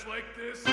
like this?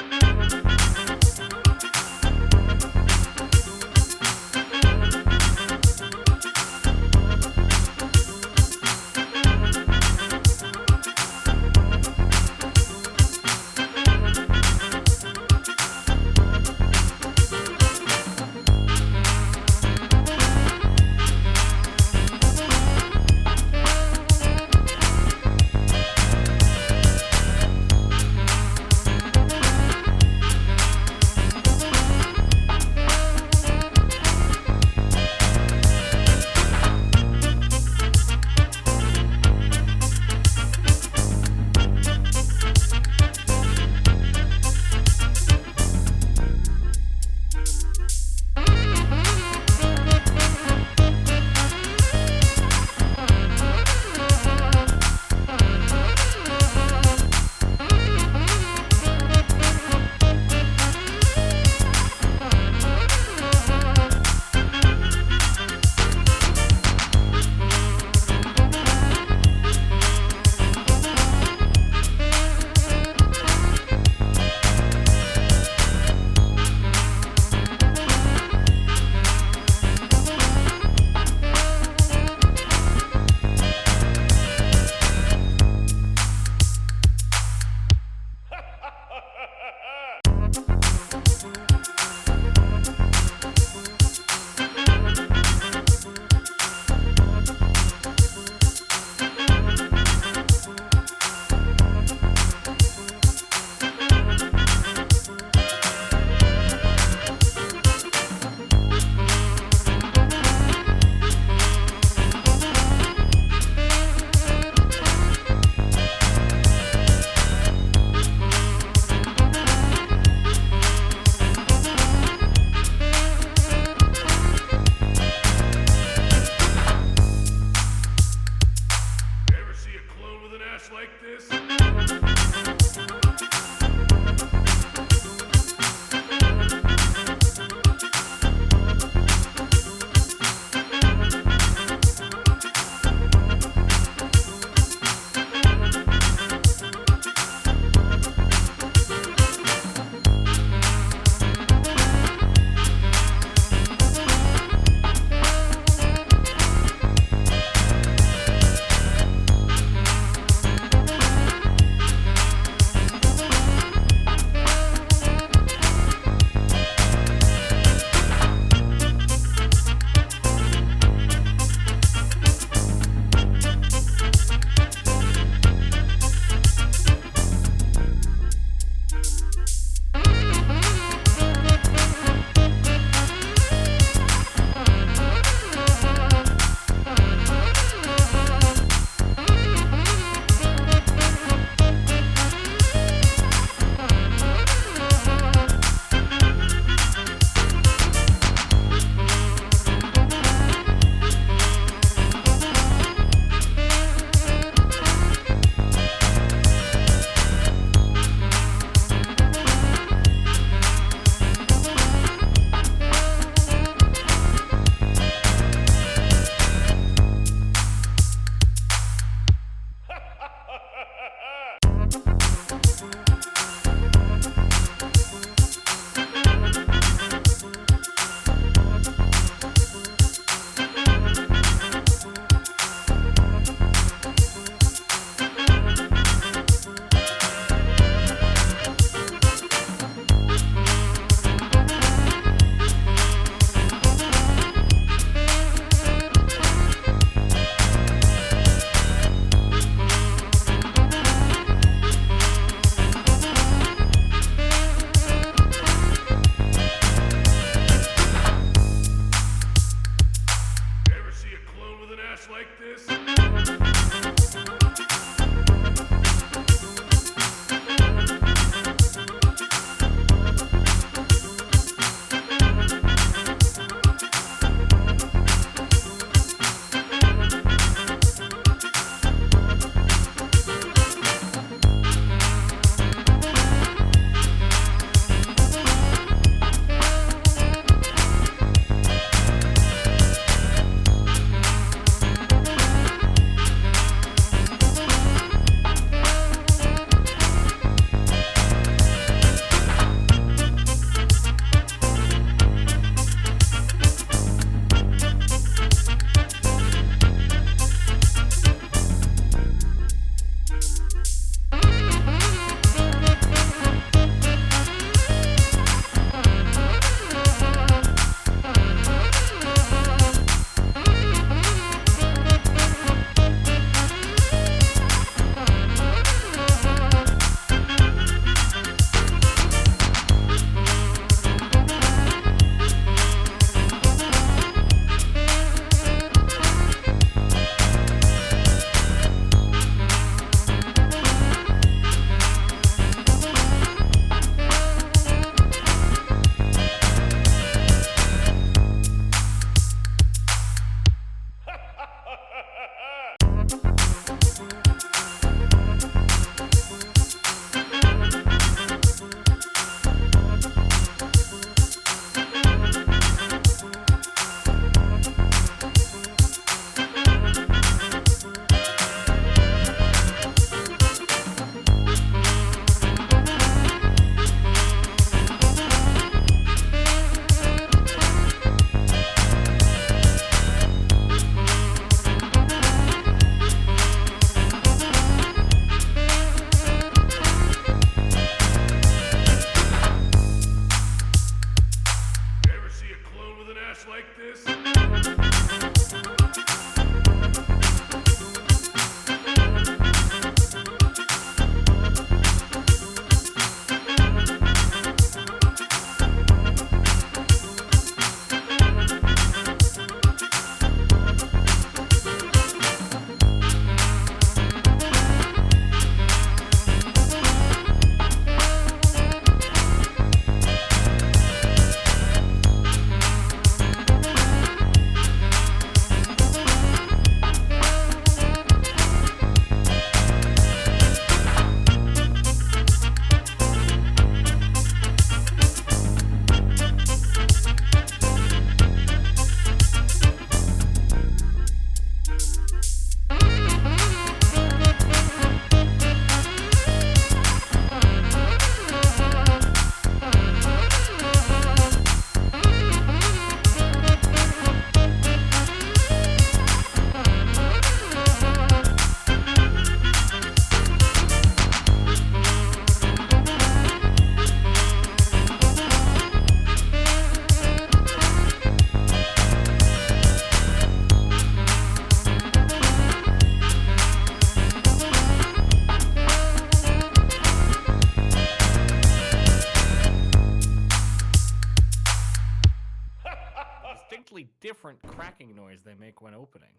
different cracking noise they make when opening.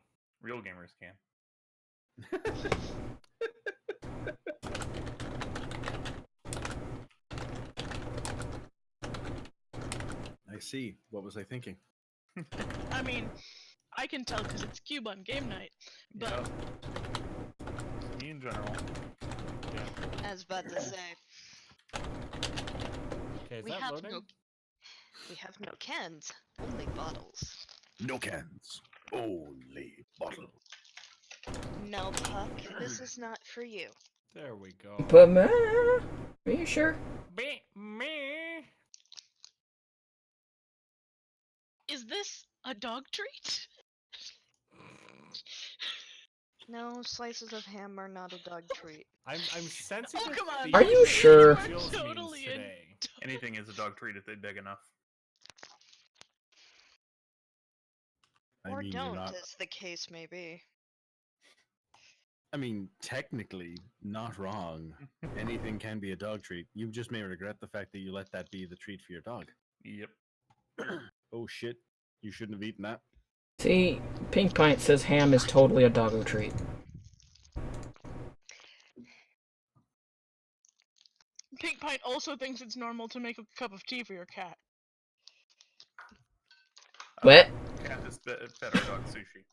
Real gamers can. I see. What was I thinking? I mean, I can tell because it's Cube on game night, but Me in general. I was about to say, Okay, is we that have loading? we have no cans, only bottles. No cans, only bottle. No, Puck, this is not for you. There we go. But man, are you sure? Me. is this a dog treat? No, slices of ham are not a dog treat. I'm sensing. Oh, the come on. theme Are you of sure? what Jill's means Totally in- today. Anything is a dog treat if they're big enough. Or you're don't, not. as the case may be. I mean, technically, not wrong. Anything can be a dog treat. You just may regret the fact that you let that be the treat for your dog. Yep. Oh shit! You shouldn't have eaten that. See, Pink Pint says ham is totally a doggo treat. Pink Pint also thinks it's normal to make a cup of tea for your cat. What? Cat is better dog sushi.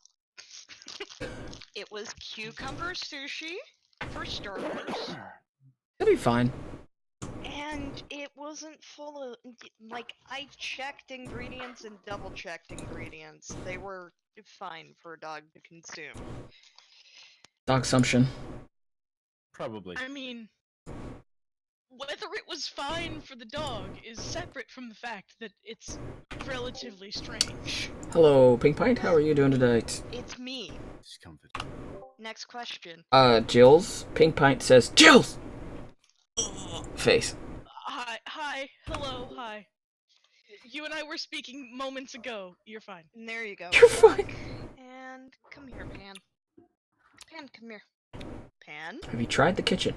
It was cucumber sushi, for starters, It'll be fine. and it wasn't full of, like, I checked ingredients and double-checked ingredients. They were fine for a dog to consume. Dog sumption. Probably. I mean, whether it was fine for the dog is separate from the fact that it's relatively strange. Hello, Pink Pint. How are you doing today? It's me. Discomfort. Next question. Jill's. Pink Pint says, Jill's! Face. Hi, hello, hi. You and I were speaking moments ago. You're fine. And there you go. You're fine. And come here, Pan. Pan, come here. Pan? Have you tried the kitchen?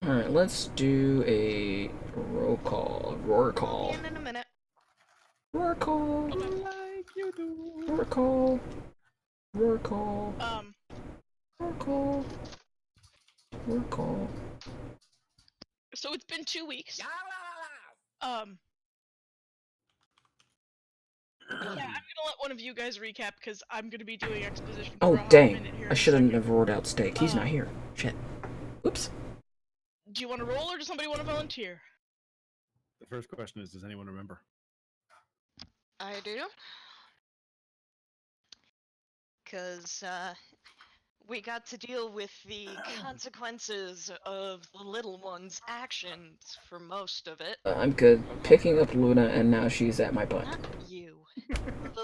Alright, let's do a roll call. Roar call. Pan in a minute. Roar call. Like you do. Roar call. Roar call. Roar call. Roar call. So it's been 2 weeks. Yeah, I'm gonna let one of you guys recap because I'm gonna be doing exposition. For Oh, a hot dang. minute here I in a should have second. never roared out steak. He's not here. Shit. Oops. Do you want to roll or does somebody want to volunteer? The first question is, does anyone remember? I do. Because, we got to deal with the consequences of the little one's actions for most of it. I'm good. Picking up Luna, and now she's at my butt. Not you.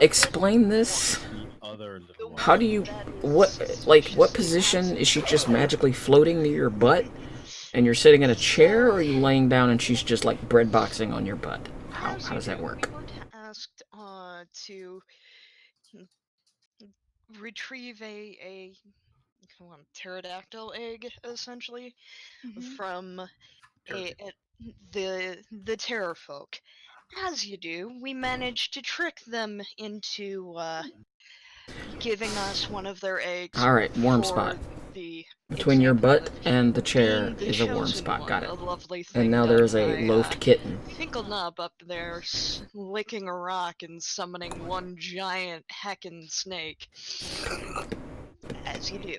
Explain this. The other little one. How do you... what position? Is she just magically floating near your butt? And you're sitting in a chair, or are you laying down and she's just, like, breadboxing on your butt? How does that work? We were asked to retrieve a pterodactyl egg, essentially, from the terror folk. As you do, we managed to trick them into giving us one of their eggs. Alright, warm for spot. The Between your example butt of and the chair being the is a warm chosen spot. one, Got it. a lovely And thing now done there is a by, loafed kitten. Finkel Knob up there licking a rock and summoning one giant heckin' snake. As you do.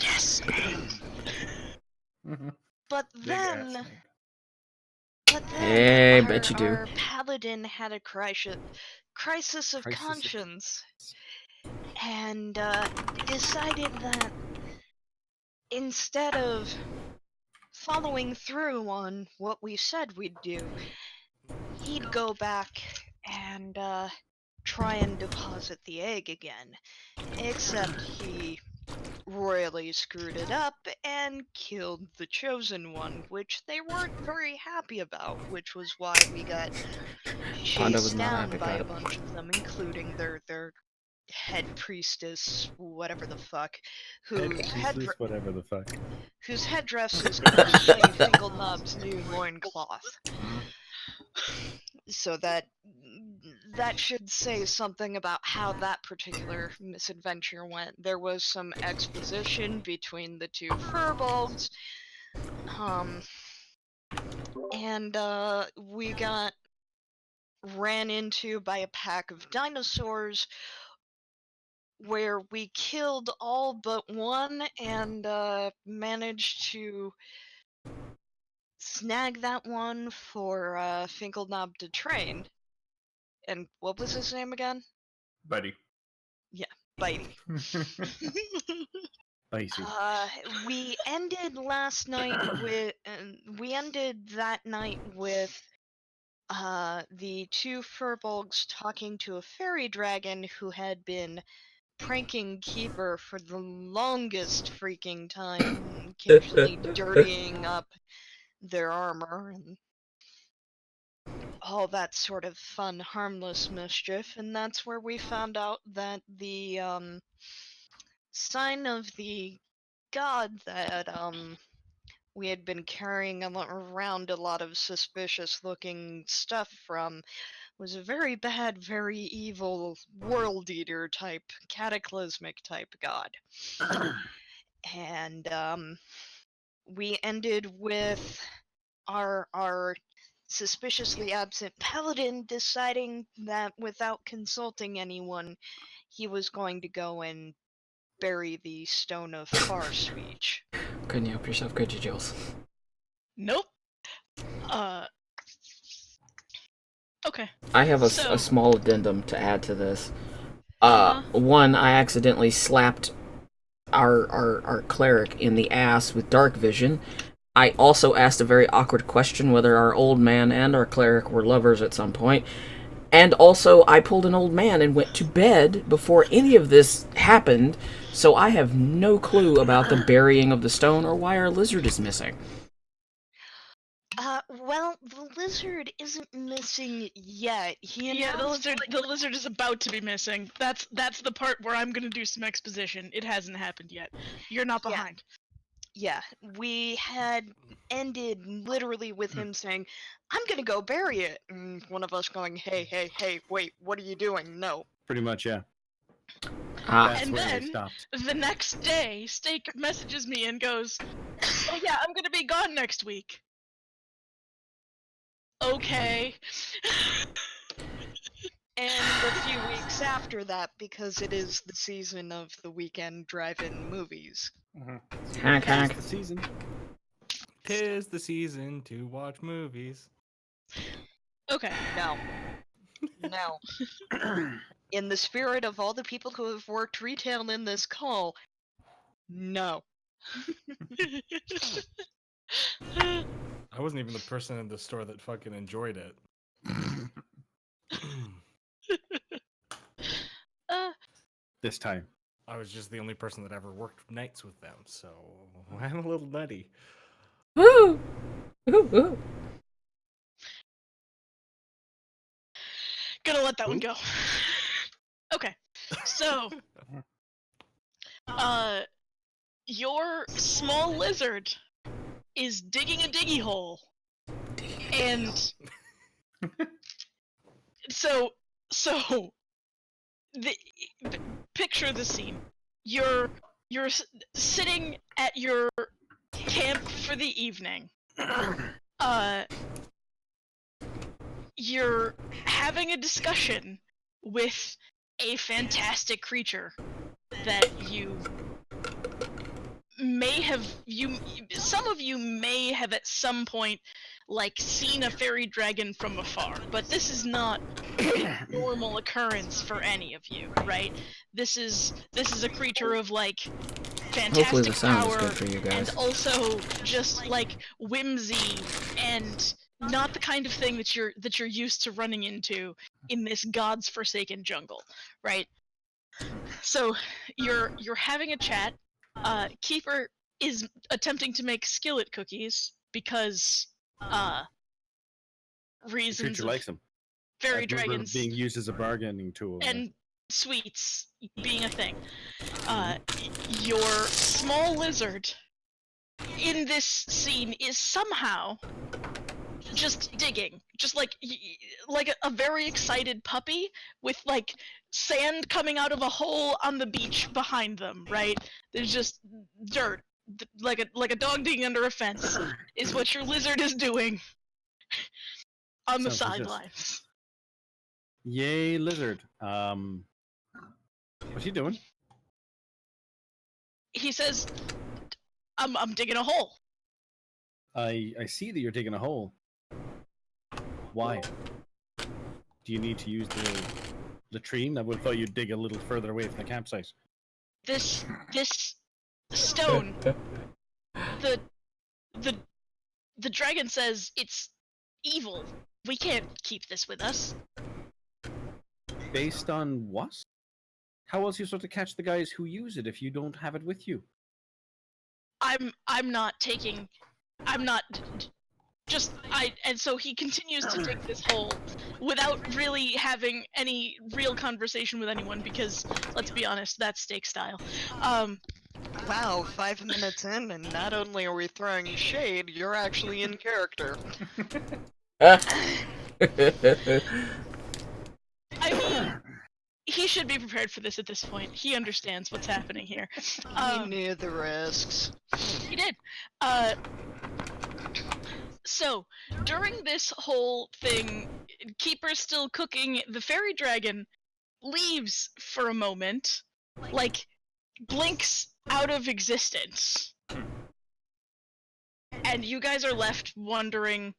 Yes! But then... Hey, bet you do. Our paladin had a crisis of conscience. And decided that instead of following through on what we said we'd do, he'd go back and try and deposit the egg again. Except he royally screwed it up and killed the chosen one, which they weren't very happy about, which was why we got Panda was chased not down happy by a about it. bunch of them, including their head priestess, whatever the fuck, Whatever the fuck. whose headdress is actually Finkel Knob's new loincloth. So that that should say something about how that particular misadventure went. There was some exposition between the two furbolgs, and we got ran into by a pack of dinosaurs, where we killed all but one and managed to snag that one for Finkelknob to train. And what was his name again? Buddy. Bitey. Spicy. We ended last night with. We ended that night with the two furbolgs talking to a fairy dragon who had been pranking Keeper for the longest freaking time, occasionally dirtying up their armor and all that sort of fun, harmless mischief. And that's where we found out that the sign of the god that we had been carrying around a lot of suspicious looking stuff from was a very bad, very evil world eater type, cataclysmic type god. And we ended with our suspiciously absent paladin deciding that without consulting anyone, he was going to go and bury the stone of far speech. Couldn't you help yourself, could you, Jules? Nope. Okay. I have a So- small addendum to add to this. Uh-huh. One, I accidentally slapped our cleric in the ass with dark vision. I also asked a very awkward question whether our old man and our cleric were lovers at some point. And also, I pulled an old man and went to bed before any of this happened, so I have no clue about the burying of the stone or why our lizard is missing. Well, the lizard isn't missing yet. He Yeah, announced, the lizard is about to be missing. That's the part where I'm gonna do some exposition. It hasn't happened yet. You're not Yeah. behind. Yeah, we had ended literally with him saying, "I'm gonna go bury it," and one of us going, "Hey, wait, what are you doing? No." Pretty much, yeah. Ah, That's And where then- they stopped. The next day, Steak messages me and goes, "Oh yeah, I'm gonna be gone next week." Okay. And a few weeks after that, because it is the season of the weekend drive-in movies. hack, hack. It's the season. 'Tis the season to watch movies. Okay. No. No. In the spirit of all the people who have worked retail in this call, no. I wasn't even the person in the store that fucking enjoyed it. This time. I was just the only person that ever worked nights with them, so I'm a little nutty. Woo! Woo, woo. Gonna let that one go. Okay. So, your small lizard is digging a diggy hole. And so picture the scene. You're sitting at your camp for the evening. You're having a discussion with a fantastic creature that some of you may have at some point like seen a fairy dragon from afar, but this is not a normal occurrence for any of you, right? This is a creature of like fantastic Hopefully the sound power is good for you guys. and also just like whimsy and not the kind of thing that you're used to running into in this god's forsaken jungle, right? So you're having a chat. Keeper is attempting to make skillet cookies because The reasons creature of likes them. fairy dragons being used as a bargaining tool. and sweets being a thing. Your small lizard in this scene is somehow just digging, just like like a very excited puppy with like sand coming out of a hole on the beach behind them. Right? There's just dirt, like a dog digging under a fence, is what your lizard is doing on the Sounds vicious. sidelines. Yay, lizard. What's he doing? He says, I'm digging a hole. I see that you're digging a hole. Why? Do you need to use the latrine? I would have thought you'd dig a little further away from the campsite. This stone, the dragon says it's evil. We can't keep this with us. Based on what? How else are you supposed to catch the guys who use it if you don't have it with you? I'm not just and so he continues to dig this hole without really having any real conversation with anyone because let's be honest, that's steak style. Wow, 5 minutes in, and not only are we throwing shade, you're actually in character. I mean, he should be prepared for this at this point. He understands what's happening here. He knew the risks. He did. So, during this whole thing, Keeper's still cooking, the fairy dragon leaves for a moment, like, blinks out of existence. And you guys are left wondering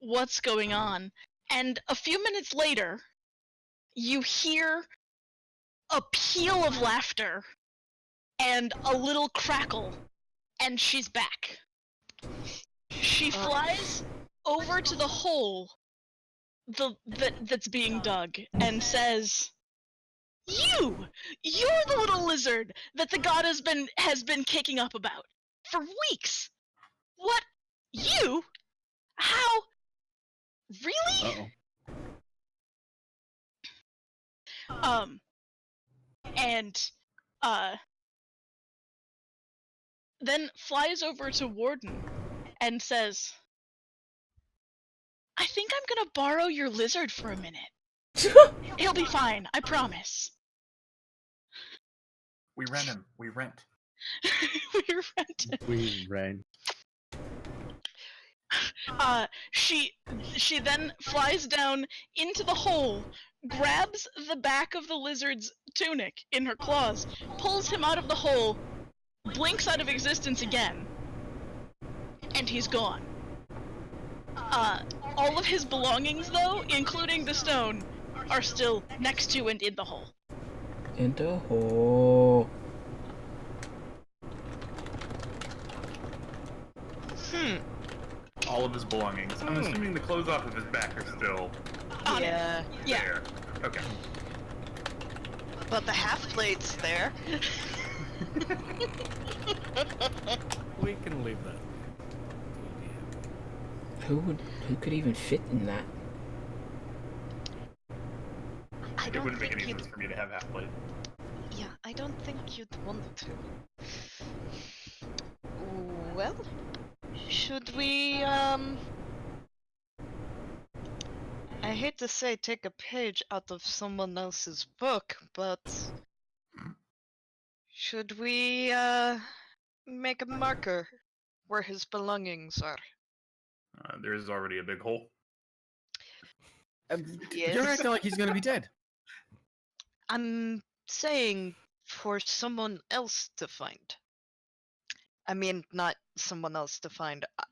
what's going on. And a few minutes later, you hear a peal of laughter and a little crackle, and she's back. She flies over to the hole that's being dug and says, You're the little lizard that the god has been kicking up about for weeks. What? You? How? Really? Uh-oh. And then flies over to Warden and says, I think I'm gonna borrow your lizard for a minute. He'll be fine, I promise. We rent him. We rent. We rent him. We ran. She then flies down into the hole, grabs the back of the lizard's tunic in her claws, pulls him out of the hole, blinks out of existence again, and he's gone. All of his belongings, though, including the stone, are still next to and in the hole. In the hole. All of his belongings. I'm assuming the clothes off of his back are still Yeah. there. Okay. But the half plate's there. We can leave that. Who could even fit in that? I It don't wouldn't make think any you'd. sense for me to have half plate. Yeah, I don't think you'd want to. Well, should we, I hate to say take a page out of someone else's book, but should we, make a marker where his belongings are? There is already a big hole. Yes. You're acting like he's gonna be dead. I'm saying for someone else to find. I mean, not someone else to find. I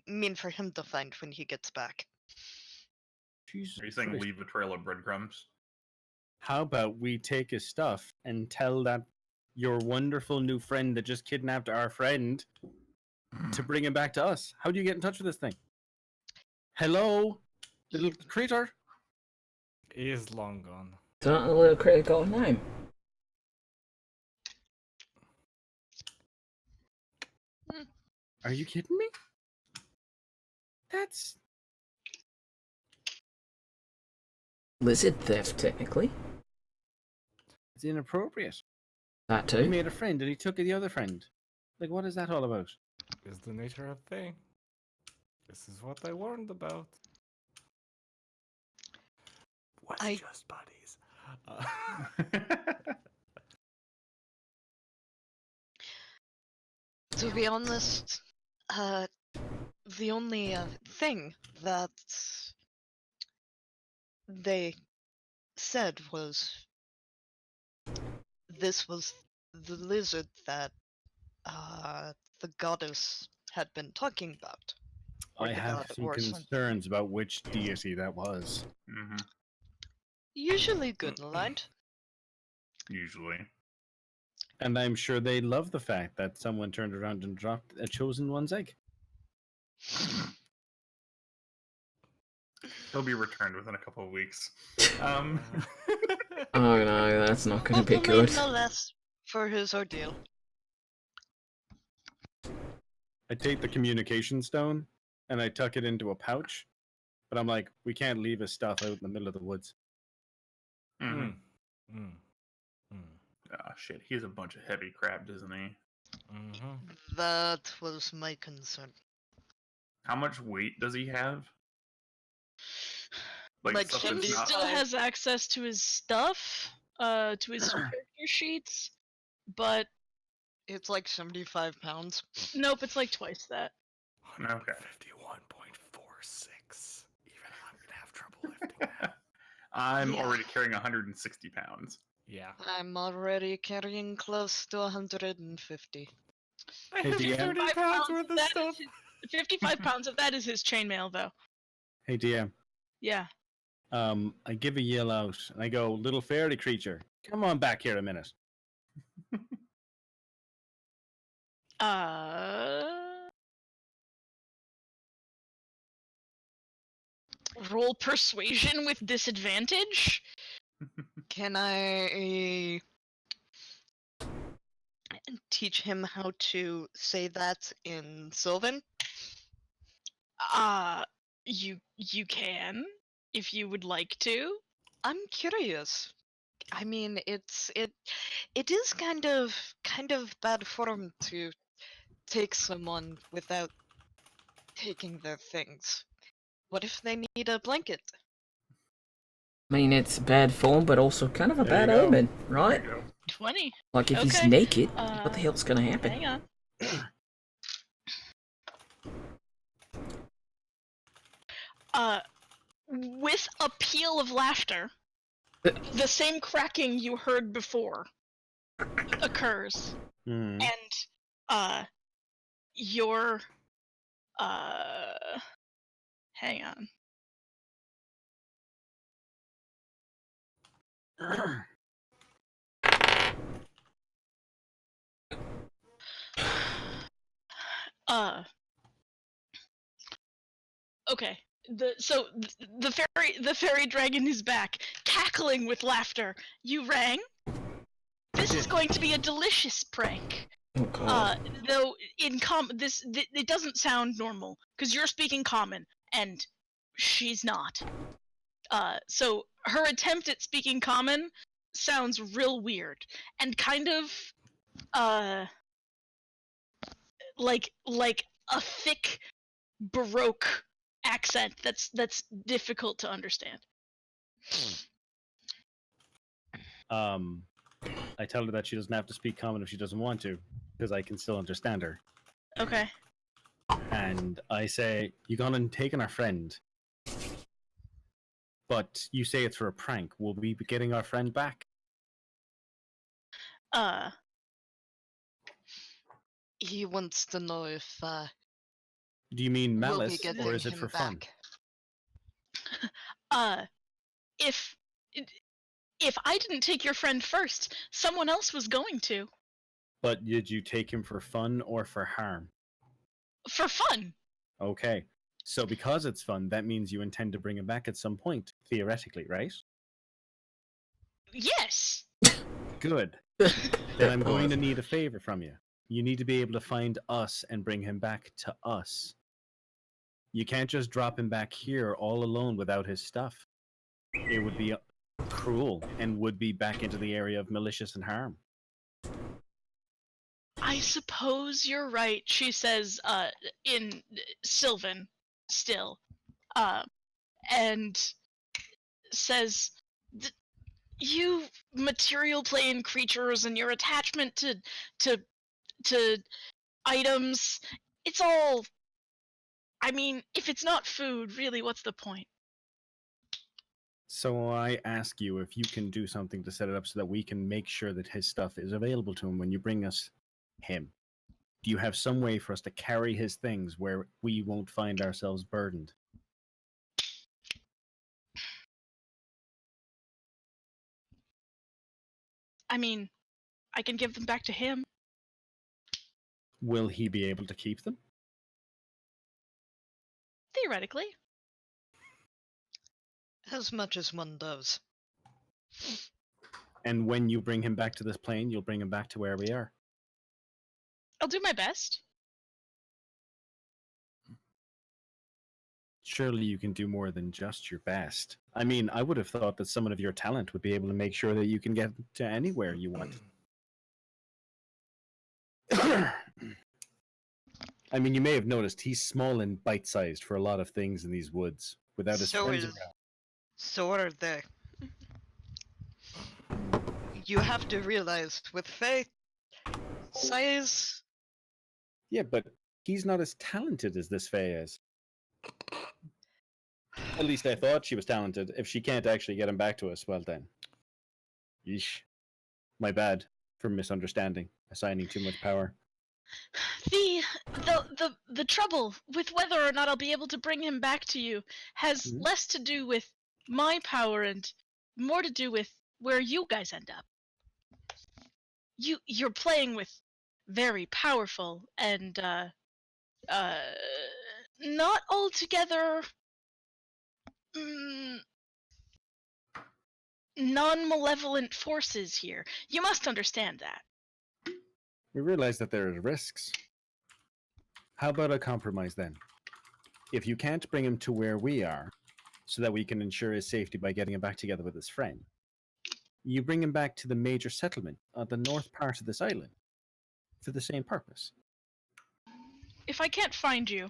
mean for him to find when he gets back. Jesus Are you saying Christ. leave a trail of breadcrumbs? How about we take his stuff and tell that your wonderful new friend that just kidnapped our friend to bring him back to us? How do you get in touch with this thing? Hello, little critter. He is long gone. It's not a little critical name. Are you kidding me? That's Lizard theft, technically. it's inappropriate. That He too. made a friend and he took the other friend. Like, what is that all about? Is the nature of thing. This is what I warned about. Was I- just buddies. To be honest, the only thing that they said was this was the lizard that the goddess had been talking about. Or I the have god some or something. concerns about which deity that was. Hmm. Usually good light. Usually. And I'm sure they love the fact that someone turned around and dropped a chosen one's egg. He'll be returned within a couple of weeks. Um, Oh no, that's not going to be Hopefully good. no less for his ordeal. I take the communication stone and I tuck it into a pouch, but I'm like, we can't leave his stuff out in the middle of the woods. mhm. Mm. Ah, shit. He's a bunch of heavy crabs, isn't he? Mm-hmm. That was my concern. How much weight does he have? Like stuff Jim that's Cindy not. still has access to his stuff, to his character sheets, but It's like 75 pounds. nope, it's like twice that. Okay. 51.46. Even I'm gonna have trouble lifting that. I'm Yeah. already carrying 160 pounds. Yeah. I'm already carrying close to 150. I Hey, have DM. 30 5 pounds pounds worth of of that stuff. is 55 pounds of that is his chainmail, though. Hey, DM. Yeah. I give a yell out and I go, little fairy creature, come on back here a minute. Roll persuasion with disadvantage. Can I teach him how to say that in Sylvan? You can if you would like to. I'm curious. I mean, it is kind of bad form to take someone without taking their things. What if they need a blanket? I mean, it's bad form, but also kind of a There you bad go. omen, There right? you go. 20. Like, if he's Okay. naked, what the hell's gonna happen? Hang on. With a peal of laughter, the same cracking you heard before occurs, Hmm. and your hang on. Okay. The fairy dragon is back, cackling with laughter. You rang? This is going to be a delicious prank. Oh god. Though it doesn't sound normal because you're speaking common and she's not. So her attempt at speaking common sounds real weird and kind of like a thick Baroque accent that's difficult to understand. I tell her that she doesn't have to speak common if she doesn't want to, because I can still understand her. Okay. And I say, you gone and taken our friend. But you say it's for a prank. Will we be getting our friend back? He wants to know if Do you mean we'll be malice, getting or is it him for fun? back. If I didn't take your friend first, someone else was going to. But did you take him for fun or for harm? For fun. Okay. So because it's fun, that means you intend to bring him back at some point, theoretically, right? Yes. Good. Then I'm going to need a favor from you. You need to be able to find us and bring him back to us. You can't just drop him back here all alone without his stuff. It would be cruel and would be back into the area of malicious and harm. I suppose you're right, she says in Sylvan. still, and says, "You material plane creatures and your attachment to items, it's all. I mean, if it's not food, really, what's the point?" So I ask you if you can do something to set it up so that we can make sure that his stuff is available to him when you bring us him. Do you have some way for us to carry his things where we won't find ourselves burdened? I mean, I can give them back to him. Will he be able to keep them? Theoretically. As much as one does. And when you bring him back to this plane, you'll bring him back to where we are. I'll do my best. Surely you can do more than just your best. I mean, I would have thought that someone of your talent would be able to make sure that you can get to anywhere you want. I mean, you may have noticed he's small and bite-sized for a lot of things in these woods. Without his So friends is- around. So are they. You have to realize, with Faye, size. Yeah, but he's not as talented as this Faye is. At least I thought she was talented. If she can't actually get him back to us, well then. Yeesh. My bad for misunderstanding, assigning too much power. The trouble with whether or not I'll be able to bring him back to you has Mhm. less to do with my power and more to do with where you guys end up. You're playing with very powerful and not altogether non-malevolent forces here. You must understand that. We realize that there are risks. How about a compromise then? If you can't bring him to where we are, so that we can ensure his safety by getting him back together with his friend, you bring him back to the major settlement on the north part of this island for the same purpose. If I can't find you,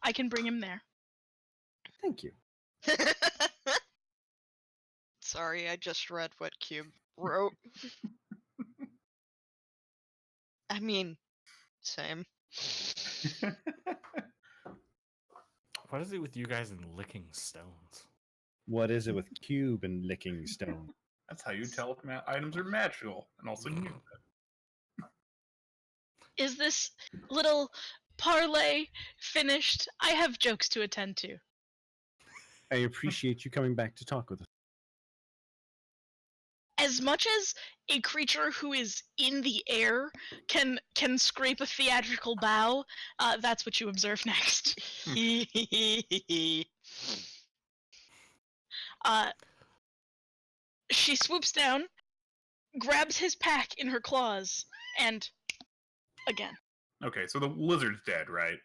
I can bring him there. Thank you. Sorry, I just read what Cube wrote. I mean, same. What is it with you guys and licking stones? What is it with cube and licking stone? That's how you tell if items are magical and also Mm. cute. Is this little parlay finished? I have jokes to attend to. I appreciate you coming back to talk with us. As much as a creature who is in the air can scrape a theatrical bow, that's what you observe next. She swoops down, grabs his pack in her claws, and again. Okay, so the lizard's dead, right?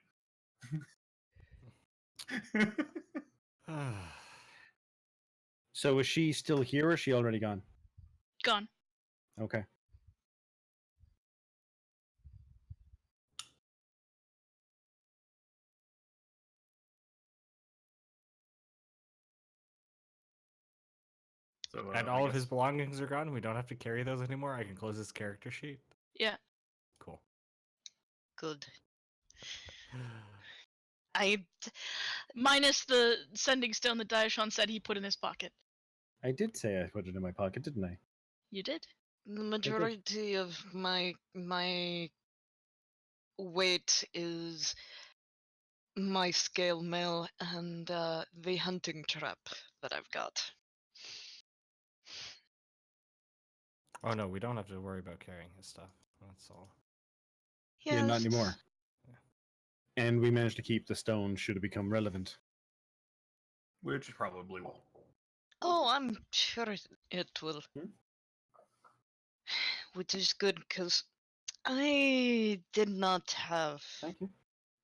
So is she still here or is she already gone? Gone. Okay. So, And I all of guess- his belongings are gone. We don't have to carry those anymore. I can close his character sheet. Yeah. Cool. Good. I Minus the sending stone that Daishan said he put in his pocket. I did say I put it in my pocket, didn't I? You did? the majority of my weight is my scale mail and the hunting trap that I've got. Oh no, we don't have to worry about carrying his stuff. That's all. Yeah, not Yes. anymore. And we managed to keep the stone should it become relevant. Which probably will. Oh, I'm sure it will. Hmm? Which is good because I did not have Thank you.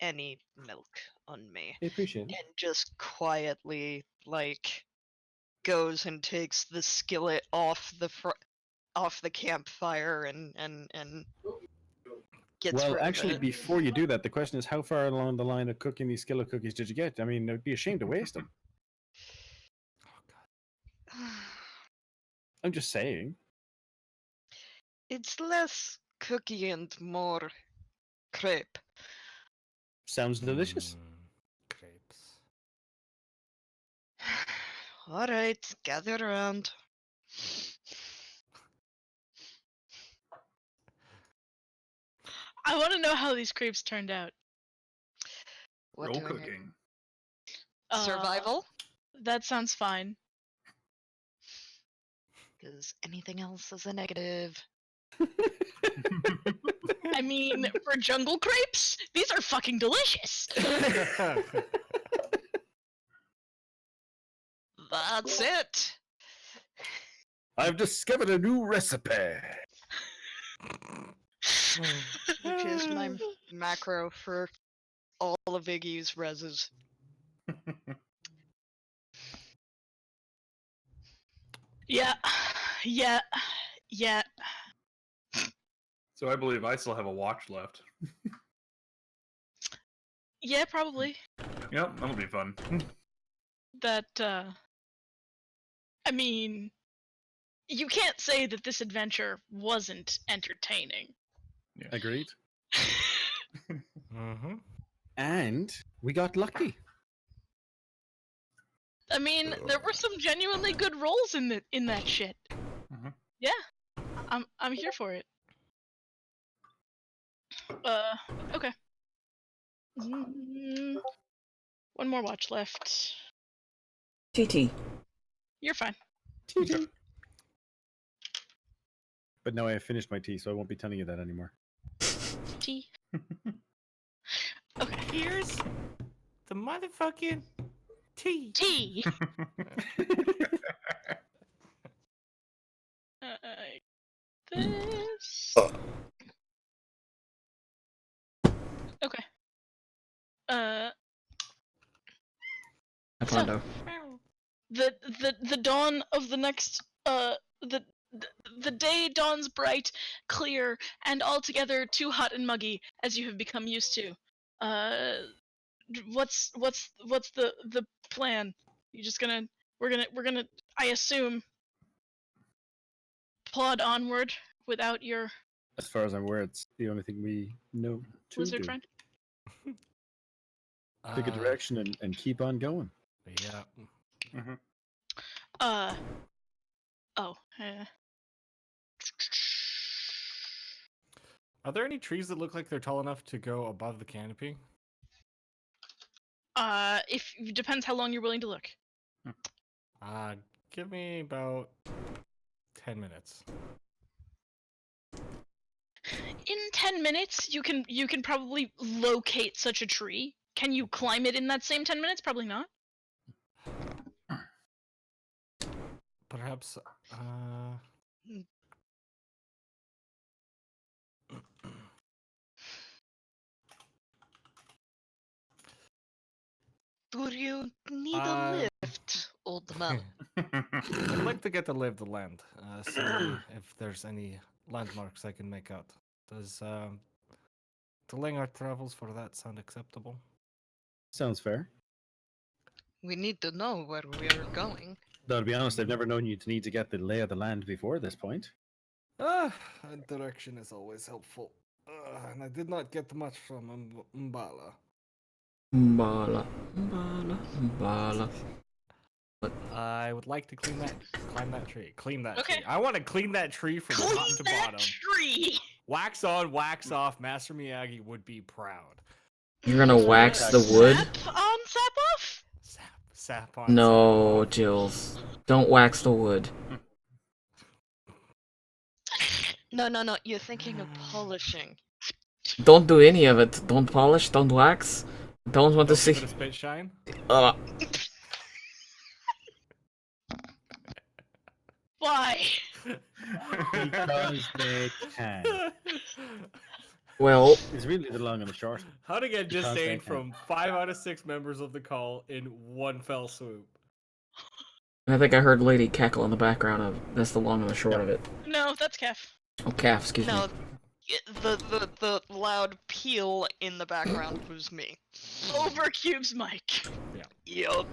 any milk on me. I appreciate it. And just quietly, like, goes and takes the skillet off the campfire and gets Well, rid of actually, it. before you do that, the question is, how far along the line of cooking these skillet cookies did you get? I mean, it would be a shame to waste them. I'm just saying. It's less cookie and more crepe. Sounds delicious. Crepes. All right, gather around. I want to know how these crepes turned out. What Roll do we need? cooking. Survival? That sounds fine. Because anything else is a negative. I mean, for jungle crepes, these are fucking delicious. That's it. I've discovered a new recipe. Which is my macro for all of Iggy's reses. Yeah, yeah, yeah. So I believe I still have a watch left. Yeah, probably. Yep, that'll be fun. That, I mean, you can't say that this adventure wasn't entertaining. Agreed. Mm-hmm. And we got lucky. I mean, there were some genuinely good rolls in that shit. Mhm. Yeah, I'm here for it. Okay. One more watch left. TT. You're fine. But now I have finished my tea, so I won't be telling you that anymore. T. Okay. Here's the motherfucking tea. T. This. Okay. Pondo. The dawn of the next the day dawns bright, clear, and altogether too hot and muggy, as you have become used to. What's the plan? You just we're gonna I assume plod onward without your As far as I'm aware, it's the only thing we know to lizard do. friend. Pick a direction and keep on going. Yeah. Oh. Are there any trees that look like they're tall enough to go above the canopy? If depends how long you're willing to look. Give me about 10 minutes. In 10 minutes, you can probably locate such a tree. Can you climb it in that same 10 minutes? Probably not. Perhaps, Do you need a lift, old man? I'd like to get a lay of the land, see if there's any landmarks I can make out. Does delaying our travels for that sound acceptable? Sounds fair. We need to know where we are going. Though, to be honest, I've never known you to need to get the lay of the land before this point. Direction is always helpful. And I did not get much from Mbala. Mbala. I would like to climb that tree. Clean that Okay. tree. I want to clean that tree from top Clean to that bottom. tree. Wax on, wax off. Master Miyagi would be proud. You're gonna wax the wood? Sap on, sap off. Sap on. No, Jills. Don't wax the wood. No. You're thinking of polishing. Don't do any of it. Don't polish, don't wax. Don't want to Give see. it a spit shine. Why? Because they can. Well, It's really the long and the short. How to get Because they disdain can. from 5 out of 6 members of the call in one fell swoop. I think I heard Lady cackle in the background of that's the long and the short of it. No, that's Kef. Oh, calf, excuse No, me. The loud peal in the background was me. Over Cube's mic. Yup.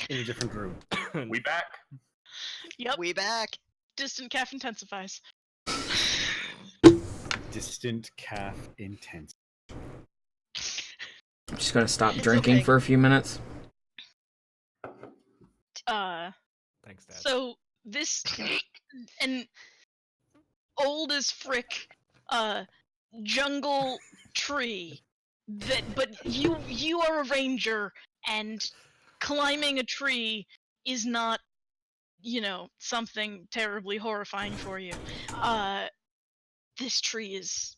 In a different room. We back. Yep. We back. Distant calf intensifies. Distant calf intense. I'm just gonna stop It's drinking okay. for a few minutes. Thanks, Dad. So this an old as frick jungle tree but you are a ranger, and climbing a tree is not, something terribly horrifying for you. This tree is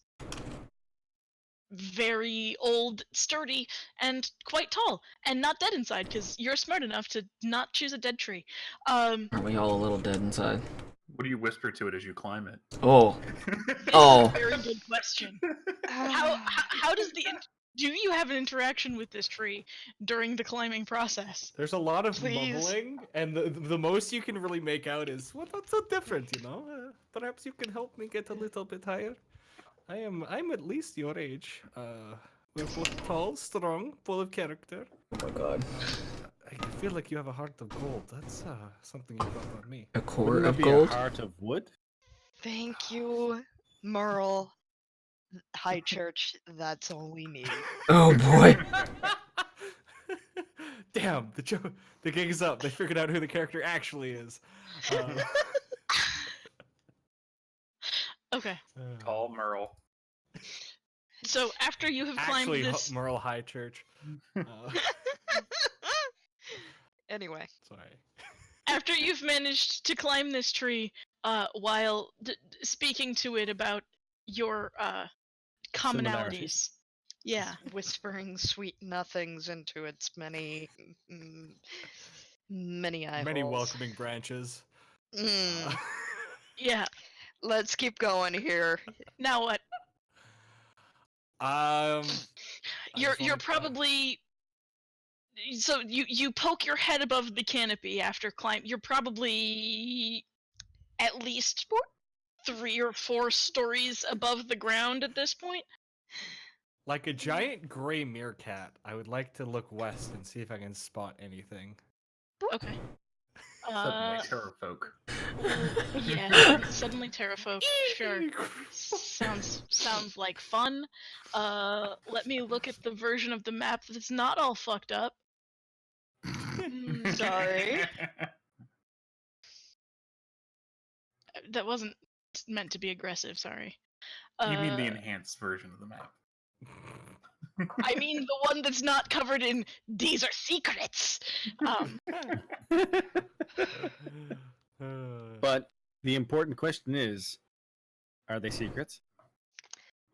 very old, sturdy, and quite tall, and not dead inside, because you're smart enough to not choose a dead tree. Aren't we all a little dead inside? What do you whisper to it as you climb it? Oh, This Oh. is a very good question. How does do you have an interaction with this tree during the climbing process? There's a lot of Please. mumbling, and the most you can really make out is, "Well, that's so different, you know. Perhaps you can help me get a little bit higher. I'm at least your age. We're both tall, strong, full of character. oh my god. I feel like you have a heart of gold. That's something you brought on me." A core Wouldn't that of be gold? a heart of wood? Thank you, Merle. High Church, that's all we need. Oh boy. Damn, the gig is up. They figured out who the character actually is. Okay, Call Merle. so after you have climbed Actually, this, Merle High Church. Anyway, Sorry. after you've managed to climb this tree, while speaking to it about your commonalities. Yeah. whispering sweet nothings into its many eye Many holes. welcoming branches. Mm, Yeah. let's keep going here. Now what? I You're just wanna- probably, so you poke your head above the canopy after climb. You're probably at least 3 or 4 stories above the ground at this point. Like a giant gray meerkat, I would like to look west and see if I can spot anything. Okay. Suddenly terrorfolk. Yeah. Suddenly terrafolk. Sure. Sounds like fun. Let me look at the version of the map that's not all fucked up. Sorry. That wasn't meant to be aggressive. Sorry. You mean the enhanced version of the map? I mean the one that's not covered in "these are secrets." But the important question is, are they secrets?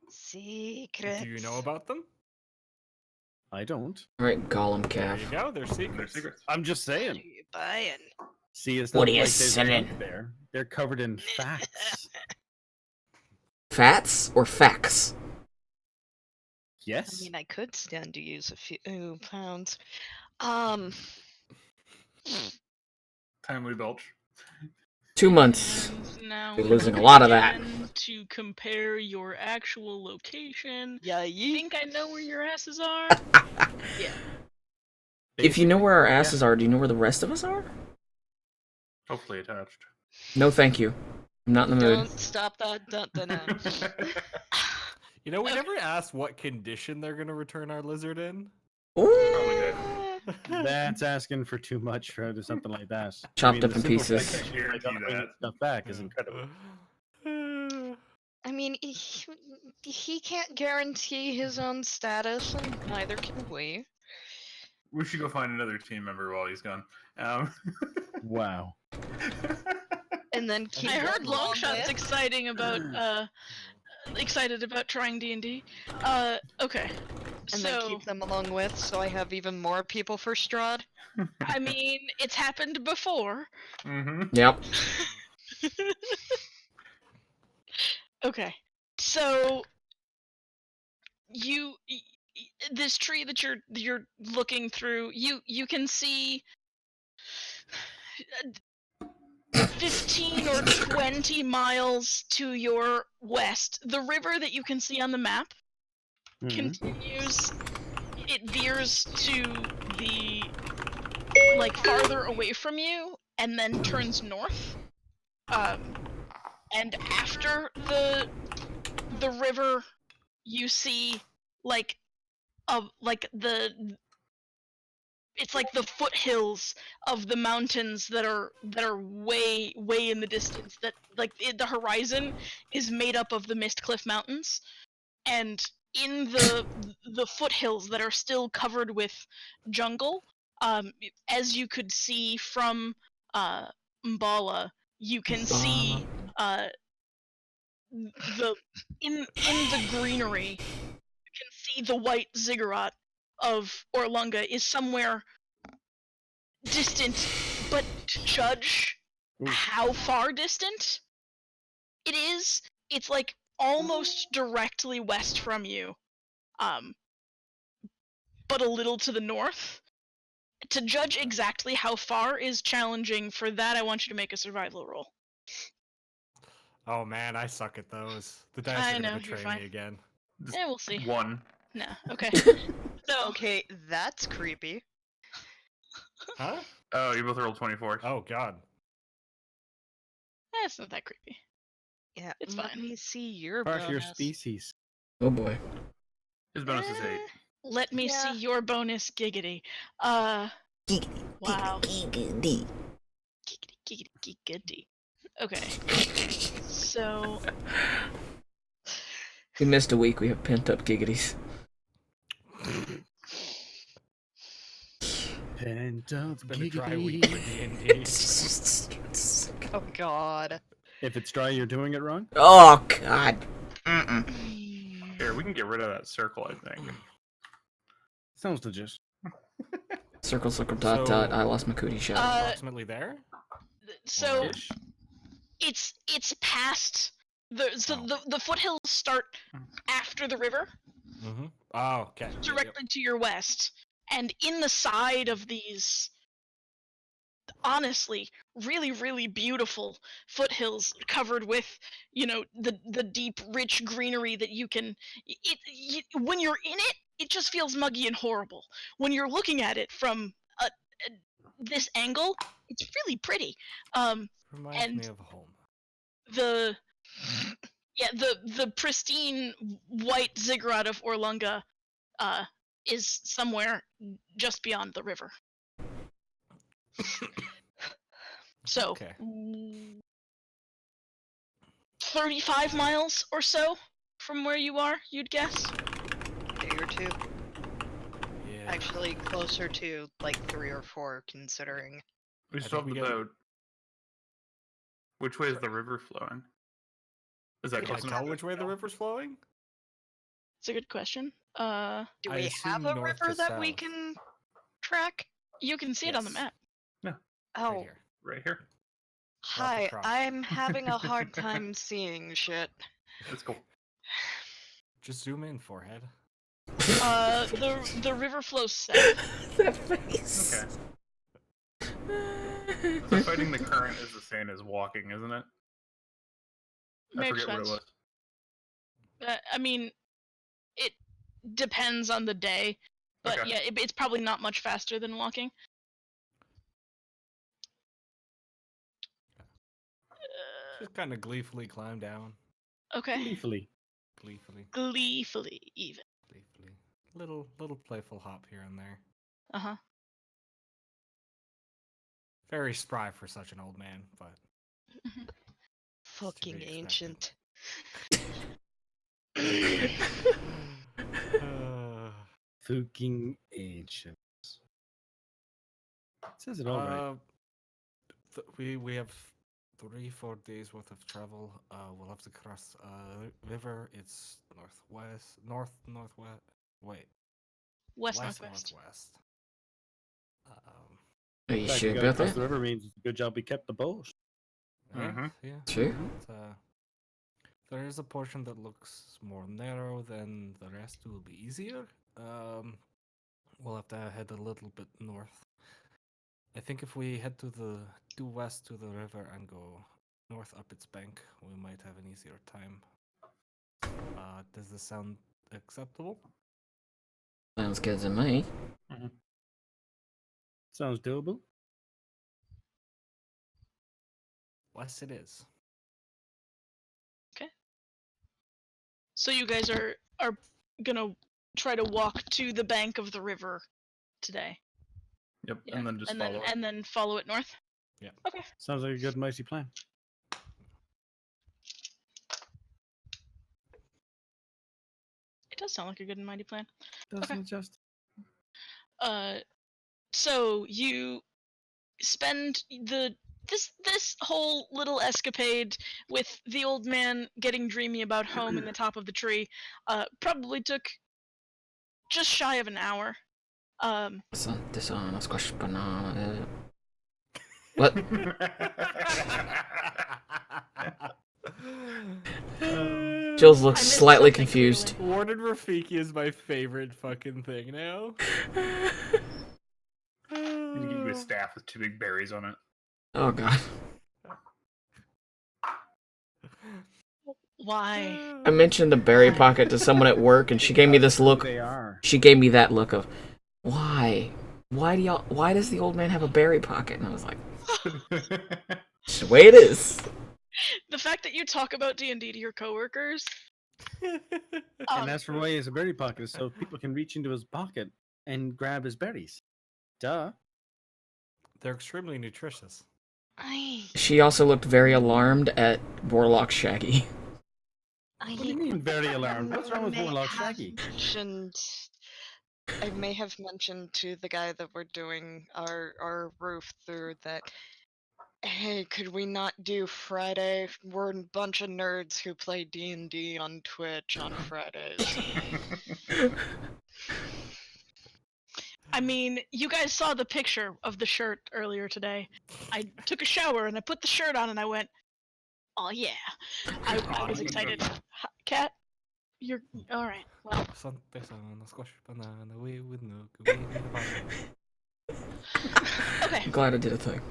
Secrets. Do you know about them? I don't. Alright, Gollum There calf. you go. They're They're secrets. secrets. I'm just What are saying. you buying? See, it's What not are you like there's saying? meat there. They're covered in facts. Fats or facts? I Yes. mean, I could stand to use a few pounds. Timely belch. 2 months. And now You're we losing a lot of that. begin to compare your actual location. Yeah, I you. think I know where your asses are. Yeah. If you know where our Basically, asses are, do you know where the rest of us are? Hopefully attached. No, thank you. I'm not in the mood. Don't stop that. You know, we never asked what condition they're gonna return our lizard in. Ooh. That's asking for too much out of something like that. Chopped up the in simple pieces. fact that you're Guarantee gonna bring that. stuff back is incredible. I mean, he can't guarantee his own status, and neither can we. We should go find another team member while he's gone. Wow. And then keep I heard them along Longshot's with, excited about trying D&D. Okay. and So, then keep them along with, so I have even more people for Strahd. I mean, it's happened before. Mm-hmm. Yep. Okay. So this tree that you're looking through, you can see 15 or 20 miles to your west, the river that you can see on the map Mhm. continues. It veers to the farther away from you, and then turns north. And after the river, you see like it's like the foothills of the mountains that are way in the distance. That the horizon is made up of the Mistcliff Mountains, and in the foothills that are still covered with jungle, as you could see from Mbala, you can see the in the greenery. You can see the white ziggurat of Orlunga is somewhere distant, but to judge how far distant it is, it's like almost directly west from you, but a little to the north. To judge exactly how far is challenging. For that, I want you to make a survival roll. Oh man, I suck at those. The dice I are know, gonna you're betray fine. me again. Yeah, we'll see. One. No, okay. So, Okay, that's creepy. Huh? Oh, you both rolled 24s. Oh god. it's not that creepy. Yeah, It's let fine. me see your Part of your bonus. species. Oh boy. His bonus is 8. Let me see Yeah. your bonus, giggity. Wow. Giggity. Giggity. Okay. So, We missed a week. We have pent up giggities. Pent up It's been a dry week for D&D. Oh god. If it's dry, you're doing it wrong. Oh god. Mm-mm. Here, we can get rid of that circle, I think. Sounds legit. Circle, circle, dot, dot. I lost my cootie shot. Approximately there? so Ish. it's past the foothills start after the river, Mm-hmm. Oh, okay. Yep, yep. directly to your west, and in the side of these honestly really beautiful foothills covered with the deep rich greenery that you can when you're in it, it just feels muggy and horrible. When you're looking at it from this angle, it's really pretty. Reminds And me of home. the pristine white ziggurat of Orlunga is somewhere just beyond the river. So, Okay. 35 miles or so from where you are, you'd guess? Day or two. Yeah. Actually, closer to like 3 or 4, considering. We I still have think the we get- boat. Which way is the river flowing? Is that Can I close tell enough? which way the river's flowing? It's a good question. Do I we have assume a north river to that we south. can track? You can see it on the Yes. map. Oh, Right here. Right here. hi. across. I'm having a hard time seeing shit. Let's go. Just zoom in, forehead. The river flows south. That face. Okay. So fighting the current is the same as walking, isn't it? I Makes forget sense. what it was. I mean, it depends on the day, but Okay. yeah, it's probably not much faster than walking. Just kind of gleefully climb down. Okay. Gleefully. Gleefully, even. Gleefully. Little playful hop here and there. Uh-huh. Very spry for such an old man, but Fucking be ancient. Fucking ancient. It says it all right. We have 3-4 days worth of travel. We'll have to cross river. It's northwest. Wait, West west northwest. northwest. Are you The fact sure we gotta about cross that? the river means it's a good job we kept the boat. Mhm. Yeah. Sure. But, there is a portion that looks more narrow than the rest. Will be easier. We'll have to head a little bit north. I think if we head due west to the river and go north up its bank, we might have an easier time. Does this sound acceptable? Sounds good to me. Sounds doable. Yes, it is. So you guys are gonna try to walk to the bank of the river today. Yep, Yeah. and then just follow it. And then follow it north. Yeah. Okay. Sounds like a good, mighty plan. It does sound like a good and mighty plan. Doesn't it just? So you spend this whole little escapade with the old man getting dreamy about home in the top of the tree. Probably took just shy of an hour. Dishonest question, banana. What? Jules looks I missed slightly something confused. clearly. Warden Rafiki is my favorite fucking thing now. You can give you a staff with 2 big berries on it. Oh god. Why? I mentioned the berry pocket to someone at work, and she gave me this look. They are. She gave me that look of, why? Why does the old man have a berry pocket? And I was like, it's the way it is. The fact that you talk about D&D to your coworkers. And that's for why he has a berry pocket, so people can reach into his pocket and grab his berries. Duh. They're extremely nutritious. She also looked very alarmed at Warlock Shaggy. What do you mean, very alarmed? What's wrong with may Warlock have Shaggy? I may have mentioned to the guy that we're doing our roof through that, hey, could we not do Friday? We're a bunch of nerds who play D&D on Twitch on Fridays. I mean, you guys saw the picture of the shirt earlier today. I took a shower and I put the shirt on and I went, oh yeah. I was excited. Cat, you're all right. Well, Squash banana, we with no we need a banana. okay. I'm glad I did a thing.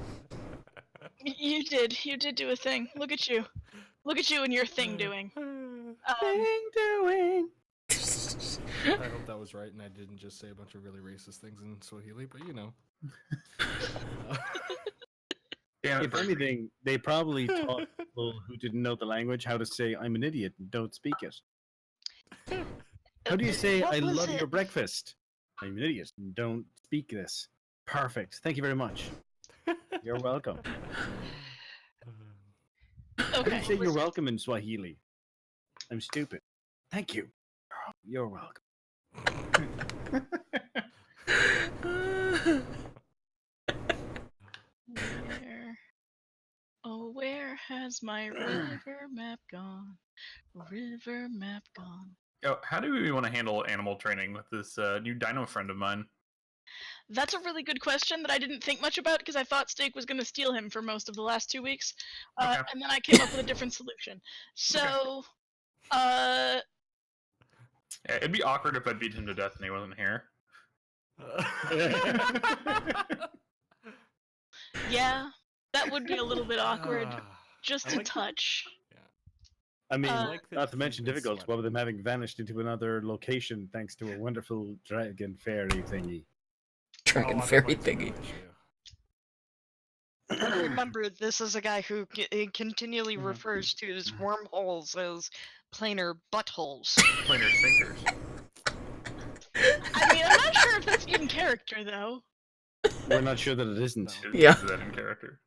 You did do a thing. Look at you and your thing doing. Doing. I hope that was right and I didn't just say a bunch of really racist things in Swahili, but you know. Damn it, If anything, they probably taught people who didn't know the language how to say "I'm an idiot" and don't speak it. How do you say What "I was love it? your breakfast"? I'm an idiot and don't speak this. Perfect. Thank you very much. You're welcome. How do you Okay. say "you're welcome" in Swahili? I'm stupid. Thank you. You're welcome. Where has my river map gone? River map gone. Oh, how do we want to handle animal training with this new dino friend of mine? That's a really good question that I didn't think much about because I thought Steak was going to steal him for most of the last 2 weeks. Okay. And then I came up with a different solution. So, Yeah, it'd be awkward if I beat him to death and he wasn't here. yeah, that would be a little bit awkward. Ah, Just I to like that. touch. I mean, like that not to you've mention been difficult, sweating. one of them having vanished into another location thanks to a wonderful dragon fairy thingy. Dragon Oh, fairy otherwise, thingy. And remember, this is a guy who continually refers to his wormholes as planar buttholes. Planar sinkers. I mean, I'm not sure if that's in character though. We're not sure that it isn't. Is Yeah. that in character?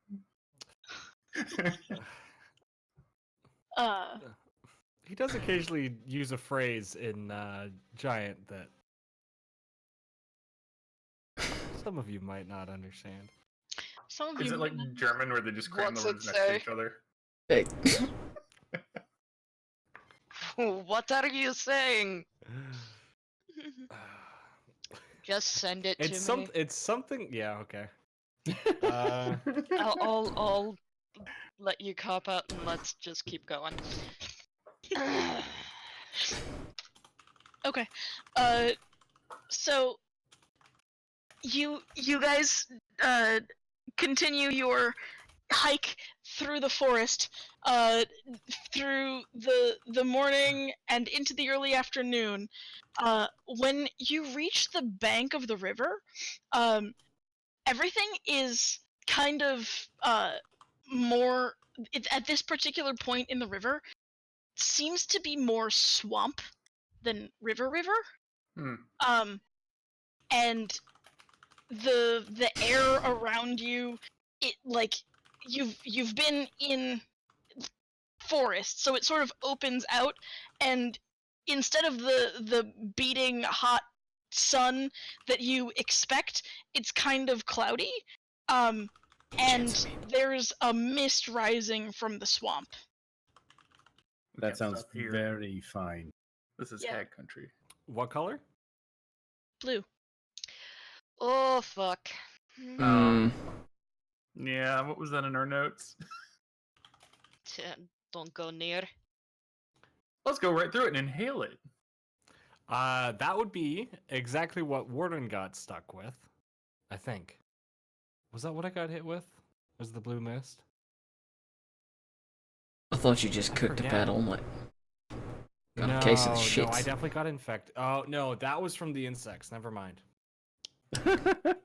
He does occasionally use a phrase in Giant that some of you might not understand. Some of Is you it like German where they just cram What's the it words next to say? each other? Hey, What are you saying? Just send it to me. It's something. Yeah. Okay. I'll let you cop out and let's just keep going. Okay. So you guys continue your hike through the forest, through the morning and into the early afternoon. When you reach the bank of the river, everything is kind of more. At this particular point in the river, seems to be more swamp than river. And the air around you, it like you've been in forest, so it sort of opens out, and instead of the beating hot sun that you expect, it's kind of cloudy, and there's a mist rising from the swamp. That Can't sounds stop here. very fine. This is Yeah. hag country. What color? Blue. Oh fuck. Yeah, what was that in our notes? Don't go near. Let's go right through it and inhale it. That would be exactly what Warden got stuck with, I think. Was that what I got hit with? Was the blue mist? I thought you just cooked a forget. bad omelet. Got no, a case of the no, shits. I definitely got infected. Oh no, that was from the insects. Never mind. That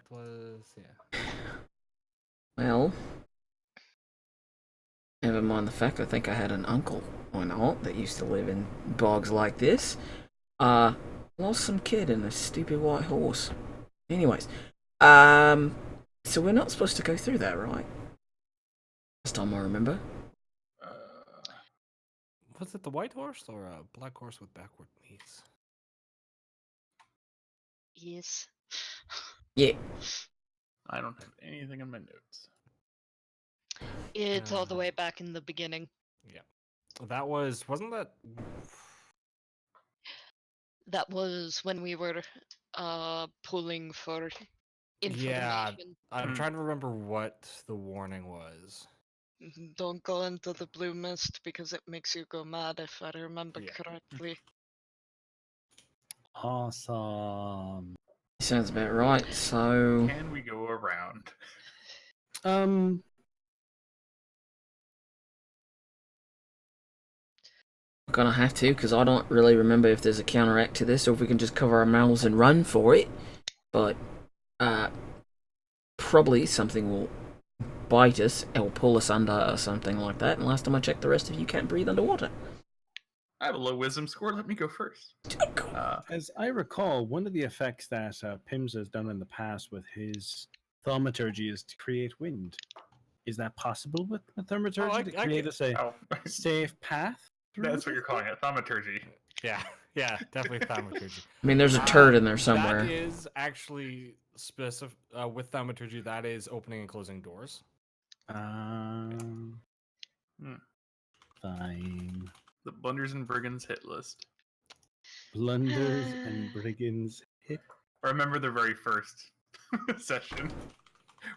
was Well, never mind the fact I think I had an uncle or an aunt that used to live in bogs like this. Lost some kid in a stupid white horse. Anyways, so we're not supposed to go through that, right? Last time I remember. Was it the white horse or a black horse with backward knees? Yes. Yeah. I don't have anything in my notes. It's all the way back in the beginning. Yeah. That wasn't that That was when we were pulling for information. Yeah, I'm trying to remember what the warning was. Don't go into the blue mist because it makes you go mad, if I remember Yeah. correctly. Awesome. Sounds about right. So, Can we go around? we're gonna have to, because I don't really remember if there's a counteract to this or if we can just cover our mouths and run for it. But, probably something will bite us or pull us under or something like that. And last time I checked, the rest of you can't breathe underwater. I have a low wisdom score. Let me go first. As I recall, one of the effects that Pims has done in the past with his thaumaturgy is to create wind. Is that possible with thaumaturgy to create a safe path? That's what you're calling it, thaumaturgy. Yeah, definitely thaumaturgy. I mean, there's a turd in there somewhere. That is actually specific with thaumaturgy. That is opening and closing doors. Fine. The Blunders and Brigands hit list. Blunders and brigands hit. I remember the very first session,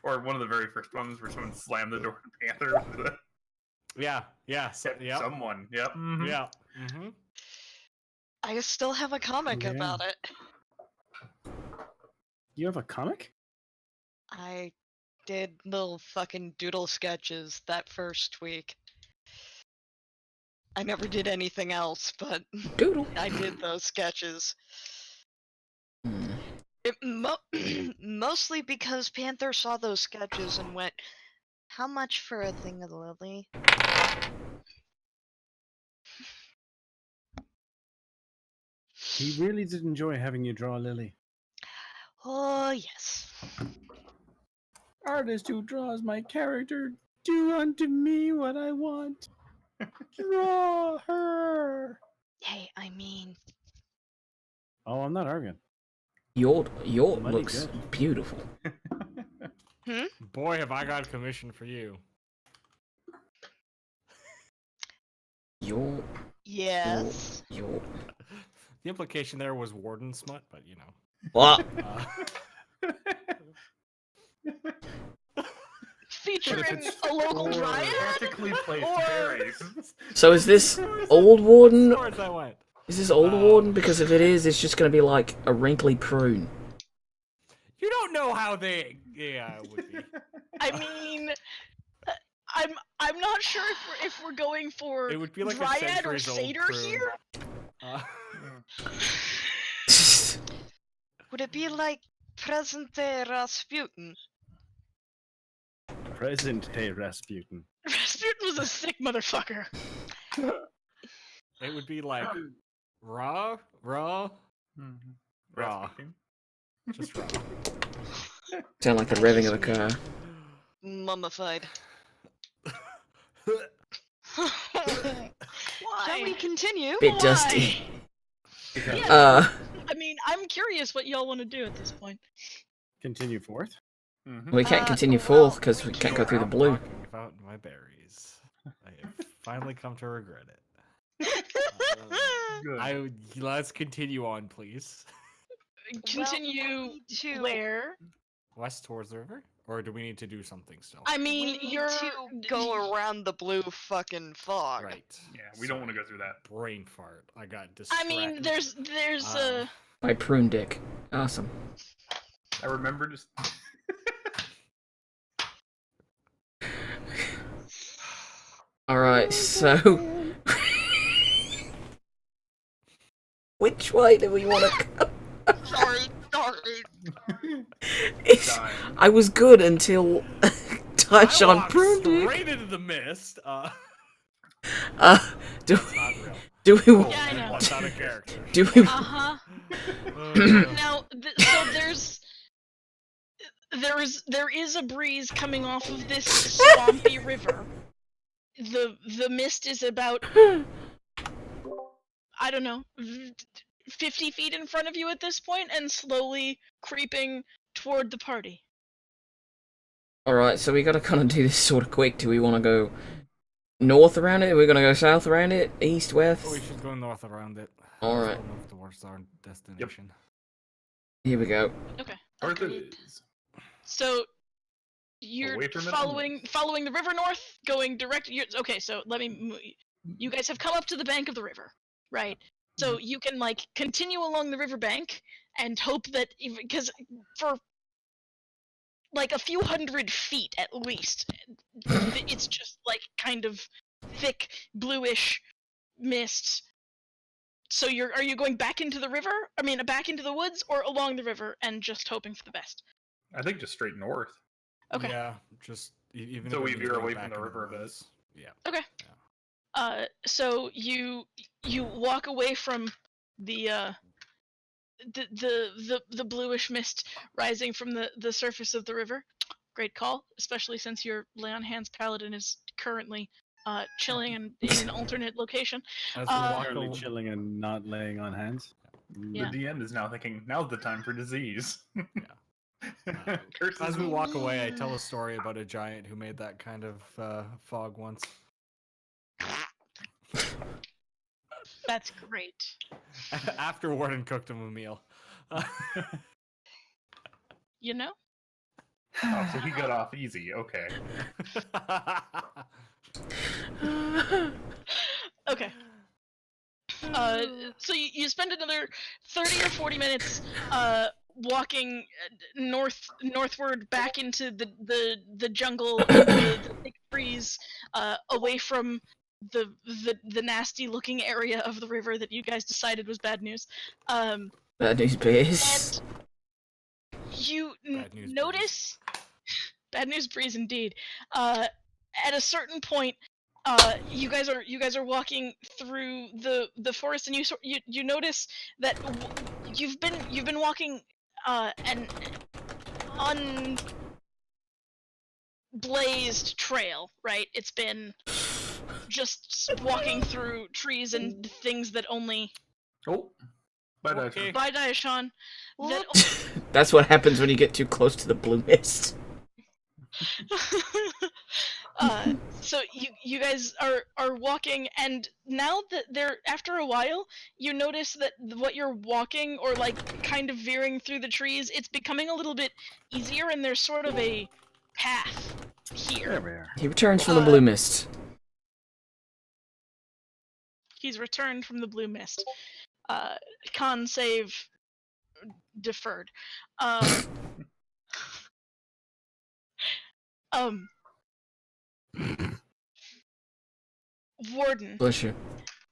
or one of the very first ones where someone slammed the door to Panther. Yeah. Someone. Yep. Mm-hmm. Yeah. Mm-hmm. I still have a comic about it. You have a comic? I did little fucking doodle sketches that first week. I never did anything else, but Doodle. I did those sketches. Mostly because Panther saw those sketches and went, "How much for a thing of Lily?" He really did enjoy having you draw Lily. Oh, yes. Artist who draws my character, do unto me what I want. Draw her. Hey, I mean... Oh, I'm not arguing. Yortle Mighty looks good. beautiful. Boy, have I got a commission for you. Yes. Yortle. The implication there was warden smut, but you know. What? Featuring a local dryad? Practically placed Or- berries. So is this old warden? As far as I went. Is this old warden? Because if it is, it's just going to be like a wrinkly prune. You don't know how they. Yeah, it would be. I mean, I'm not sure if we're going for It would be like a Dryad or centuries-old Satyr prune. here. Uh, Would it be like present day Rasputin? Present day Rasputin. Rasputin was a sick motherfucker. it would be like raw, raw, Rasputin. just raw. Sound like the revving of a car. Mummified. Why? Shall we continue? Bit Why? dusty. Yeah. I mean, I'm curious what y'all want to do at this point. Continue forth. We can't continue well, full because we can't go through the I'm blue. talking about my berries. I have finally come to regret it. Good. Let's continue on, please. Continue to where? West towards the river, or do we need to do something still? I we mean, need you're to go around the blue fucking fog. Right. Yeah, we don't want to go through that. Brain fart. I got I distracted. mean, there's By prune dick. Awesome. I remember just. Alright, so. Which way do we want to go? Sorry. It's, Dying. I was good until touch I on walked prune dick. straight into the mist. Do It's not real. do we Yeah, I know. That's out of character. do we uh-huh. Now, so there is a breeze coming off of this swampy river. The mist is about, I don't know, 50 feet in front of you at this point, and slowly creeping toward the party. Alright, so we gotta kinda do this sorta quick. Do we wanna go north around it? Are we gonna go south around it? East, west? We should go north around it. Alright. Let's go north towards our destination. Here we go. Okay. North it Agreed. is. So you're Away from it following the river north, going direct. Okay, so you guys have come up to the bank of the river, right? So you can like continue along the river bank and hope that because for like a few hundred feet at least, it's just like kind of thick bluish mist. So are you going back into the river? I mean, back into the woods or along the river and just hoping for the best? I think just straight north. Okay. Yeah, just even So if it we means veer going away back from the in river a bit. woods. Yeah. Okay. So you walk away from the bluish mist rising from the surface of the river. Great call, especially since your lay on hands paladin is currently chilling in an alternate location. As we walk Currently along, chilling and not laying on hands. Yeah. The DM is now thinking, now's the time for disease. Curses as we will- walk away, I tell a story about a giant who made that kind of fog once. That's great. After Warden cooked him a meal. You know? Oh, so he got off easy. Okay. Okay. So you spend another 30 or 40 minutes walking northward back into the jungle, the thick trees, away from the nasty looking area of the river that you guys decided was bad news. Bad news, bears. And you Bad news, notice bad news breeze indeed. At a certain point, you guys are walking through the forest, and you notice that you've been walking an unblazed trail, right? It's been just walking through trees and things that only Oh. Bye, Okay. Dyson. by Diashan that That's what happens when you get too close to the blue mist. So you guys are walking, and now that they're after a while, you notice that what you're walking or like kind of veering through the trees, it's becoming a little bit easier, and there's sort of a path There here. we are. He returns from the blue mist. He's returned from the blue mist. Con save deferred. Um, Warden, Bless you.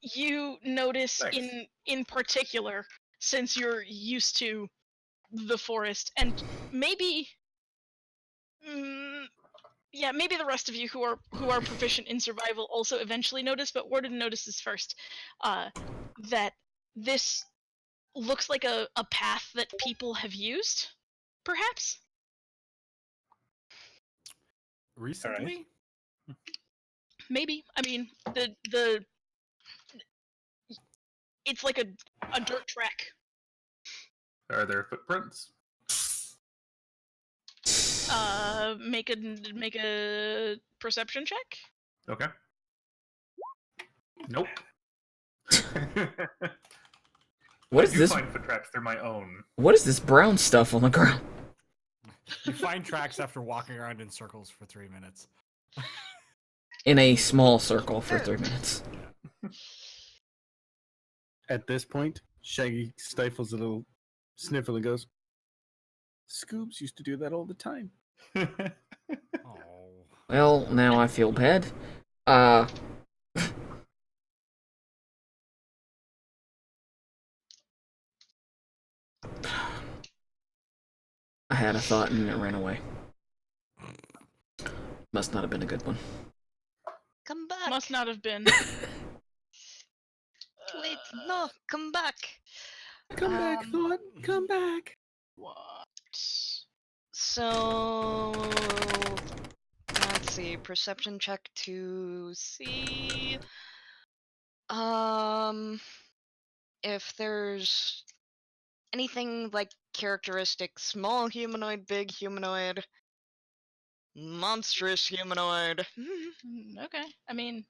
you notice Thanks. in particular, since you're used to the forest, and maybe, maybe the rest of you who are proficient in survival also eventually notice, but Warden notices first, that this looks like a path that people have used, perhaps. Recently? Maybe. I mean, the it's like a dirt track. Are there footprints? Make a perception check. Okay. Nope. What I is do this? find foot tracks. They're my own. What is this brown stuff on the ground? You find tracks after walking around in circles for 3 minutes. In a small circle for 3 minutes. At this point, Shaggy stifles a little sniffle and goes, Scoobs used to do that all the time. Oh. Well, now I feel bad. I had a thought and it ran away. Must not have been a good one. Come back. Must not have been. Wait, no, come back. Come back, thought. Come back. What? So let's see. Perception check to see. If there's anything like characteristic: small humanoid, big humanoid, monstrous humanoid. Okay. I mean,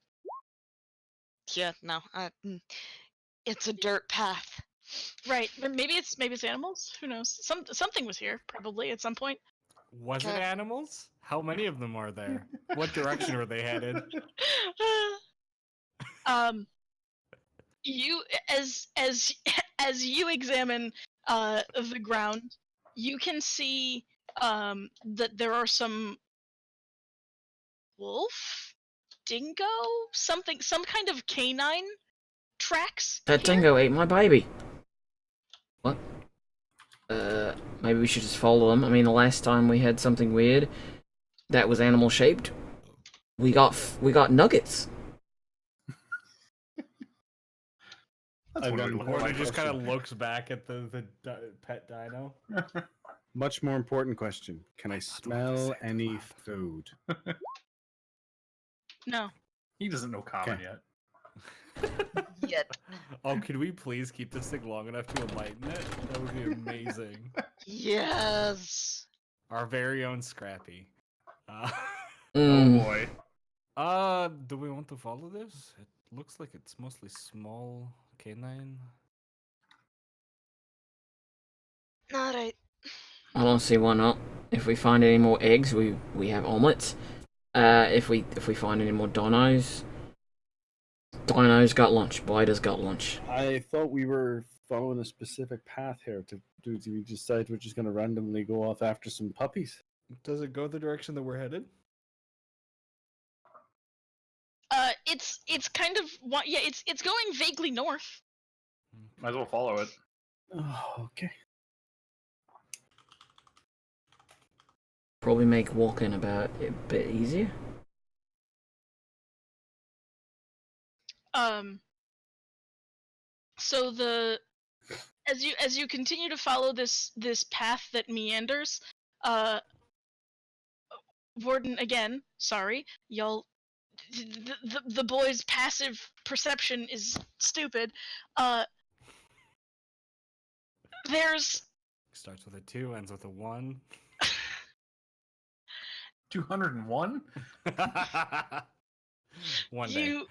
Yeah, no. It's a dirt path. right. Maybe it's animals. Who knows? Something was here probably at some point. Was it Okay. animals? How many of them are there? What direction were they headed? You as you examine the ground, you can see that there are some wolf, dingo, some kind of canine tracks. That here. dingo ate my baby. What? Maybe we should just follow them. I mean, the last time we had something weird that was animal shaped, we got nuggets. That's I've one way to gotten look bored at Or my he just question. kind of looks back at the pet dino. Much more important question. Can I smell any food? No. He doesn't know common Okay. yet. Yet. Oh, could we please keep this thing long enough to enlighten it? That would be amazing. Yes. Our very own Scrappy. Oh Mm. boy. Do we want to follow this? It looks like it's mostly small canine. Alright. I don't see why not. If we find any more eggs, we have omelets. If we find any more dinos, Dino's got lunch. Blighter's got lunch. I thought we were following a specific path here. Do we decide we're just going to randomly go off after some puppies? Does it go the direction that we're headed? It's kind of it's going vaguely north. Might as well follow it. Oh, okay. Probably make walking about a bit easier. So as you continue to follow this path that meanders, Warden again, sorry, y'all, the boy's passive perception is stupid. There's Starts with a 2, ends with a 1. 201? One day.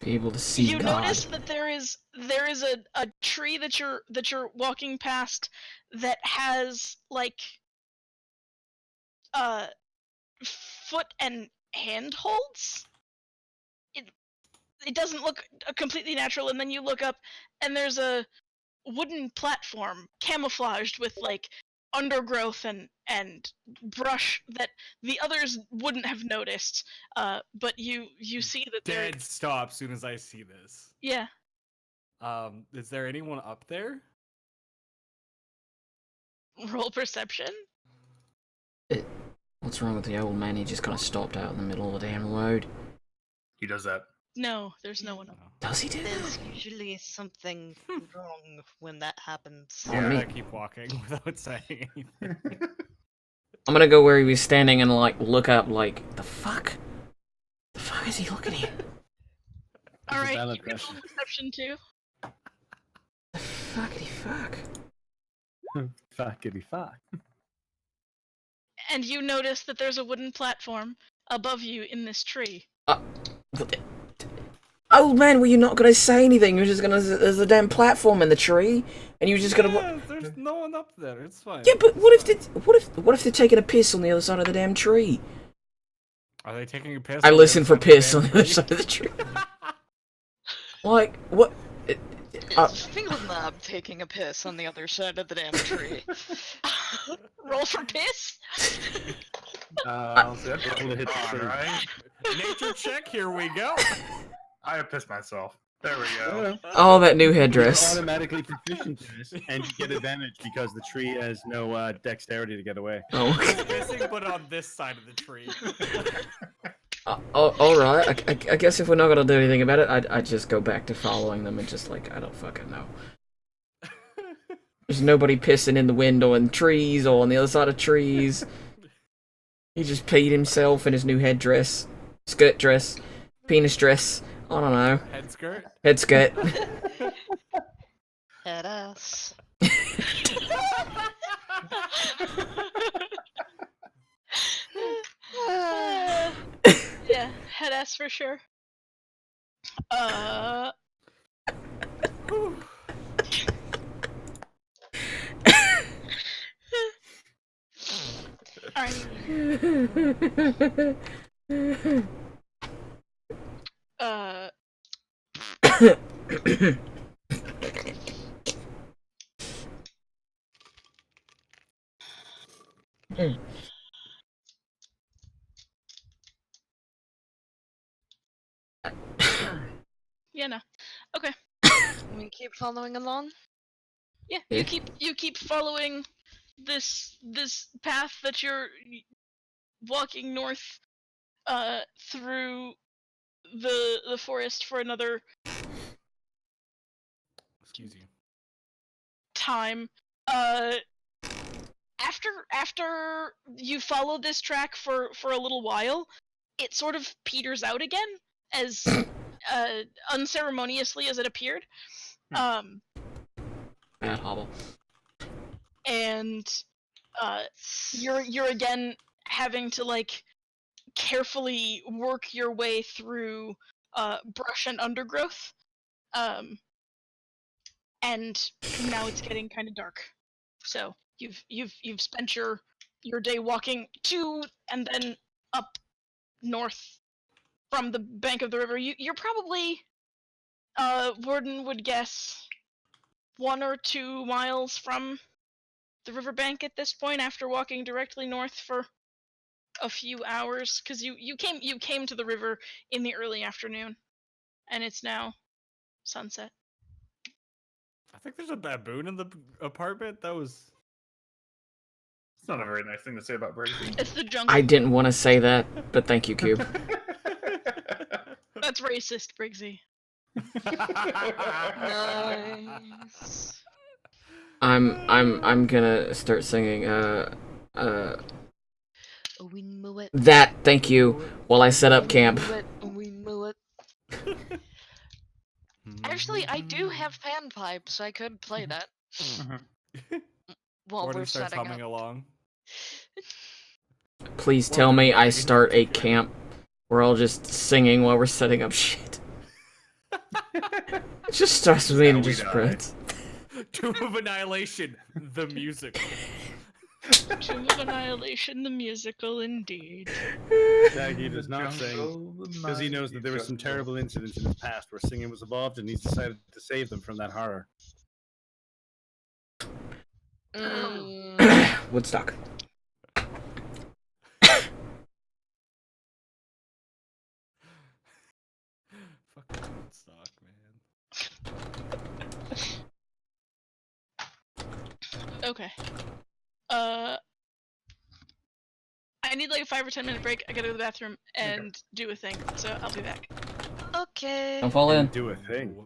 Be able to see you God. notice that there is a tree that you're walking past that has like foot and hand holds. It doesn't look completely natural, and then you look up and there's a wooden platform camouflaged with like undergrowth and brush that the others wouldn't have noticed. But you see that there. Dead stop soon as I see this. Yeah. Is there anyone up there? Roll perception. What's wrong with the old man? He just kind of stopped out in the middle of the damn road. He does that. No, there's no one up. Does he do There's that? usually something wrong when that happens. Oh, Yeah, me. I keep walking without saying anything. I'm gonna go where he was standing and like look up. Like the fuck? The fuck is he looking at? All a right, valid you can roll question. perception too. The fuckity fuck? Fuckity fuck. And you notice that there's a wooden platform above you in this tree. Old man, were you not gonna say anything? You're just gonna. There's a damn platform in the tree, and you're just gonna. Yeah, there's no one up there. It's fine. Yeah, but what if they're taking a piss on the other side of the damn tree? Are they taking a piss? I on the listen other for side of piss the on damn the other tree? side of the tree. Like what? Fingerlab taking a piss on the other side of the damn tree. Roll for piss. I'll hit the tree. Alright. Nature check. Here we go. I have pissed myself. There we go. Oh, that new You're headdress. automatically proficient in this, and you get advantage because the tree has no dexterity to get away. Oh, He's missing, but on this side of the tree. all right. I guess if we're not gonna do anything about it, I'd just go back to following them and just like I don't fucking know. There's nobody pissing in the wind or in trees or on the other side of trees. He just peed himself in his new headdress, skirt dress, penis dress. I don't know. Head skirt. Head skirt. Head ass. Yeah, head ass for sure. Alright. Yeah, no. Okay. We keep following along. Yeah, Yeah. you keep following this path that you're walking north through the forest for another Excuse you. time. After you follow this track for a little while, it sort of peters out again as unceremoniously as it appeared. Bad Hobble. And you're again having to like carefully work your way through brush and undergrowth. And now it's getting kind of dark. So you've spent your day walking to and then up north from the bank of the river. You're probably Warden would guess 1 or 2 miles from the riverbank at this point after walking directly north for a few hours, because you came to the river in the early afternoon and it's now sunset. I think there's a baboon in the apartment. That was. It's not a very nice thing to say about Brady. It's the jungle. I didn't want to say that, but thank you, Cube. That's racist, Briggsy. Nice. I'm gonna start singing We moo it. that, thank you, while I set up camp. We moo it. Actually, I do have panpipes, so I could play that while Warden we're starts setting humming up. along. Please tell me I start a camp. We're all just singing while we're setting up shit. It just starts with me and it we just die. spreads. Tomb of Annihilation, the musical. Tomb of Annihilation, the musical, indeed. Shaggy does not sing because he knows that there were some terrible incidents in his past where singing was involved, and he's decided to save them from that horror. Woodstock. Fucking Woodstock, man. Okay. I need like a 5 or 10 minute break. I gotta go to the bathroom and do a thing, so I'll be back. Okay. Don't fall in. Do a thing.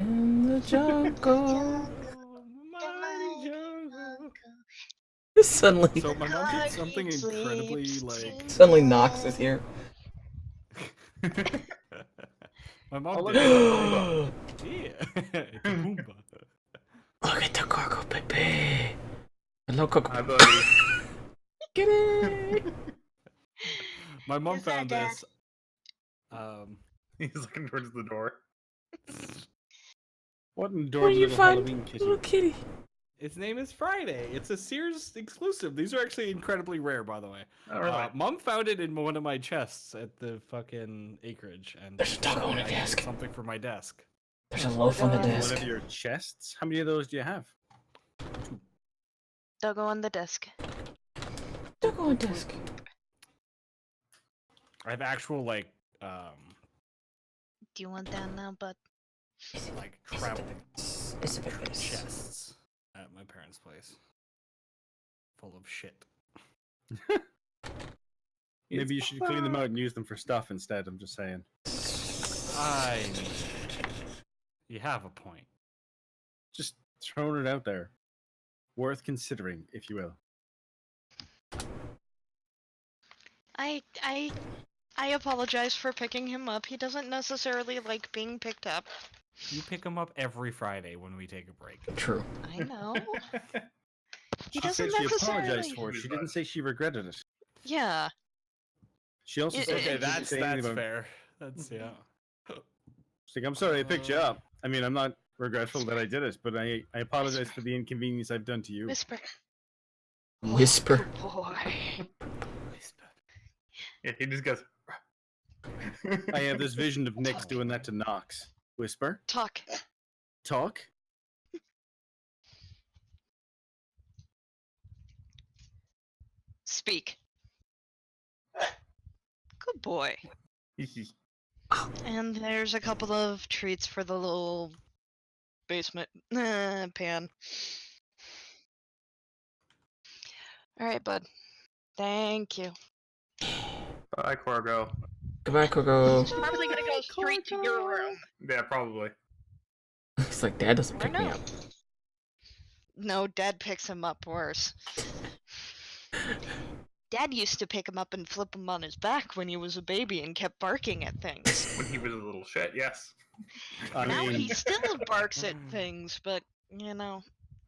In the jungle. Mighty jungle. Suddenly, So my mom did something incredibly like. suddenly Nox is here. My mom Oh, look, did. it's a Pumbaa. Yeah, it's a Pumbaa. Look at the Coco Pepe. Hello, Coco. Hi, buddy. Get it. My mom Who's that, found Dad? this. He's looking towards the door. What an Where do adorable you little find Halloween kitty. little kitty? Its name is Friday. It's a Sears exclusive. These are actually incredibly rare, by the way. Oh, really? Mom found it in one of my chests at the fucking acreage, and There's a dog on the I needed desk. something for my desk. There's a loaf on the One desk. One of your chests? How many of those do you have? Doggo on the desk. Dog on the desk. I have actual Do you want that now, bud? travel It's a bit this. chests at my parents' place, full of shit. Maybe you should clean them out and use them for stuff instead. I'm just saying. You have a point. Just throwing it out there. Worth considering, if you will. I apologize for picking him up. He doesn't necessarily like being picked up. You pick them up every Friday when we take a break. True. I know. He She said doesn't she necessarily. apologized for it. She didn't say she regretted it. Yeah. She also It- said it- she Okay, didn't that's say anything about. fair. That's yeah. She's like, I'm sorry I picked you up. I mean, I'm not regretful that I did it, but I apologize for the inconvenience I've done to you. Whisper. Whisper. Good boy. Yeah, he just goes. I have this vision of Nyx doing that to Nox. Whisper. Talk. Talk. Speak. Good boy. And there's a couple of treats for the little basement pan. Alright, bud. Thank you. Bye, Corgo. Goodbye, Coco. Probably gonna go straight to your room. Yeah, probably. It's like Dad doesn't Or pick me no. up. No, Dad picks him up worse. Dad used to pick him up and flip him on his back when he was a baby and kept barking at things. When he was a little shit, yes. I Now mean, he still barks at things, but you know,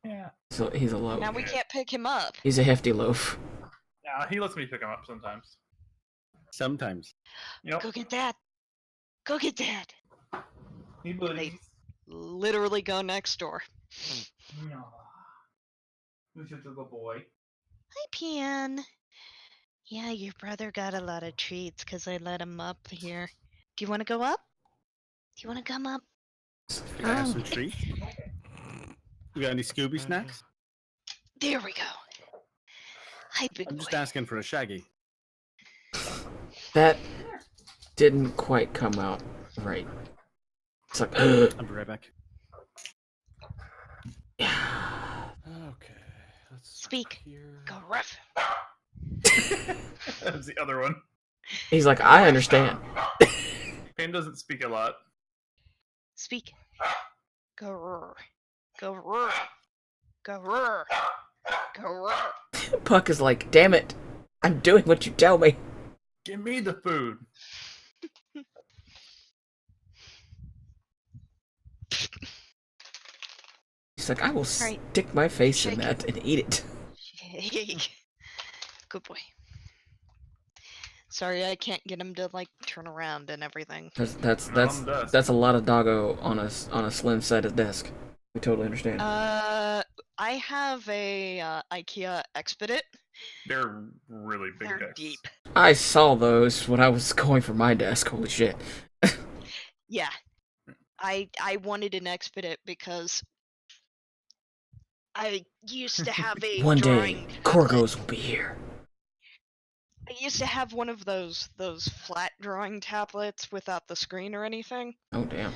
Yeah. So he's a loaf. now we can't pick him up. He's a hefty loaf. Yeah, he lets me pick him up sometimes. sometimes. Yep. Go get Dad. Go get Dad. He believes. Literally go next door. No. Who's just a little boy? Hi, Pian. Yeah, your brother got a lot of treats because I let him up here. Do you want to go up? Do you want to come up? Can I have some treats? You got any Scooby snacks? There we go. Hi, big I'm boy. just asking for a Shaggy. That didn't quite come out right. It's like, I'll be right back. Okay, let's Speak. here. Go rough. That was the other one. he's like, I understand. Pan doesn't speak a lot. Speak. Go roar. Go roar. Go roar. Go roar. Puck is like, damn it. I'm doing what you tell me. Give me the food. He's like, I will Right. stick my face in Shake that and eat it. Good boy. Sorry, I can't get him to like turn around and everything. That's a lot of doggo on a slim sided desk. We totally understand. I have a IKEA Expedit. They're really big They're decks. deep. I saw those when I was going for my desk. Holy shit. Yeah. I wanted an Expedit because I used to have a One drawing day, tablet. Korgos will be here. I used to have one of those flat drawing tablets without the screen or anything. Oh damn.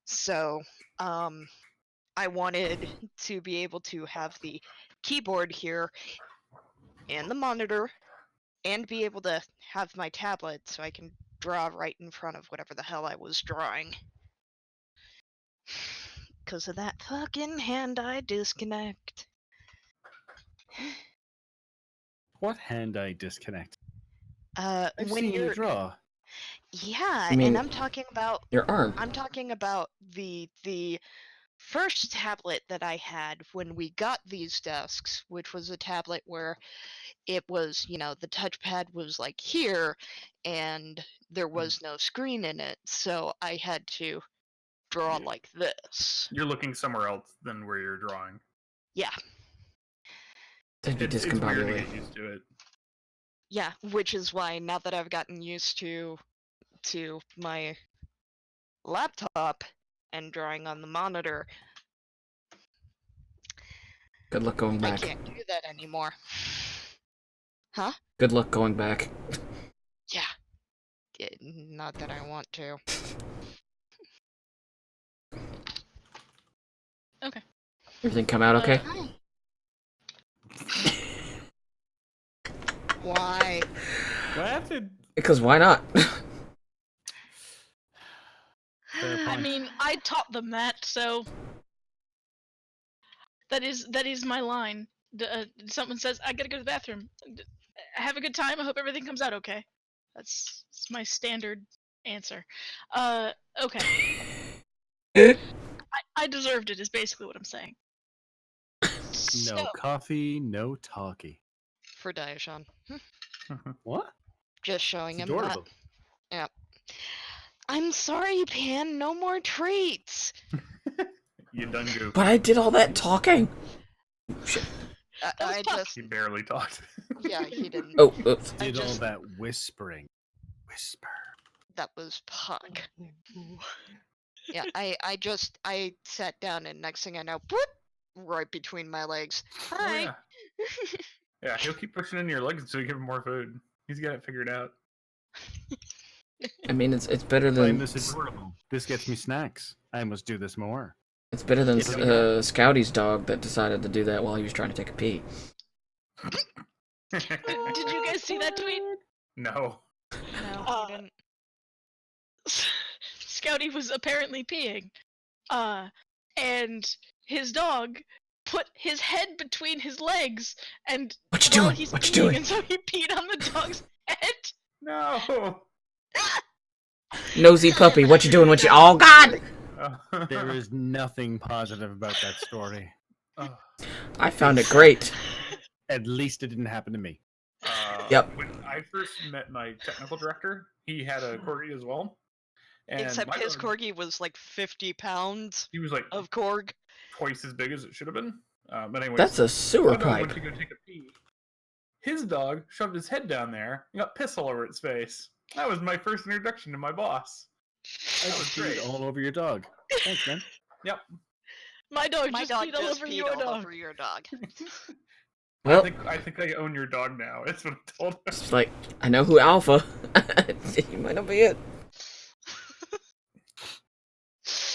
So, I wanted to be able to have the keyboard here and the monitor and be able to have my tablet so I can draw right in front of whatever the hell I was drawing. Because of that fucking hand-eye disconnect. What hand-eye disconnect? I've When seen you you're draw. yeah, I mean, and I'm talking about Your arm. the first tablet that I had when we got these desks, which was a tablet where it was, the touchpad was like here and there was no screen in it, so I had to draw like this. You're looking somewhere else than where you're drawing. Yeah, That'd be It's weird to discombobulated. get used to it. yeah, which is why now that I've gotten used to my laptop and drawing on the monitor, Good luck going I back. can't do that anymore. Huh? Good luck going back. Yeah. Not that I want to. Okay. Everything come out okay? Why? What did? Because why not? Fair I point. mean, I taught them that, so that is my line. Someone says, "I gotta go to the bathroom." Have a good time. I hope everything comes out okay. That's my standard answer. Okay. I deserved it. Is basically what I'm saying. No So, coffee, no talkie. For Daishan. What? Just showing It's him adorable. that. I'm sorry, Pan. No more treats. You done goofed. But I did all that talking. Shit. I just. He barely talked. Yeah, he didn't. Oh, oops. I Did all just- that whispering. Whisper. That was Puck. Yeah, I sat down and next thing I know, whoop, right between my legs. Oh, Hi. yeah. Yeah, he'll keep pushing in your legs until you give him more food. He's got it figured out. I mean, it's better Find than this adorable. This gets me snacks. I must do this more. it's better than Yeah. Scouty's dog that decided to do that while he was trying to take a pee. did you guys see that tweet? No. No, Uh, he didn't. Scouty was apparently peeing, and his dog put his head between his legs, and What you while doing? he's What you peeing, doing? and so he peed on the dog's head. No. Nosy puppy, what you doing? What you? Oh God! There is nothing positive about that story. I found it great. At least it didn't happen to me. Yep. When I first met my technical director, he had a corgi as well. And Except my his dog, corgi was like 50 pounds he was like of Korg. twice as big as it should have been. But anyways, That's a sewer my dog went pipe. to go take a pee. His dog shoved his head down there and got piss all over its face. That was my first introduction to my boss. I That was just great. peed all over your dog. Thanks, man. Yep. My dog My just dog peed all just over peed your all dog. over your dog. Well, I think I own your dog now. That's what I told him. it's like I know who Alpha. You might not be it.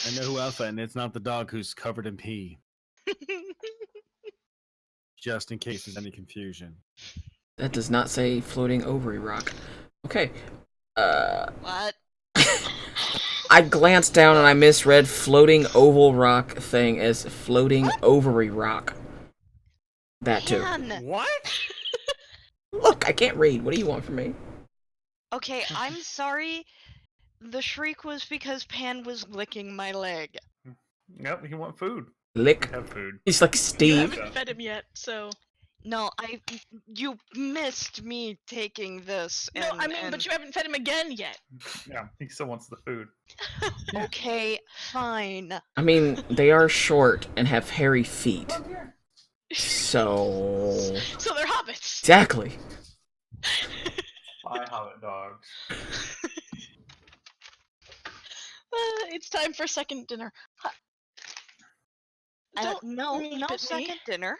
I know who Alpha, and it's not the dog who's covered in pee. Just in case there's any confusion. That does not say floating ovary rock. Okay. What? I glanced down and I misread floating oval rock thing as floating ovary rock. That too. Pan! What? Look, I can't read. What do you want from me? Okay, I'm sorry. The shriek was because Pan was licking my leg. Yep, he want food. Lick. Have food. He's like You Steve. haven't fed him yet, so No, you missed me taking this. no. I mean, but you haven't fed him again yet. Yeah, he still wants the food. Okay, fine. I mean, they are short and have hairy feet. So. So they're hobbits. Exactly. Bye, hobbit dogs. It's time for second dinner. Don't no, meep no at me. second dinner.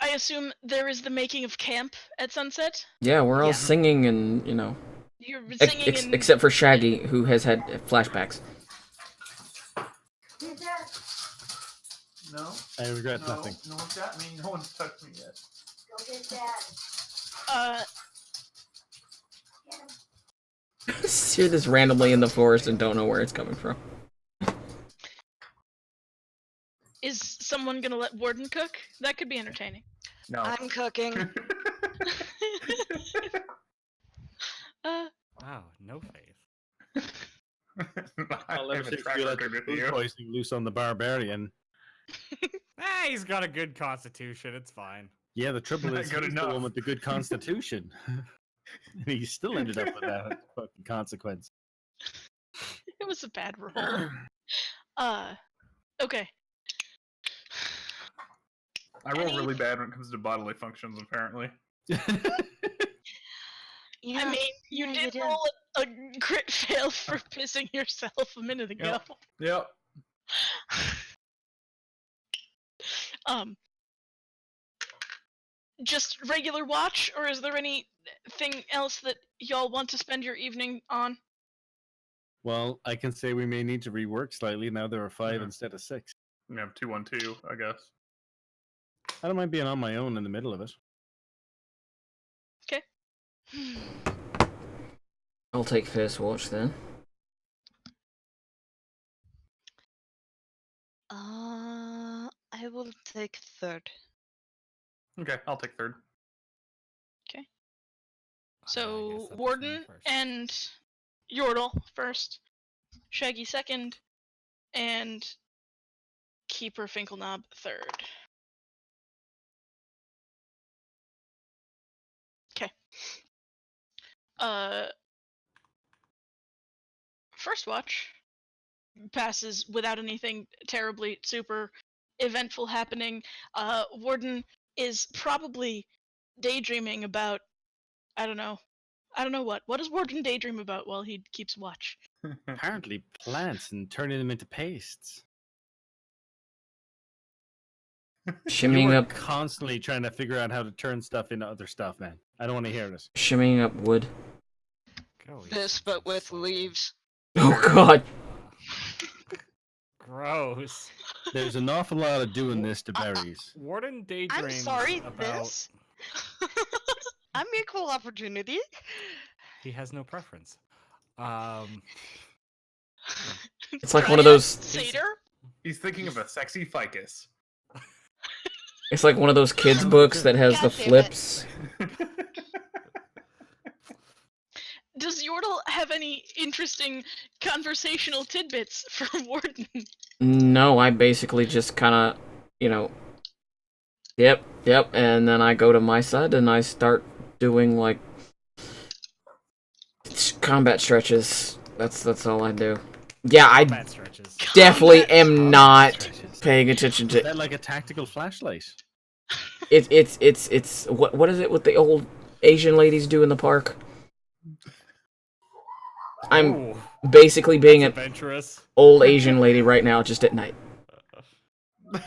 I assume there is the making of camp at sunset. Yeah, we're all Yeah. singing and, you know. You're singing and Except for Shaggy, who has had flashbacks. No. I regret nothing. No one's got me. No one's touched me yet. Hear this randomly in the forest and don't know where it's coming from. is someone gonna let Warden cook? That could be entertaining. No. I'm cooking. Wow, no faith. I'll I never have a say track you let record the with food you. poisoning loose on the barbarian. He's got a good constitution. It's fine. Yeah, the trouble Not is good he's the enough. one with the good constitution. And he still ended up with that fucking consequence. It was a bad roll. Okay. I roll Any- really bad when it comes to bodily functions, apparently. Yeah, I mean, you yeah, did roll a crit fail for pissing yourself a minute ago. Yep. Um, just regular watch, or is there anything else that y'all want to spend your evening on? Well, I can say we may need to rework slightly. Now there are 5 Mhm. instead of 6. We have 2-1-2, I guess. I don't mind being on my own in the middle of it. Okay. I'll take first watch then. I will take third. Okay, I'll take third. I So guess that puts me Warden first. and Yortle first, Shaggy second, and Keeper Finkelknob third. Okay. First watch passes without anything terribly super eventful happening. Warden is probably daydreaming about, I don't know what. What does Warden daydream about while he keeps watch? Apparently plants and turning them into pastes. You Shimmying are up, constantly trying to figure out how to turn stuff into other stuff, man. I don't want to hear this. shimmying up wood. Go eat This, some but with food. leaves. Oh god. Gross. There's an awful lot of doing this to berries. Warden I'm daydreams sorry, about. this. I'm equal opportunity. He has no preference. It's like one of those. Satyr? He's thinking of a sexy ficus. It's like one of those kids' books that has the God damn it. flips. Does Yortle have any interesting conversational tidbits for Warden? No, I basically just kind of, you know. Yep, and then I go to my side and I start doing like combat stretches. That's all I do. Yeah, I bad stretches. definitely Combat am not stretches. paying attention Is to that like a tactical flashlight? it's what is it what the old Asian ladies do in the park? I'm Ooh, basically being that's an adventurous. old Asian lady right now, just at night.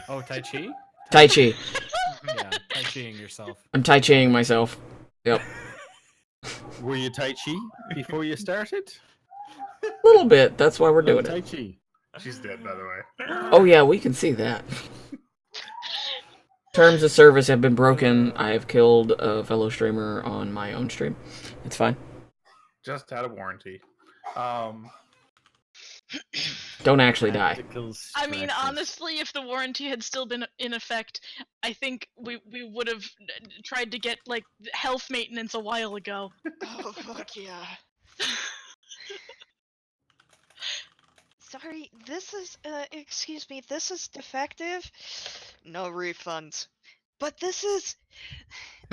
Oh, Tai Chi? Tai Chi. Yeah, Tai Chiing yourself. I'm Tai Chiing myself. Yep. Were you Tai Chi before you started? A little bit. That's why we're doing Tai it. Chi. She's dead, by the way. Oh yeah, we can see that. Terms of service have been broken. I have killed a fellow streamer on my own stream. It's fine. Just out of warranty. Don't actually die. Tactical I mean, stretches. honestly, if the warranty had still been in effect, I think we would have tried to get like health maintenance a while ago. Oh fuck yeah. Sorry, this is excuse me, this is defective. No refunds. But this is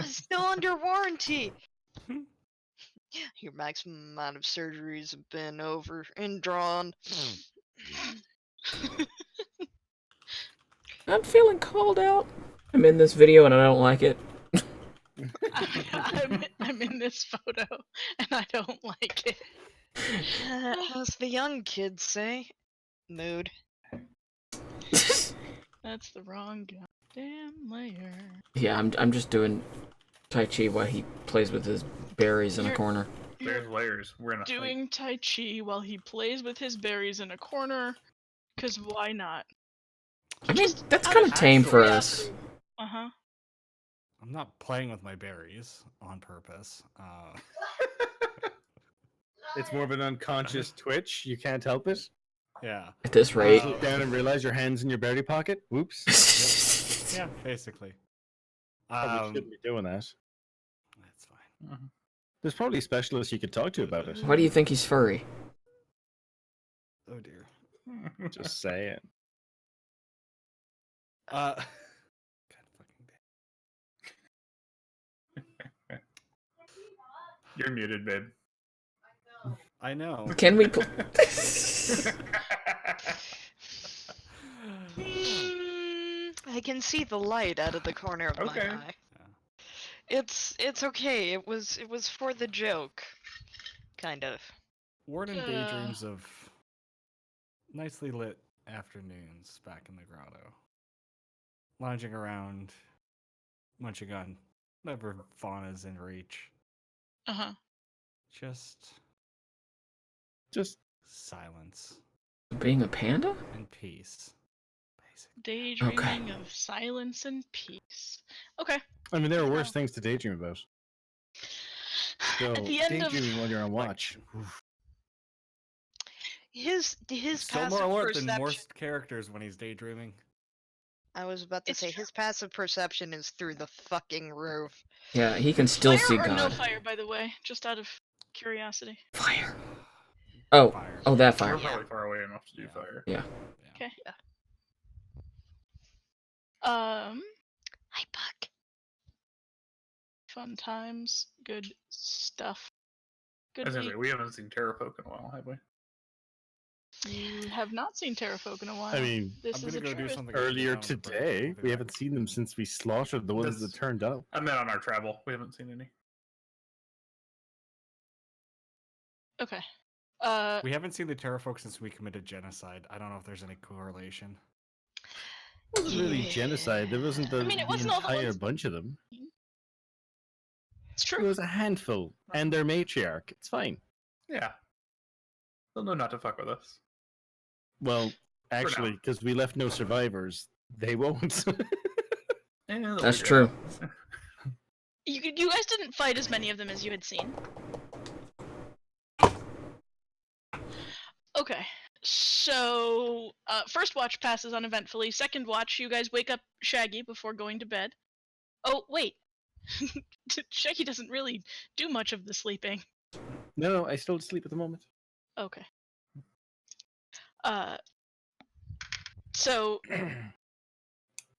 still under warranty. Your maximum amount of surgeries have been over and drawn. I'm feeling called out. I'm in this video and I don't like it. I'm in this photo, and I don't like it. As the young kids say, mood. That's the wrong goddamn layer. Yeah, I'm just doing Tai Chi while he plays with his berries in a You're- corner. There's You're layers. We're in a fight. doing Tai Chi while he plays with his berries in a corner, cause why not? I mean, Just that's out kind of of tame for us. curiosity. Uh-huh. I'm not playing with my berries on purpose. It's more of an unconscious twitch. You can't help it. Yeah. At this You rate. look down and realize your hand's in your berry pocket. Whoops. Yeah, basically. Probably shouldn't be doing that. That's fine. There's probably specialists you could talk to about it. Why do you think he's furry? Oh dear. Just saying. God fucking damn. You're muted, babe. I know. Can we? I can see the light out of the corner of Okay. my eye. Yeah. It's okay. It was for the joke, kind of. Warden daydreams of nicely lit afternoons back in the grotto, lounging around, munching on whatever fauna's in reach. Uh-huh. Just silence Being a panda? and peace. Basically. Daydreaming of silence and peace. Okay. I mean, there are worse things to daydream about. So, At the end of daydreaming while you're on watch. Oof. His Still passive more alert than perception. most characters when he's daydreaming. I was about to It's say true. his passive perception is through the fucking roof. Yeah, he can still fire see or no God. fire, by the way, just out of curiosity. Fire. Oh, Fire. oh, that We're fire. probably far away enough to do Yeah. fire. Yeah. Okay. Yeah. Hi, Buck. Fun times, good stuff. I Good was gonna say, week. we haven't seen Terrapoke in a while, have we? You have not seen Terrafolk in a while. I mean, this I'm is gonna a go do truth. something earlier down on the break. today, I'll be we back. haven't seen them since we slaughtered the ones That's- that turned up. I meant on our travel. We haven't seen any. Okay. We haven't seen the Terrafolk since we committed genocide. I don't know if there's any correlation. It wasn't really genocide. There wasn't the, I mean, it the wasn't all the entire ones- bunch of them. It's It true. was a handful, and their matriarch. It's fine. Yeah. They'll know not to fuck with us. Well, actually, because we left no survivors, they won't. They'll That's figure it true. out. You guys didn't fight as many of them as you had seen. Okay. So, first watch passes uneventfully. Second watch, you guys wake up Shaggy before going to bed. Oh, wait. Shaggy doesn't really do much of the sleeping. No, I still sleep at the moment. Okay. So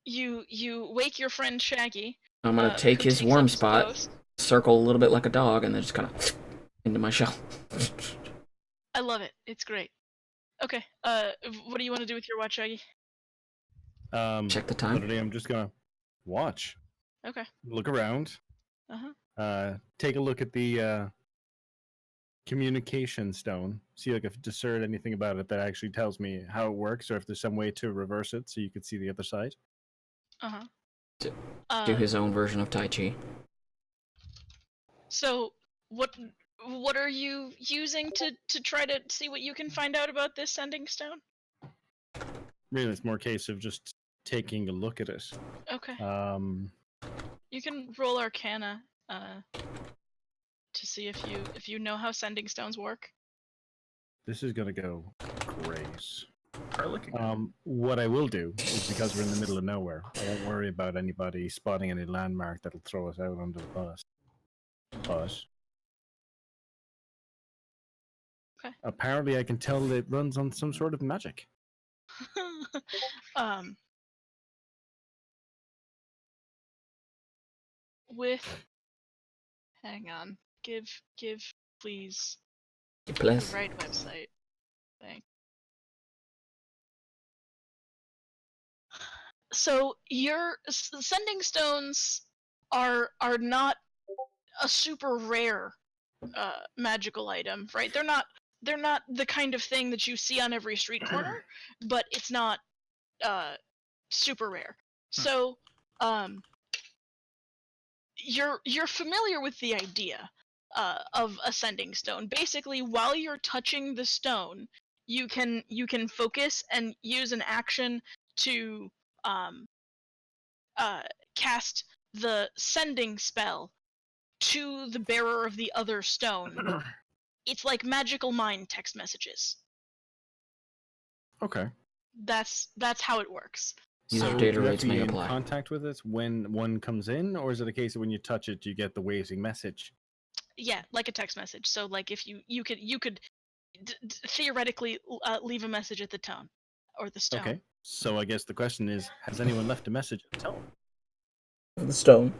you wake your friend Shaggy. I'm gonna take who his takes warm up his spot, post. circle a little bit like a dog, and then just kind of into my shell. I love it. It's great. Okay. What do you want to do with your watch, Shaggy? Check the time. Literally, I'm just gonna watch, Okay. look around, Uh-huh. take a look at the communication stone, see like if discern anything about it that actually tells me how it works, or if there's some way to reverse it so you could see the other side. Uh-huh. Do his own version of Tai Chi. So what are you using to try to see what you can find out about this sending stone? Really, it's more a case of just taking a look at it. Okay. Um, You can roll Arcana to see if you know how sending stones work. this is gonna go great. Try looking. What I will do is, because we're in the middle of nowhere, I won't worry about anybody spotting any landmark that'll throw us out under the bus. But Okay. apparently, I can tell it runs on some sort of magic. With hang on. Give please the Bless. right website. Thank. So your sending stones are not a super rare magical item, right? They're not the kind of thing that you see on every street corner, but it's not super rare. So you're familiar with the idea of ascending stone. Basically, while you're touching the stone, you can focus and use an action to cast the sending spell to the bearer of the other stone. It's like magical mind text messages. Okay. That's how it works. User So data do you have rates to be may in apply. contact with it when one comes in, or is it a case of when you touch it, you get the waving message? Yeah, like a text message. So like if you could theoretically leave a message at the tone or the stone. Okay. So I guess the question is, has anyone left a message at the tone? The stone.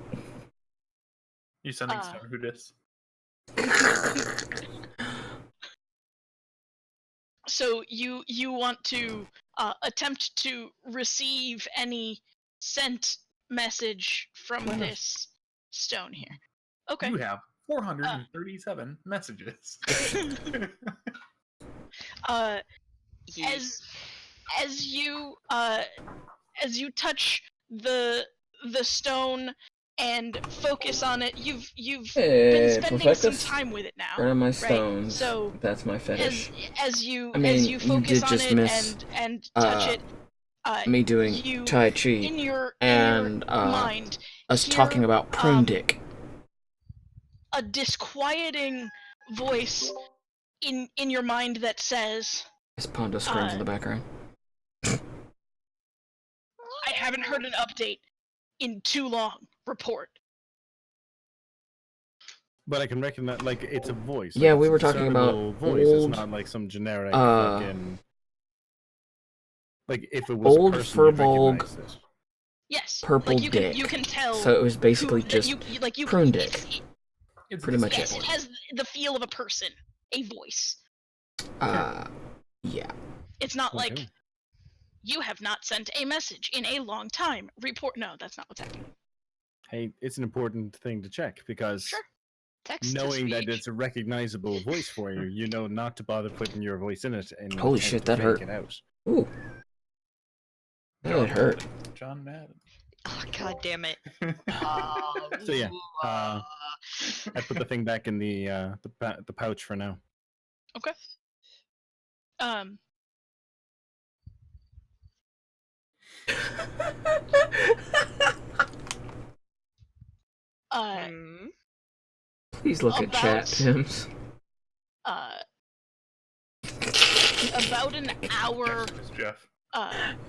You sending stone who dis? So you want to attempt to receive any sent message from this stone here. Okay. You have 437 messages. As you touch the stone and focus on it, you've been spending some time with it now. Where are my right? stones? So That's my fetish. as you you focus did on just it miss and touch it, me doing you, Tai Chi in your and mind, us hear, talking about prune dick. a disquieting voice in your mind that says, His Pondo screams in the background. I haven't heard an update in too long. Report. But I can recognize, like, it's a voice. Yeah, like, we it's a were talking about discernible voice. old, It's not like some generic fucking. Like if it was old a person, you'd Furbolg recognize this. Yes. purple like you dick. you can tell. So it was basically who, just you prune dick. It's Pretty much yes, it. it has the feel of a person, a voice. Yeah. It's not like Okay. you have not sent a message in a long time. Report. No, that's not what's happening. Hey, it's an important thing to check because Sure. Text to knowing that speech. it's a recognizable voice for you, you know not to bother putting your voice in it and Holy attempt shit, to that fake hurt. it out. Ooh. That hurt. John Madden. Oh, God damn it. So yeah, I put the thing back in the pouch for now. Okay. Please look at chat, about- Tim's. About an hour Text is Jeff.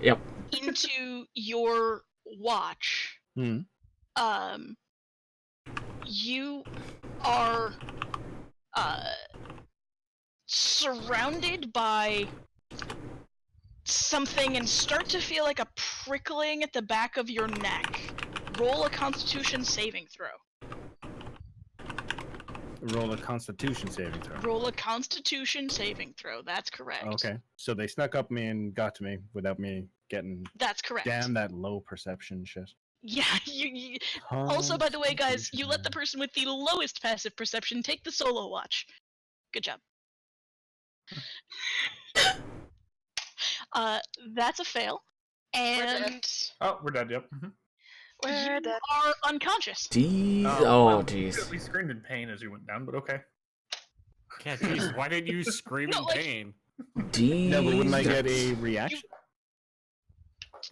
Yep. into your watch, Hmm. you are surrounded by something and start to feel like a prickling at the back of your neck. Roll a Constitution saving throw. Roll a Constitution saving throw. Roll a Constitution saving throw. That's correct. Okay, so they snuck up me and got to me without me getting. That's correct. Damn that low perception shit. Yeah, you also, by the way, guys, you let the person with the lowest passive perception take the solo watch. Good job. That's a fail. And Oh, we're dead. Yep. Mhm. We're you dead. are unconscious. Oh, jeez. We screamed in pain as we went down, but okay. Yeah, jeez, why didn't you scream No, in like- pain? No, but wouldn't I get a Jesus. reaction?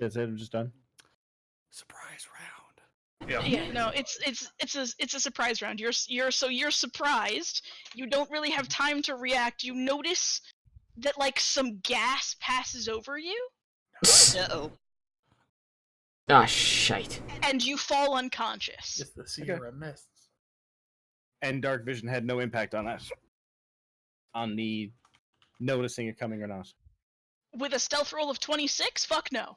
That's it. I'm just done. Surprise round. Yeah, no, it's a surprise round. You're surprised. You don't really have time to react. You notice that like some gas passes over you, Uh-oh. Ah, shite. and you fall unconscious. It's the Sierra Mists. And dark vision had no impact on that. On the noticing it coming or not. With a stealth roll of 26? Fuck no.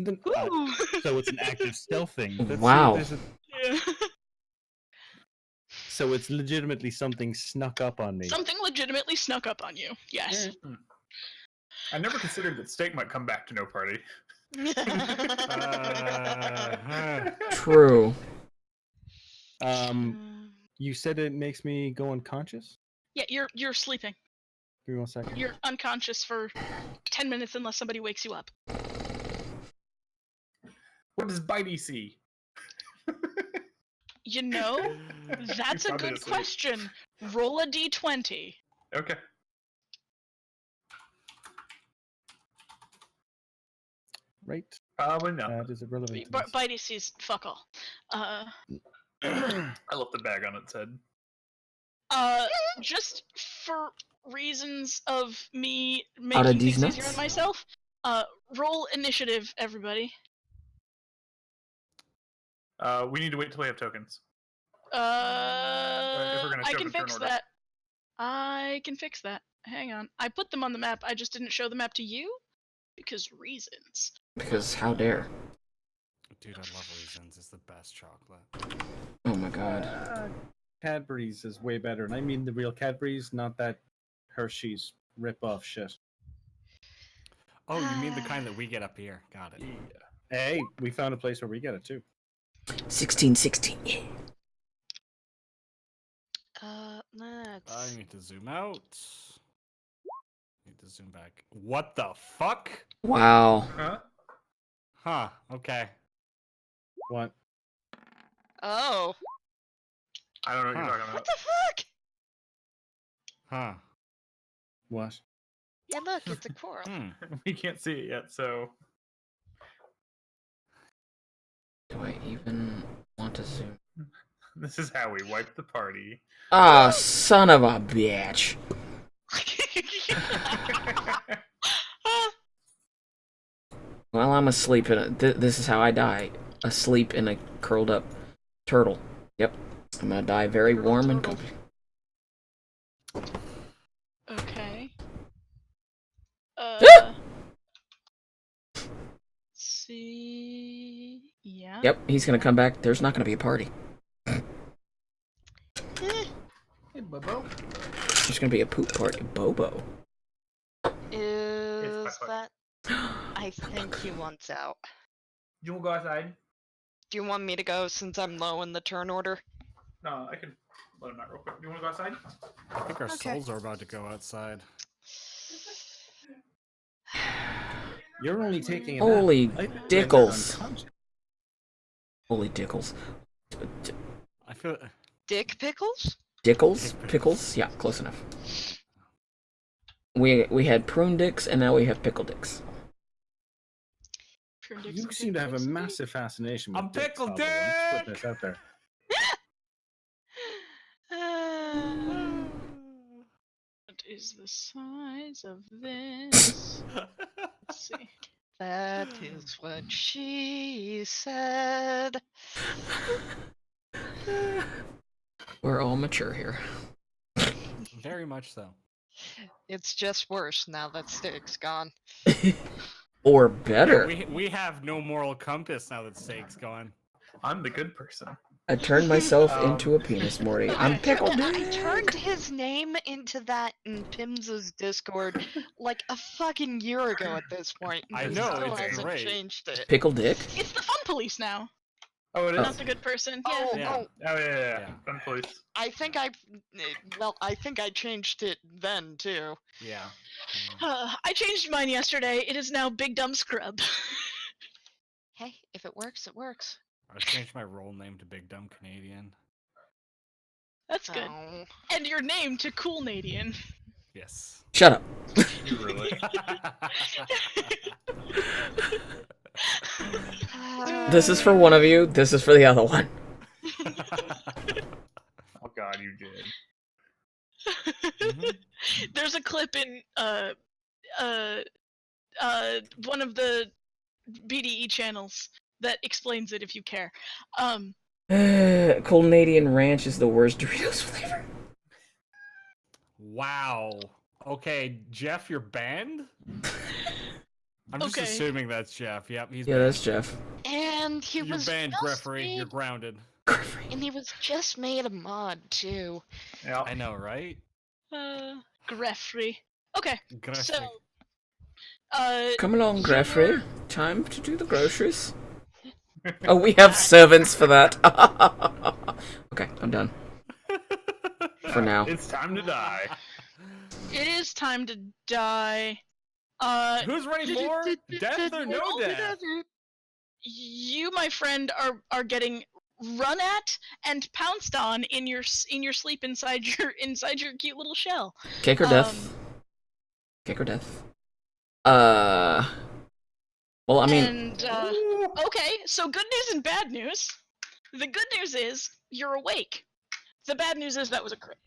Ooh. So it's an active stealth thing. Let's see if Wow. there's a- Yeah. So it's legitimately something snuck up on me. Something legitimately snuck up on you. Yes. I never considered that Steak might come back to no party. True. You said it makes me go unconscious? Yeah, you're sleeping. Give me 1 second. You're unconscious for 10 minutes unless somebody wakes you up. What does Bitey see? You know, that's a Probably good asleep. question. Roll a d20. Okay. Right. Probably not. That is irrelevant to this. Bitey sees fuck all. I left the bag on its head. Just for reasons of me Out of making these things easier nuts? on myself, roll initiative, everybody. We need to wait till we have tokens. If we're gonna I show can the turn fix order. that. I can fix that. Hang on. I put them on the map. I just didn't show the map to you because reasons. Because how dare? Dude, I love Reasons. It's the best chocolate. Oh my god. Cadbury's is way better, and I mean the real Cadbury's, not that Hershey's rip-off shit. Oh, you mean the kind that we get up here? Got it. Hey, we found a place where we get it too. 1616. Yeah. I Let's. need to zoom out. Need to zoom back. What the fuck? Wow. Huh? Huh. Okay. What? Oh. I don't know what you're Huh. talking about. What the fuck? Huh. What? Yeah, look, it's a coral. Hmm. We can't see it yet, so Do I even want to zoom? this is how we wipe the party. Ah, son of a bitch. Well, I'm asleep in a. This is how I die. Asleep in a curled up turtle. Yep. I'm gonna die very Turtle, warm and turtle. comfy. Okay. See. Yeah. Yep, he's gonna come back. There's not gonna be a party. Hey, Bobo. There's gonna be a poop party. Bobo. Is fine. that? I think he wants out. You wanna go outside? Do you want me to go since I'm low in the turn order? No, I can let him out real quick. You wanna go outside? I think our Okay. souls are about to go outside. You're only taking a Holy nap. I think you're dickles. unconscious. Holy dickles. I feel. Dick pickles? Dickles? Pickles? Yeah, close enough. We had prune dicks and now we have pickle dicks. You seem to have a massive fascination with I'm dicks, Pickle Hobble. I'm just putting Dick! this out there. What is the size of this? Let's see. That is what she said. We're all mature here. Very much so. It's just worse now that Steak's gone. Or better. We have no moral compass now that Steak's gone. I'm the good person. I turned myself into a penis, Morty. I'm Pickle I Dick. turned his name into that in Pims's Discord like a fucking year ago at this point. And I he know, still it's hasn't great. changed it. Pickle Dick? It's the fun police now. Oh, it is? Not the good person. Yeah. Oh, Yeah. oh, Oh, yeah. Yeah. Fun police. I think I think I changed it then too. Yeah. I changed mine yesterday. It is now Big Dumb Scrub. Hey, if it works, it works. I changed my role name to Big Dumb Canadian. That's good. Oh. And your name to Cool Nadian. Yes. Shut up. You really? This is for one of you, this is for the other one. Oh god, you did. Mhm. There's a clip in one of the BDE channels that explains it if you care. Canadian Ranch is the worst Doritos flavor. Wow. Okay, Jeff, you're banned? I'm just Okay. assuming that's Jeff. Yep, he's Yeah, banned. that's Jeff. And he You're was banned, just referee. made, You're grounded. and he was just made a mod too. Yeah. I know, right? Greffrey. Okay, Greffrey. so Come along, You're- Greffrey. Time to do the groceries. Oh, we have servants for that. Okay, I'm done. For now. It's time to die. It is time to die. Who's ready for death or no death? You, my friend, are getting run at and pounced on in your sleep inside your cute little shell. Cake or death? Cake or death? Well, I mean, And okay, so good news and bad news. The good news is you're awake. The bad news is that was a crit.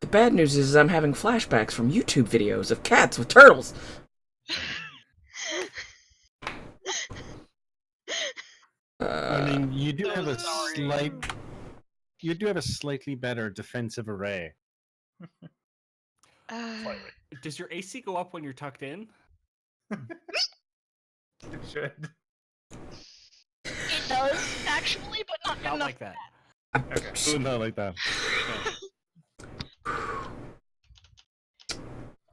the bad news is I'm having flashbacks from YouTube videos of cats with turtles. I mean, you do so have a sorry. slightly better defensive array. Does your AC go up when you're tucked in? It should. It does actually, but not good Not enough. like that. Okay. Not like that.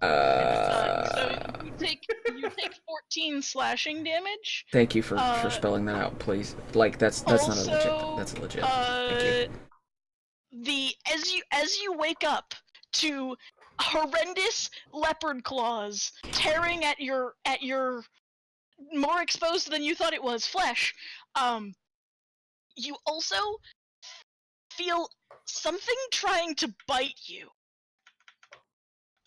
So you take 14 slashing damage. Thank you for spelling that out, please. Like that's not a legit. Also, That's a legit. Thank you. As you wake up to horrendous leopard claws tearing at your more exposed than you thought it was flesh, you also feel something trying to bite you.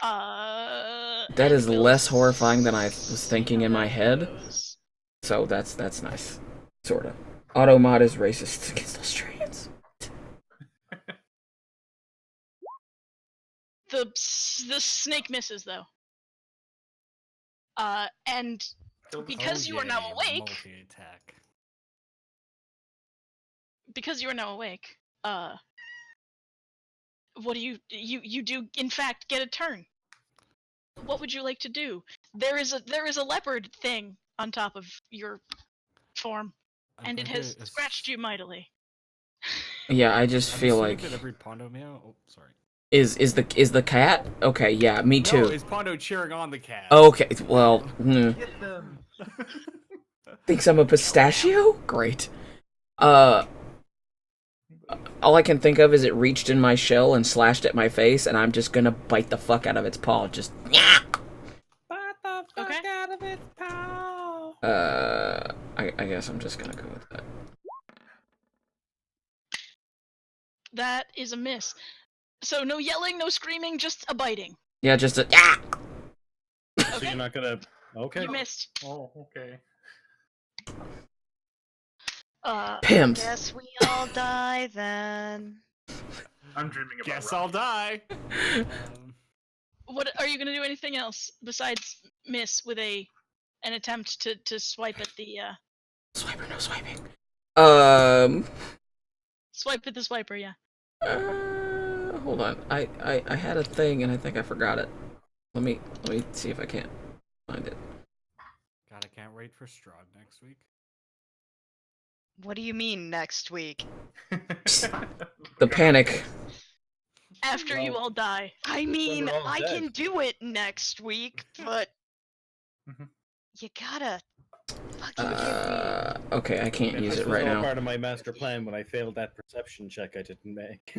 That is less horrifying than I was thinking in my head. So that's nice. Sorta. Automod is racist against Australians. The snake misses though. And because you are now awake, Multi-attack. what do you do in fact get a turn? What would you like to do? There is a leopard thing on top of your form, and it has scratched you mightily. Yeah, I just feel like that every Pondo meow. Oh, sorry. is the cat? Okay, yeah, me too. No, is Pondo cheering on the cat? Okay, well, Get them. thinks I'm a pistachio? Great. All I can think of is it reached in my shell and slashed at my face, and I'm just gonna bite the fuck out of its paw. Just Bite the fuck Okay. out of its paw. I guess I'm just gonna go with that. That is a miss. So no yelling, no screaming, just a biting. Yeah, just a So Okay. you're not gonna. Okay. You missed. Oh, okay. Pimps. Guess we all die then. I'm dreaming about. Guess I'll die. What are you gonna do? Anything else besides miss with an attempt to swipe at the Swipe or no swiping? swipe at the swiper? Yeah. Hold on. I had a thing and I think I forgot it. Let me see if I can't find it. God, I can't wait for Strahd next week. What do you mean next week? The panic. After you all die. I mean, we're all I dead. can do it next week, but Mhm. you gotta fucking give me. Okay, I can't use This it was right all now. part of my master plan when I failed that perception check I didn't make.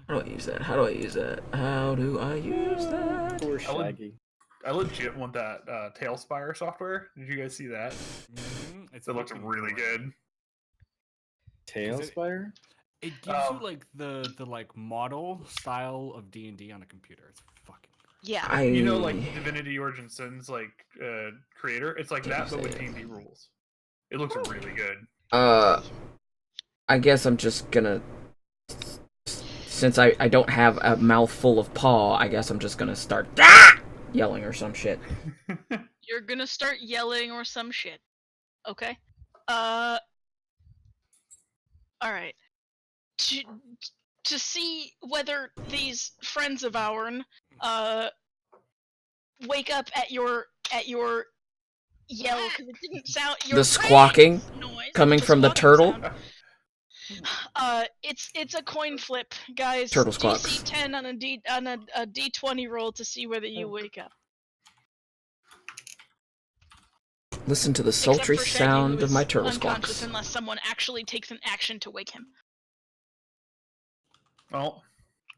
How do I use that? How do I use that? How do I use that? Poor Shaggy. I legit want that Tailspire software. Did you guys see that? It's It looks fucking really great. good. Tailspire? It gives Oh. you like the like model style of D&D on a computer. It's fucking great. Yeah. You know, like Divinity Origin Sin's like creator. It's like that, but with Say it. D&D rules. It looks really good. I guess I'm just gonna, since I don't have a mouth full of paw, I guess I'm just gonna start yelling or some shit. You're gonna start yelling or some shit. Okay. Alright. To see whether these friends of ourn wake up at your yell, because it didn't sound The squawking noise, coming from the squawking turtle? sound. It's a coin flip, guys. Turtle DC squawks. 10 on a D20 roll to see whether you wake up. Listen to the Except sultry for Shaggy, who sound of is my turtle unconscious squawks. unless someone actually takes an action to wake him. Well,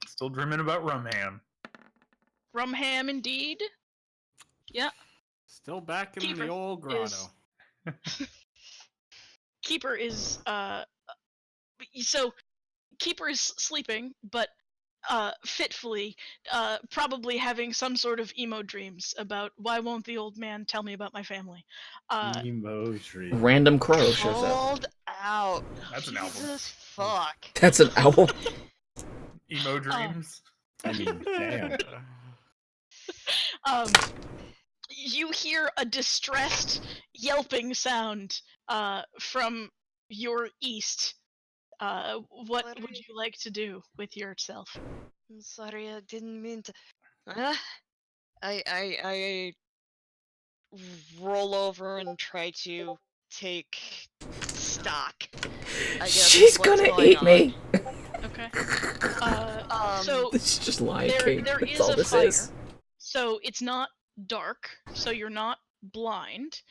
still dreaming about rum ham. Rumham, indeed. Yeah. Still back in Keeper the old grotto. Keeper is so Keeper is sleeping, but fitfully, probably having some sort of emo dreams about why won't the old man tell me about my family. Emo tree. Random crow shows up. Called out. That's an album. Jesus fuck. That's an owl. Emo dreams. I mean, damn. You hear a distressed yelping sound from your east. What would Bloody- you like to do with yourself? I'm sorry, I didn't mean to. Uh, I roll over and try to take stock. I guess She's of what's gonna going eat on. me. Okay. So This is just lion king. there That's is all a this fire. is. So it's not dark, so you're not blind.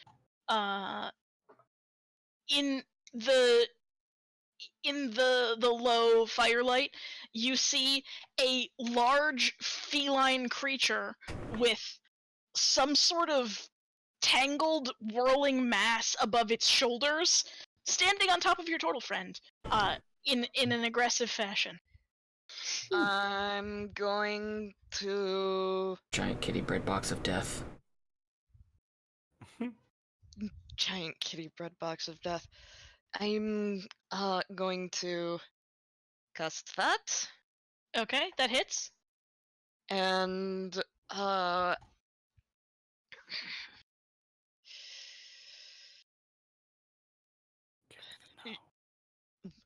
In the low firelight, you see a large feline creature with some sort of tangled, whirling mass above its shoulders, standing on top of your turtle friend, in an aggressive fashion. I'm going to Giant kitty bread box of death. giant kitty bread box of death. I'm going to cast that Okay, that hits. and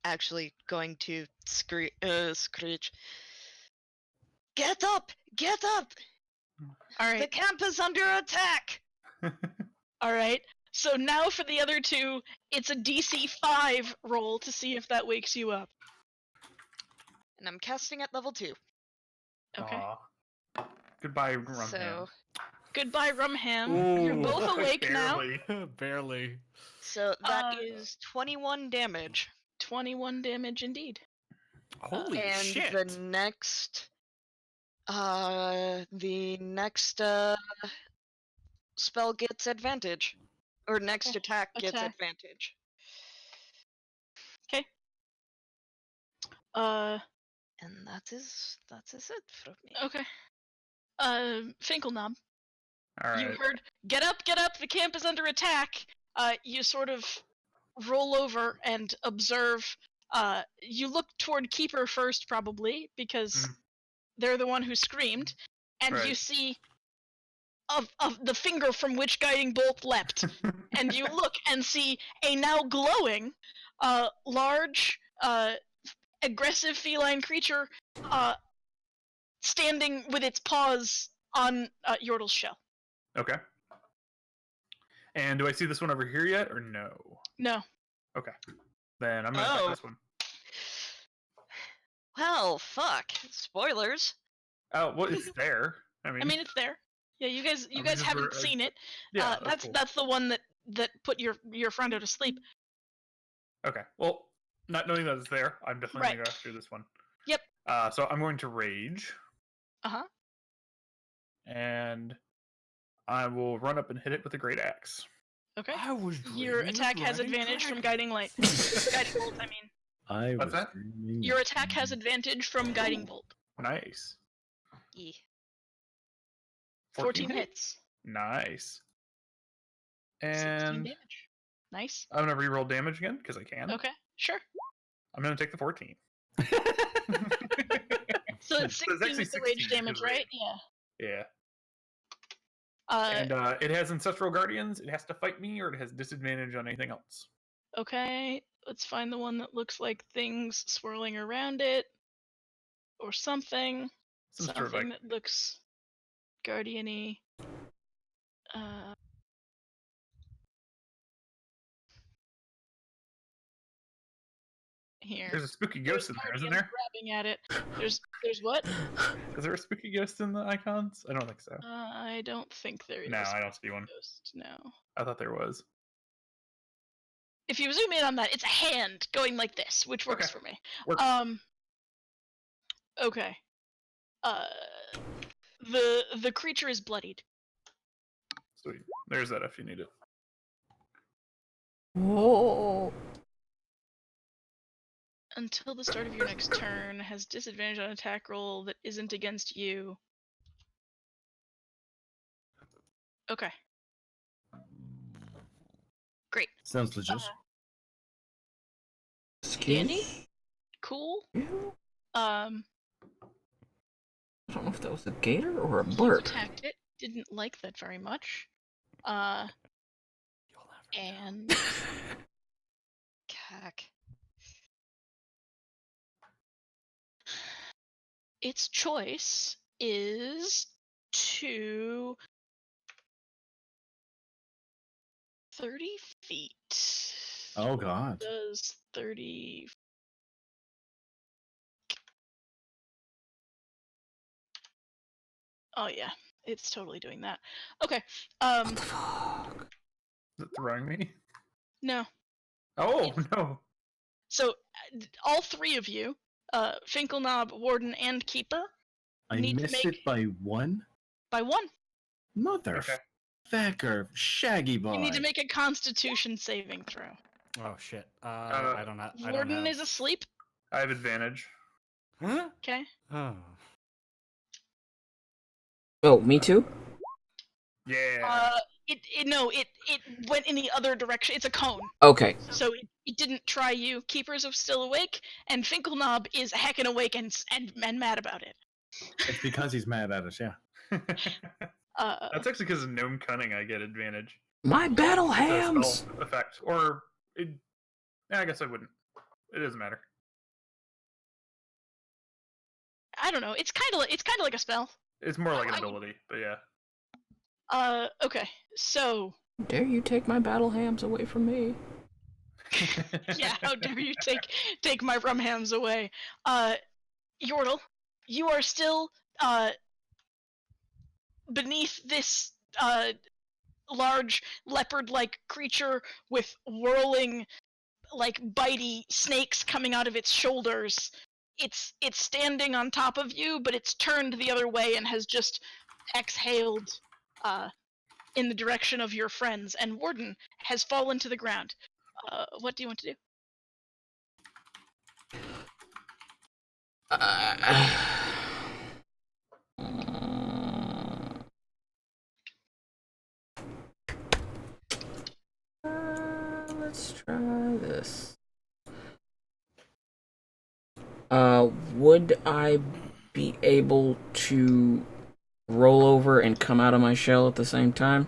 actually going to screech. Get up! Get up! All The right, camp is under attack! all right. So now for the other two, it's a DC 5 roll to see if that wakes you up. And I'm casting at level 2. Okay. Aw. Goodbye, rum So ham. Goodbye, Rumham. You're Ooh. both awake now. Barely. Barely. so that Uh, is 21 damage. 21 damage indeed. Holy And shit. the next spell gets advantage. Or next Okay. attack gets Attack. advantage. Uh, And that is it from me. okay. Finkelknob, All you right. heard, get up, the camp is under attack. You sort of roll over and observe. You look toward Keeper first, probably, because Mhm. they're the one who screamed, and you Right. see of the finger from which Guiding Bolt leapt. And you look and see a now glowing, large, aggressive feline creature standing with its paws on Yortle's shell. Okay. And do I see this one over here yet, or no? No. Okay. Then I'm gonna Oh. attack this one. Well, fuck. Spoilers. Oh, well, it's there. I mean, It's there. Yeah, you guys we just haven't were, seen it. yeah, That's cool. the one that put your friend to sleep. Okay. Well, not knowing that it's there, I'm definitely Right. gonna go after this one. Yep. So I'm going to rage, Uh-huh. and I will run up and hit it with a great axe. Okay. I was Your dreaming of attack has riding advantage from dragons. Guiding Light. Guiding Bolt, I mean. I What's was that? dreaming Your of attack has advantage from Guiding Ooh. Bolt. Nice. 14 hits. Nice. 16 And damage. Nice. I'm gonna reroll damage again because I can. Okay, sure. I'm gonna take the 14. So it's So 16 it's actually with the rage 16 damage, because right? rage. Yeah. Yeah. And And it has ancestral guardians. It has to fight me, or it has disadvantage on anything else. okay, let's find the one that looks like things swirling around it, or something. Some sort Something of that looks guardian-y. Uh, here. There's a spooky ghost in there, isn't Guardian there? grabbing at it. There's what? Is there a spooky ghost in the icons? I don't think so. I don't think there is. No, I don't see one. Ghost. No. I thought there was. If you zoom in on that, it's a hand going like this, which works Okay. for me. Works. Okay. The creature is bloodied. Sweet. There's that if you need it. Whoa. Until the start of your next turn, has disadvantage on attack roll that isn't against you. Okay. Great. Sounds legit. Dandy? Cool. You? I I don't know if that was a gator or a You burp. attacked it. Didn't like that very much. And Cack. its choice is to 30 feet. Oh god. Does 30. Oh yeah, it's totally doing that. Okay. Fuck. Is it throwing me? No. Oh, no. So all three of you, Finkelknob, Warden, and Keeper, I need to missed make it by one? by one. Okay. Motherfucker, shaggy boy. You need to make a Constitution saving throw. Oh shit. I don't have. I don't Warden have... is asleep. I have advantage. Huh? Okay. Oh. Oh, me too? Yeah. It went in the other direction. It's a cone, Okay. so it didn't try you. Keepers are still awake, and Finkelknob is heckin' awake and mad about it. It's because he's mad at us, yeah. That's actually because of gnome cunning. I get advantage. My battle It's a hams! spell effect, or I guess I wouldn't. It doesn't matter. I don't know. It's kind of like a spell. It's more like an I- ability, but yeah. Okay. So Dare you take my battle hams away from me? yeah, how dare you take my rum hams away? Yortle, you are still beneath this large leopard-like creature with whirling, like bitey snakes coming out of its shoulders. It's standing on top of you, but it's turned the other way and has just exhaled in the direction of your friends, and Warden has fallen to the ground. What do you want to do? Let's try this. Would I be able to roll over and come out of my shell at the same time?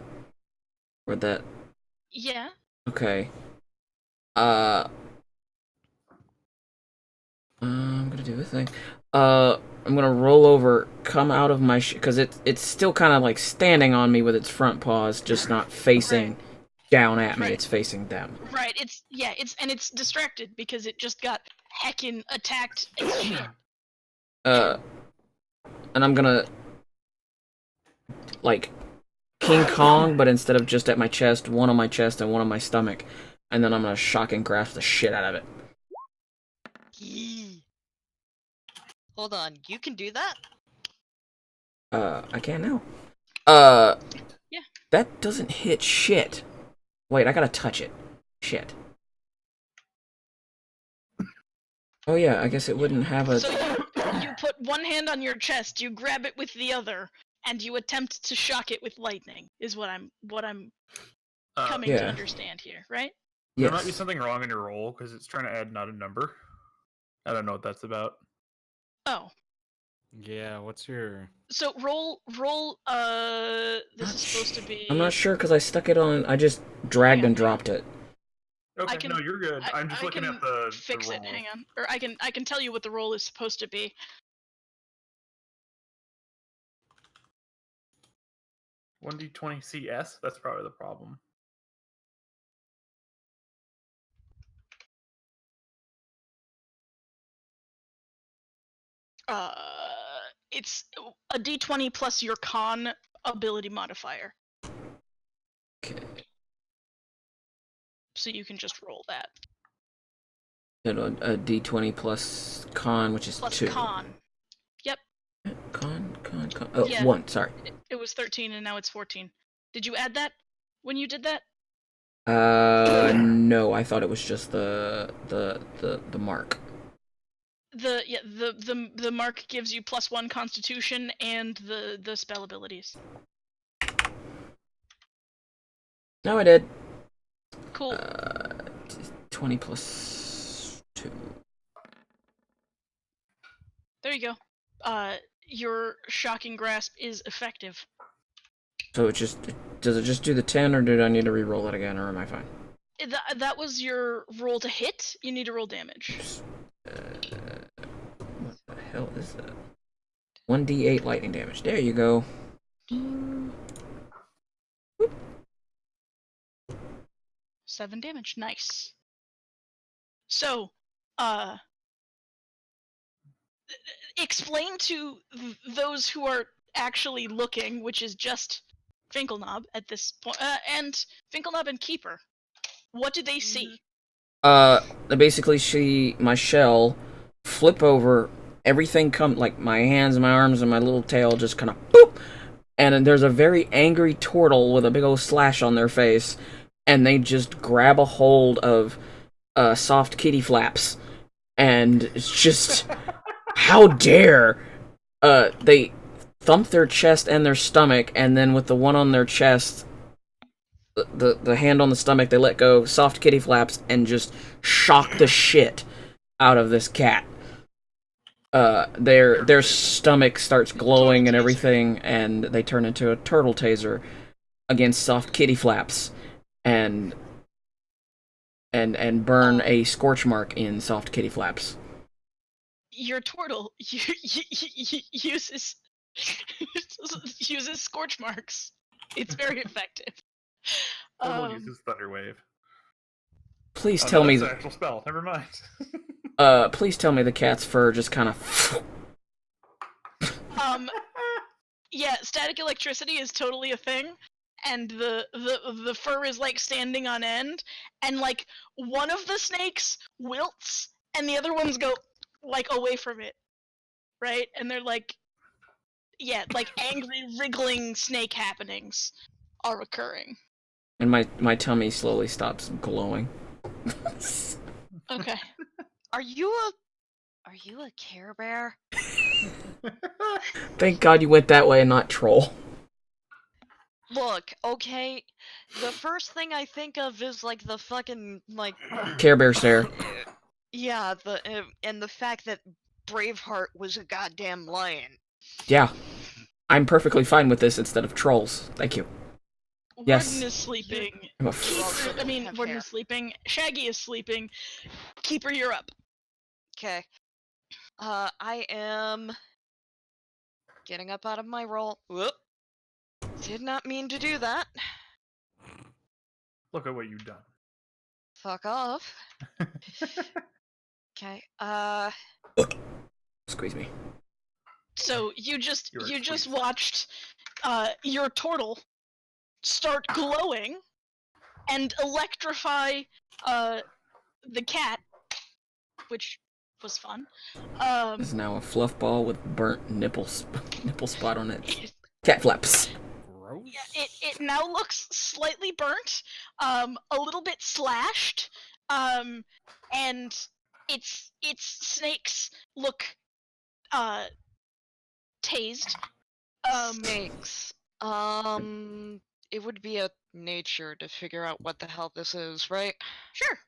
Or that... Yeah. Okay. I'm gonna do a thing. I'm gonna roll over, come out of my because it's still kind of like standing on me with its front paws, just not facing down at me. Right. It's facing them. Right. It's distracted because it just got heckin' attacked as shit. And I'm gonna like King Kong, but instead of just at my chest, one on my chest and one on my stomach, and then I'm gonna shock and grasp the shit out of it. Yee. Hold on, you can do that? I can't now. Yeah. That doesn't hit shit. Wait, I gotta touch it. Shit. Oh yeah, I guess it wouldn't have a... So you put one hand on your chest, you grab it with the other, and you attempt to shock it with lightning. Is what I'm coming to Yeah. understand here, right? There might be Yes. something wrong in your roll because it's trying to add not a number. I don't know what that's about. Oh. Yeah. What's your? So roll. This is supposed to be. I'm not sure because I stuck it on... I just dragged Yeah. and dropped it. Okay, can- no, you're good. I'm just I looking can at the fix roll. it. Hang on, or I can tell you what the roll is supposed to be. 1d20 CS? That's probably the problem. It's a d20 plus your con ability modifier. Okay. So you can just roll that. And a D20 plus con, which is Plus 2. con. Yep. Con. Oh, Yeah. 1, sorry. It was 13 and now it's 14. Did you add that when you did that? No, I thought it was just the mark. The mark gives you +1 Constitution and the spell abilities. No, I did. Cool. 20 plus 2. There you go. Your shocking grasp is effective. So does it just do the 10, or did I need to re-roll it again, or am I fine? That was your roll to hit. You need to roll damage. What the hell is that? 1d8 lightning damage. There you go. 7 damage. Nice. So, explain to those who are actually looking, which is just Finkelknob at this point, and Finkelknob and Keeper. What do they see? Basically my shell flip over, everything like my hands and my arms and my little tail just kind of boop, and then there's a very angry turtle with a big old slash on their face, and they just grab a hold of soft kitty flaps, and it's just how dare they thump their chest and their stomach, and then with the one on their chest, the hand on the stomach, they let go, soft kitty flaps, and just shock the shit out of this cat. Their stomach starts glowing and everything, and they turn into a turtle taser against soft kitty flaps, and burn a scorch mark in soft kitty flaps. Your turtle uses uses scorch marks. It's very effective. Hobble uses Thunder Wave. Please tell me that's the actual spell. Never mind. Please tell me the cat's fur just kind of. Yeah, static electricity is totally a thing, and the fur is like standing on end, and like one of the snakes wilts, and the other ones go like away from it, right? And they're like, yeah, like angry wriggling snake happenings are occurring. And my tummy slowly stops glowing. Okay. Are you a Care Bear? Thank God you went that way and not troll. Look, okay, the first thing I think of is like the fucking like Care Bear stare. yeah, and the fact that Braveheart was a goddamn lion. Yeah. I'm perfectly fine with this instead of trolls. Thank you. Yes. Warden is sleeping. I'm a also have Warden hair. is sleeping. Shaggy is sleeping. Keeper, you're up. Okay. I am getting up out of my roll. Whoop. Did not mean to do that. Look at what you've done. Fuck off. Okay. Squeeze me. So you just You're squeezed. watched your turtle start glowing and electrify the cat, which was fun. This is now a fluff ball with burnt nipple spot on it. Cat flaps. Gross. It now looks slightly burnt, a little bit slashed, and its snakes look tased. Snakes. It would be a nature to figure out what the hell this is, right? Sure.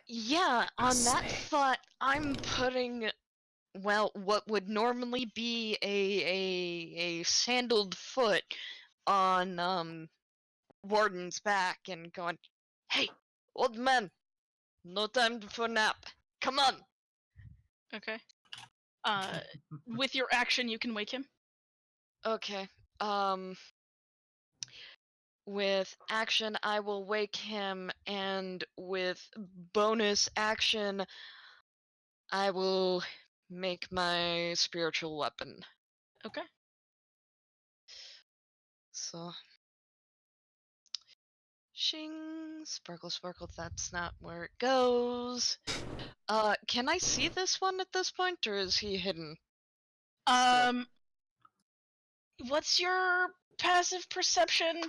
Yeah, on that snake. thought, I'm putting, well, what would normally be a sandaled foot on, Warden's back and going, hey, old man, no time for nap. Come on. Okay. With your action, you can wake him. Okay, with action, I will wake him, and with bonus action, I will make my spiritual weapon. Okay. So, shing, sparkle, sparkle. That's not where it goes. Can I see this one at this point, or is he hidden? What's your passive perception?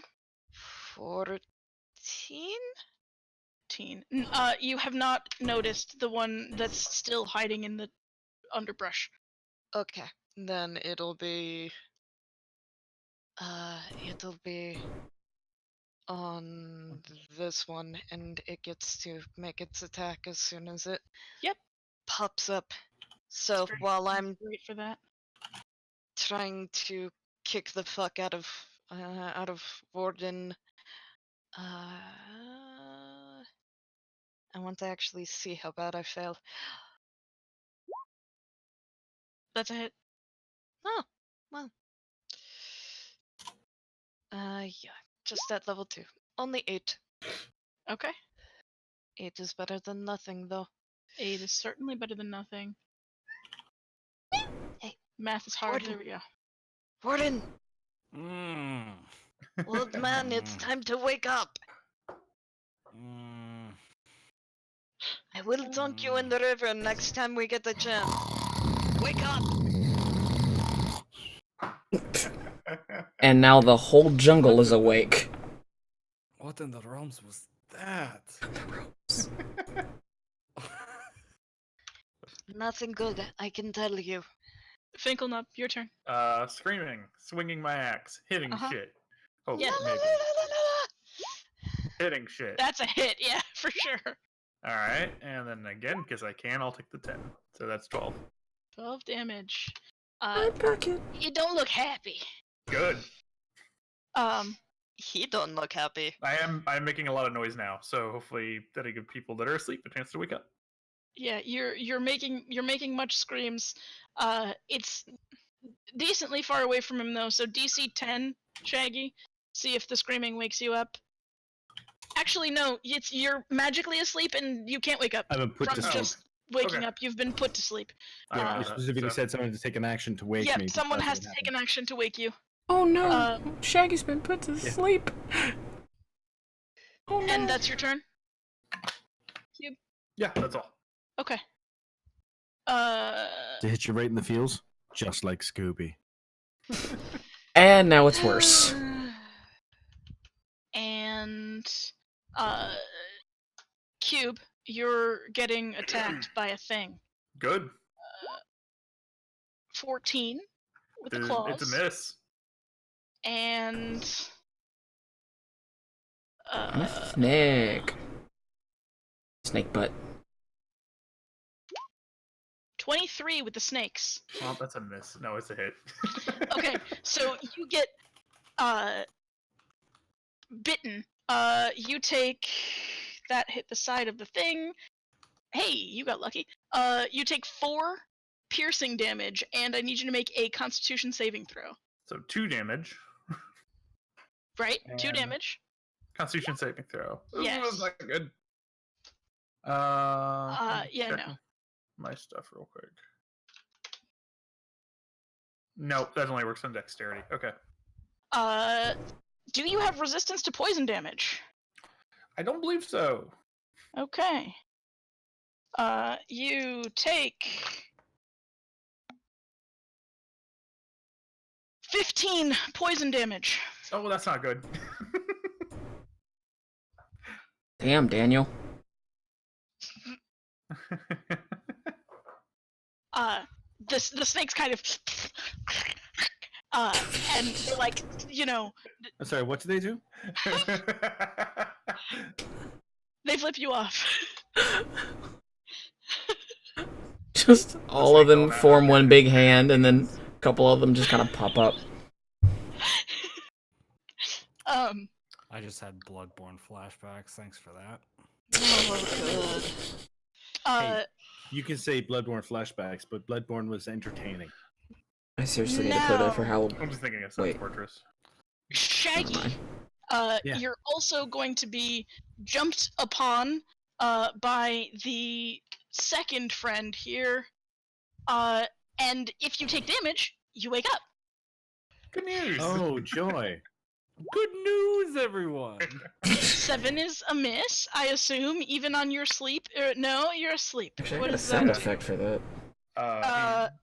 14? You have not noticed the one that's still hiding in the underbrush. Okay, then it'll be on this one, and it gets to make its attack as soon as it Yep. pops up. So Great. while I'm Great for that. trying to kick the fuck out of Warden, I want to actually see how bad I fail. That's a hit. Oh, well. Yeah, just at level 2. Only 8. Okay. 8 is better than nothing, though. 8 is certainly better than nothing. Hey, Math is hard. Warden. There we go. Warden! Mm. Old man, it's time to wake up! Mm. I will dunk you in the river next time we get the chance. Wake up! And now the whole jungle is awake. What in the realms was that? Nothing good, I can tell you. Finkelnup, your turn. Screaming, swinging my axe, hitting Uh-huh. shit. Oh, Yeah. maybe. Hitting shit. That's a hit, yeah, for sure. All right, and then again, because I can, I'll take the 10. So that's 12. 12 damage. My pocket. You don't look happy. Good. He don't look happy. I'm making a lot of noise now, so hopefully that'll give people that are asleep a chance to wake up. Yeah, you're making much screams. It's decently far away from him though, so DC 10, Shaggy. See if the screaming wakes you up. Actually, no, you're magically asleep and you can't wake up I've been put from to sleep. just waking Okay. up. You've been put to sleep. Yeah, you Uh, specifically so- said someone to take an action to wake Yep, me. someone That's has what to take happened. an action to wake you. Oh no, Uh, Shaggy's been put to Yeah. sleep. Oh no. And that's your turn. Yeah, that's all. Okay. To hit you right in the feels, just like Scooby. And now it's worse. And Cube, you're getting attacked by a thing. Good. 14 with the claws. It's a miss. And I'm a snake. Snake butt. 23 with the snakes. Well, that's a miss. No, it's a hit. Okay, so you get bitten. You take that hit the side of the thing. Hey, you got lucky. You take 4 piercing damage, and I need you to make a Constitution saving throw. So 2 damage. Right? 2 And- damage. Constitution saving throw. Ooh, Yes. that's not good. Yeah, check no. my stuff real quick. Nope, that only works on dexterity. Okay. Do you have resistance to poison damage? I don't believe so. Okay. You take 15 poison damage. Oh, well, that's not good. Damn, Daniel. The snakes kind of and they're like, you know, I'm sorry, what do they do? they flip you off. Just all of them going form out. one big hand, and then a couple of them just kind of pop up. I just had Bloodborne flashbacks. Thanks for that. Oh, good. Uh, You can say Bloodborne flashbacks, but Bloodborne was entertaining. I seriously need to play that for how. I'm just thinking of Sun's Wait. Fortress. Shaggy, Never Yeah. you're also going to be jumped upon by the second friend here. And if you take damage, you wake up. Good news. Oh, joy. Good news, everyone. 7 is a miss, I assume, even on your sleep. No, you're asleep. Actually, I What got a is sound that? effect for that. He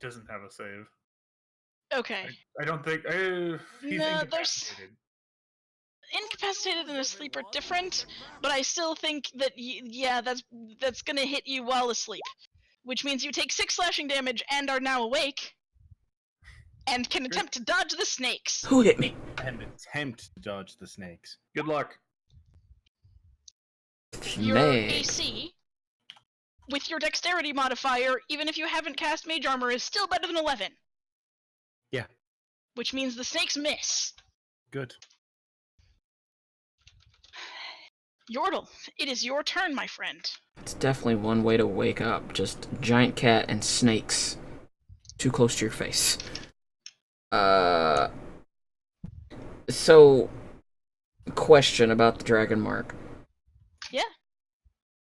doesn't have a save. Okay. I don't think. He's No, there's incapacitated. incapacitated and asleep are different, but I still think that yeah, that's gonna hit you while asleep, which means you take 6 slashing damage and are now awake, and can attempt to dodge the snakes. Who hit me? And attempt to dodge the snakes. Good luck. Your Meg. AC, with your dexterity modifier, even if you haven't cast mage armor, is still better than 11. Yeah. Which means the snakes miss. Good. Yortle, it is your turn, my friend. It's definitely one way to wake up. Just giant cat and snakes. Too close to your face. So, question about the dragon mark. Yeah.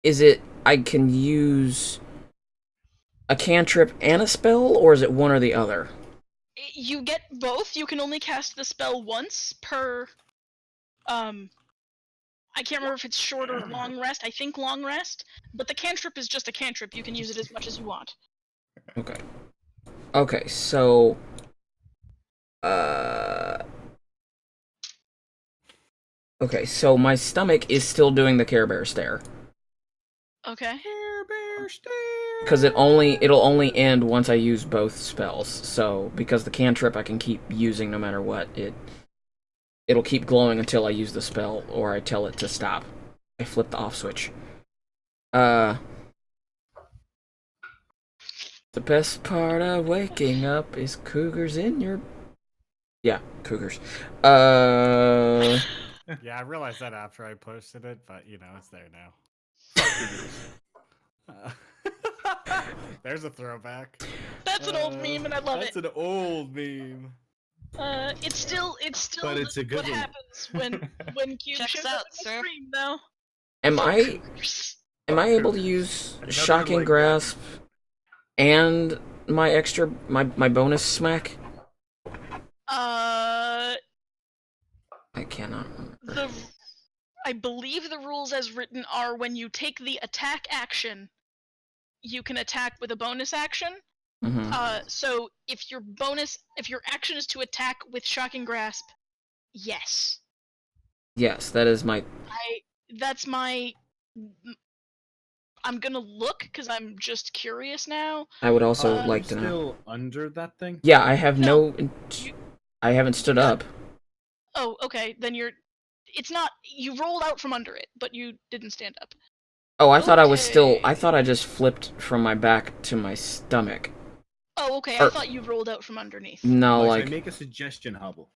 Is it I can use a cantrip and a spell, or is it one or the other? You get both. You can only cast the spell once per I can't remember if it's short or long rest. I think long rest, but the cantrip is just a cantrip. You can use it as much as you want. Okay. Okay, so okay, so my stomach is still doing the Care Bear stare. Okay. Because it'll only end once I use both spells. So because the cantrip I can keep using no matter what, it'll keep glowing until I use the spell or I tell it to stop. I flip the off switch. The best part of waking up is cougars in your... Yeah, cougars. Yeah, I realized that after I posted it, but you know, it's there now. There's a throwback. That's an old meme, and I love That's it. an old meme. It's still But it's a good what one. happens when Cube Checks shows out, up in the sir. stream, though. Am I able to use Shocking leg Grasp and my bonus smack? I cannot remember. believe the rules as written are when you take the attack action, you can attack with a bonus action. So if your action is to attack with Shocking Grasp, yes. Yes, that is my... I'm gonna look because I'm just curious now. I would also like to know. Still under that thing? Yeah, I have I haven't stood up. Oh, okay. Then it's not. You rolled out from under it, but you didn't stand up. Oh, I thought I was still... Okay. I thought I just flipped from my back to my stomach. Oh, okay. I thought you rolled out from underneath. No, Might like... I make a suggestion, Hobble?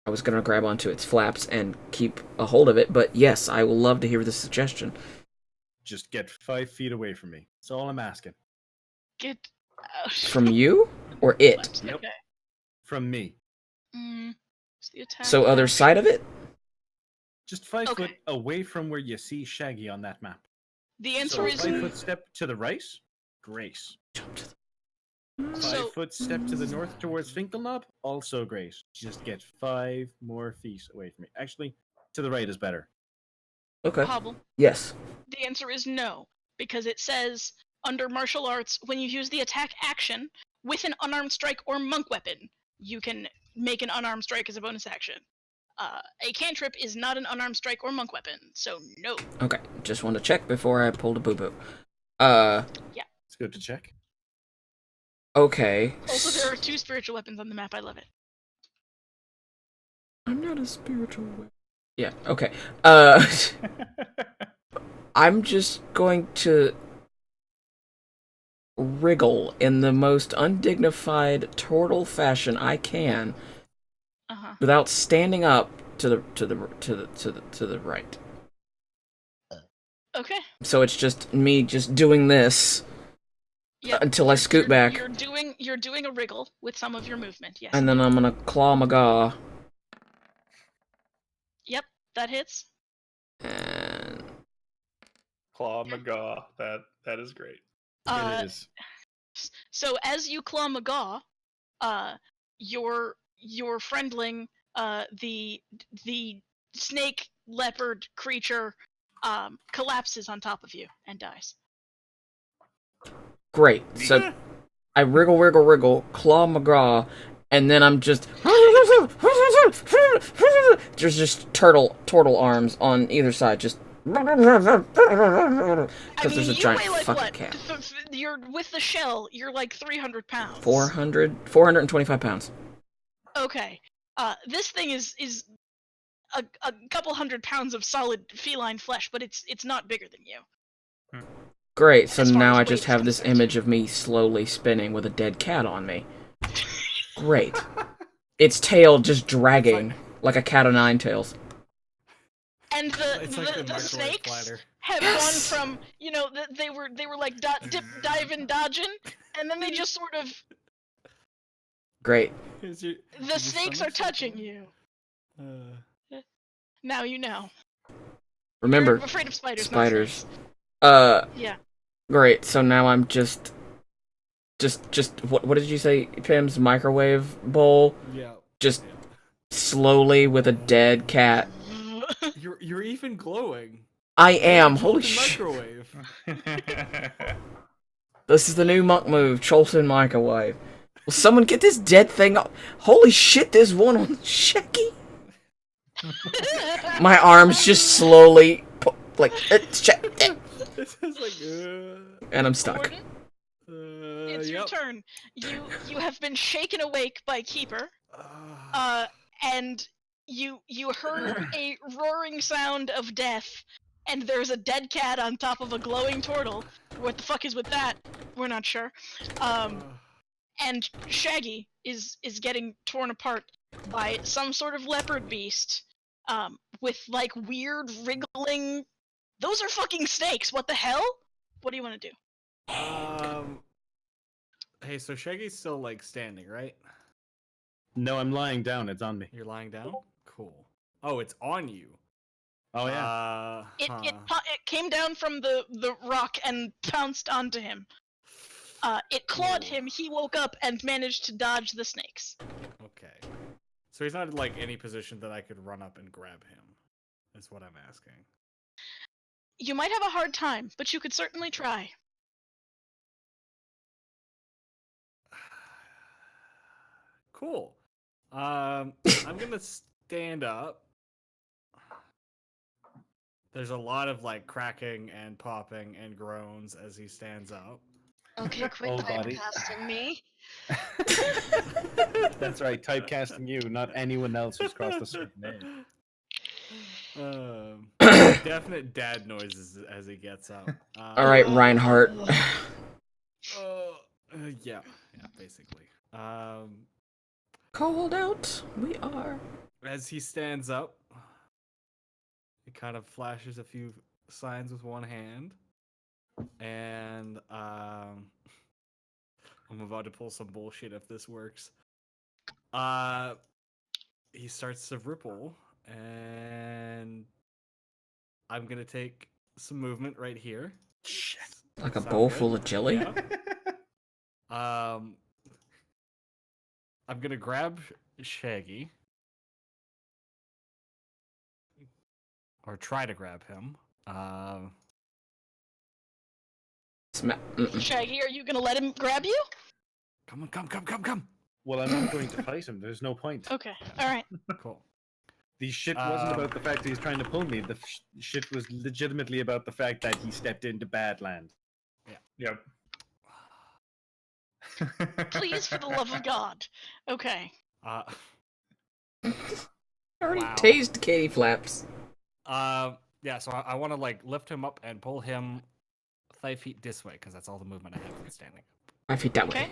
I was gonna grab onto its flaps and keep a hold of it, but yes, I will love to hear the suggestion. Just get 5 feet away from me. That's all I'm asking. Get out. From you? Or it? Yep. Okay. From me. It's the attack So other action. side of it? Just 5 Okay. foot away from where you see Shaggy on that map. The answer So is 5 foot step to the right, Grace. Jump to the... 5 foot step to the north towards Finkelknob, also great. Just get 5 more feet away from me. Actually, to the right is better. Okay. Hobble. Yes. The answer is no, because it says under martial arts, when you use the attack action with an unarmed strike or monk weapon, you can make an unarmed strike as a bonus action. A cantrip is not an unarmed strike or monk weapon, so no. Okay, just want to check before I pulled a boo-boo. It's good to check. Okay. Also, there are 2 spiritual weapons on the map. I love it. I'm not a spiritual weapon. Yeah, okay. I'm just going to wriggle in the most undignified turtle fashion I can without standing up to the right. Okay. So it's just me just doing this until I scoot back. You're doing a wriggle with some of your movement, yes. And then I'm gonna claw my gaw. Yep, that hits. And Claw McGaw. That is great. It is. So as you claw Magaw, your friendling, the snake leopard creature, collapses on top of you and dies. Great. So I wriggle, claw McGraw, and then I'm just there's just turtle arms on either side, just because there's a you giant weigh like fucking what? cat. You're with the shell. You're like 300 pounds. 425 pounds. Okay. This thing is a couple 100 pounds of solid feline flesh, but it's not bigger than you. Great. So As far now as I weight just is have this concerned. image of me slowly spinning with a dead cat on me. Great. Its tail just dragging like a cat o' nine tails. And It's like the the microwave snakes platter. have Yes! gone from, they were like diving, dodging, and then they just sort of Great. Is the snakes are touching you. Now you know. Remember, You're afraid of spiders. spiders. Not snakes. Yeah. Great. So now I'm just what did you say, Pim's microwave bowl? Yeah. Just slowly with a dead cat. You're even glowing. I am. Like a Holy Cholton shit. microwave. This is the new monk move, Cholton microwave. Will someone get this dead thing up? Holy shit, there's one on Shaggy. My arms just slowly like It's just like and I'm stuck. Gordon, it's your turn. You have been shaken awake by Keeper. And you heard a roaring sound of death, and there's a dead cat on top of a glowing turtle. What the fuck is with that? We're not sure. And Shaggy is getting torn apart by some sort of leopard beast, with like weird wriggling. Those are fucking snakes. What the hell? What do you want to do? Hey, so Shaggy's still like standing, right? No, I'm lying down. It's on me. You're lying down? Cool. Oh, it's on you. Oh yeah. It came down from the rock and pounced onto him. It clawed him. He woke up and managed to dodge the snakes. Okay. So he's not in like any position that I could run up and grab him. Is what I'm asking. You might have a hard time, but you could certainly try. Cool. I'm gonna stand up. There's a lot of like cracking and popping and groans as he stands up. Okay, quit Old body. typecasting me. That's right. Typecasting you, not anyone else who's crossed a certain age. Definite dad noises as he gets up. All right, Reinhardt. Yeah, basically. Called out. We are. As he stands up, he kind of flashes a few signs with one hand, and I'm about to pull some bullshit if this works. He starts to ripple, and I'm gonna take some movement right here. Shit. Like a Sound bowl good? full of jelly? Yeah. I'm gonna grab Shaggy. Or try to grab him. Shaggy, are you gonna let him grab you? Come on, come. Well, I'm not going to fight him. There's no point. Okay, alright. Cool. The shit wasn't about the fact that he's trying to pull me. The shit was legitimately about the fact that he stepped into bad land. Yep. Please, for the love of God. Okay. Already Wow. tased Katie Flaps. Yeah, so I want to like lift him up and pull him 5 feet this way, because that's all the movement I have from standing. 5 feet that Okay. way.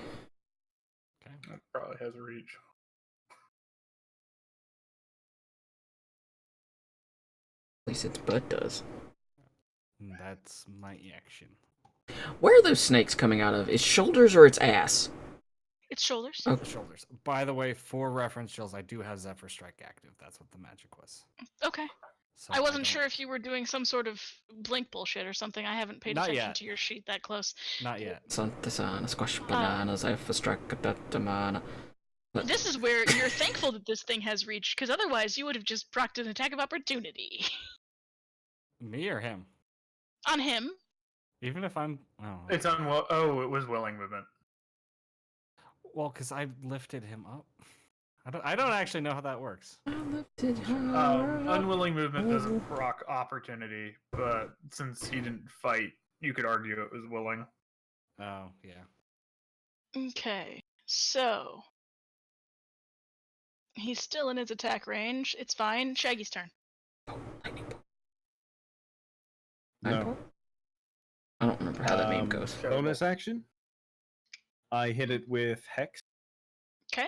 Okay. That probably has a reach. At least its butt does. That's my action. Where are those snakes coming out of? Its shoulders or its ass? It's shoulders. Oh. The shoulders. By the way, for reference, Jills, I do have Zephyr Strike active. That's what the magic was. Okay. So I wasn't don't- sure if you were doing some sort of blink bullshit or something. I haven't paid Not attention yet. to your sheet that close. Not yet. Santa Sana, squash bananas, I have struck a mana. This is where you're thankful that this thing has reached, because otherwise you would have just procced an attack of opportunity Me or him? on him. Even if I'm. Oh. It's unwill. Oh, it was willing movement. Well, because I lifted him up. I don't actually know how that works. Unwilling movement doesn't proc opportunity, but since he didn't fight, you could argue it was willing. Oh, yeah. Okay, so he's still in his attack range. It's fine. Shaggy's turn. No. I don't remember how that name goes. Bonus action. I hit it with Hex. Okay.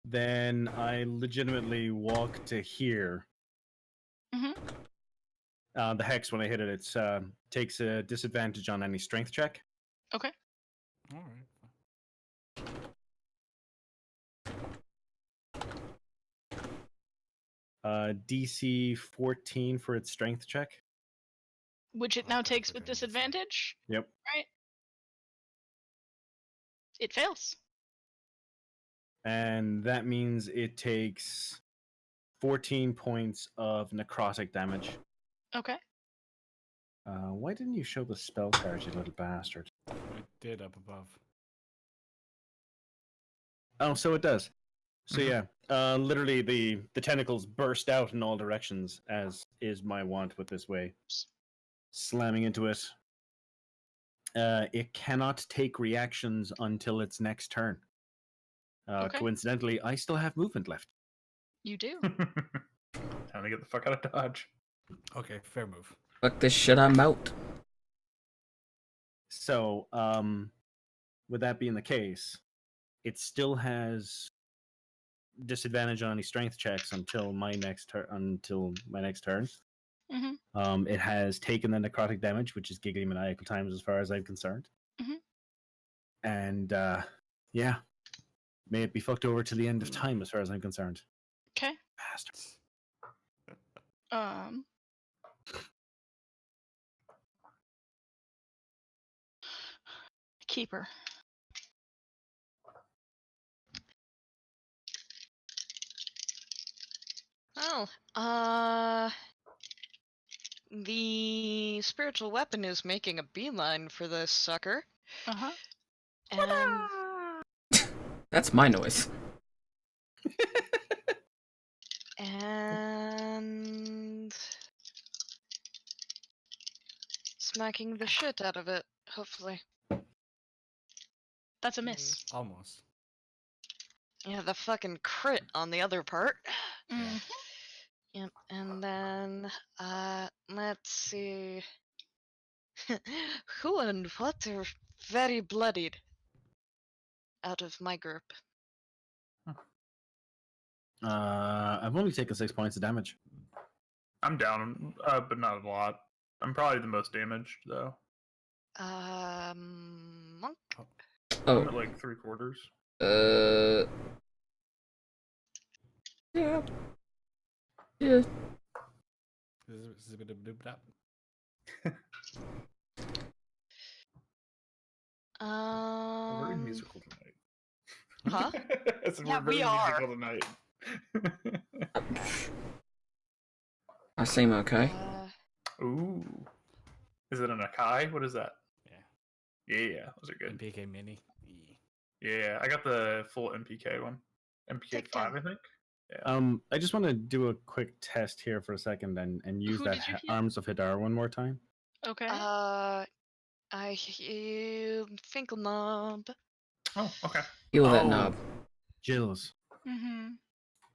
Then I legitimately walk to here. Mhm. The Hex, when I hit it, it takes a disadvantage on any strength check. Okay. All right. DC 14 for its strength check. Which it now takes with disadvantage. Yep. Right. It fails. And that means it takes 14 points of necrotic damage. Okay. Why didn't you show the spell card, you little bastard? I did up above. Oh, so it does. So Mhm. yeah, literally the tentacles burst out in all directions, as is my wont with this way. Slamming into it. It cannot take reactions until its next turn. Okay. Coincidentally, I still have movement left. You do. Time to get the fuck out of Dodge. Okay, fair move. Fuck this shit, I'm out. So, with that being the case, it still has disadvantage on any strength checks until my next turn. Mhm. It has taken the necrotic damage, which is giggly maniacal times as far as I'm concerned. Mhm. And yeah, may it be fucked over to the end of time as far as I'm concerned. Okay. Bastard. Keeper. Oh, the spiritual weapon is making a beeline for this sucker, Uh-huh. and That's my noise. and smacking the shit out of it, hopefully. That's a miss. Almost. Yeah, the fucking crit on the other part. Mm. Yep, and then, let's see. Who and what are very bloodied out of my group? I've only taken 6 points of damage. I'm down, but not a lot. I'm probably the most damaged though. Monk? Oh, I'm at like 3/4. yeah. Yeah. Zip-a-dip-dip-dap. We're very Um, musical tonight. Huh? I said Yeah, we're very we are. musical tonight. I seem okay. Ooh. Is it an Akai? What is that? Yeah. Yeah, those are good. MPK Mini. Yeah, I got the full MPK one. MPK Take 5, ten. I think. I just want to do a quick test here for a second and use Who that did you heal? Arms of Hadar one more time. Okay. I healed Finkel Knob. Oh, okay. Heal that Oh. knob. Jills. Mm-hmm.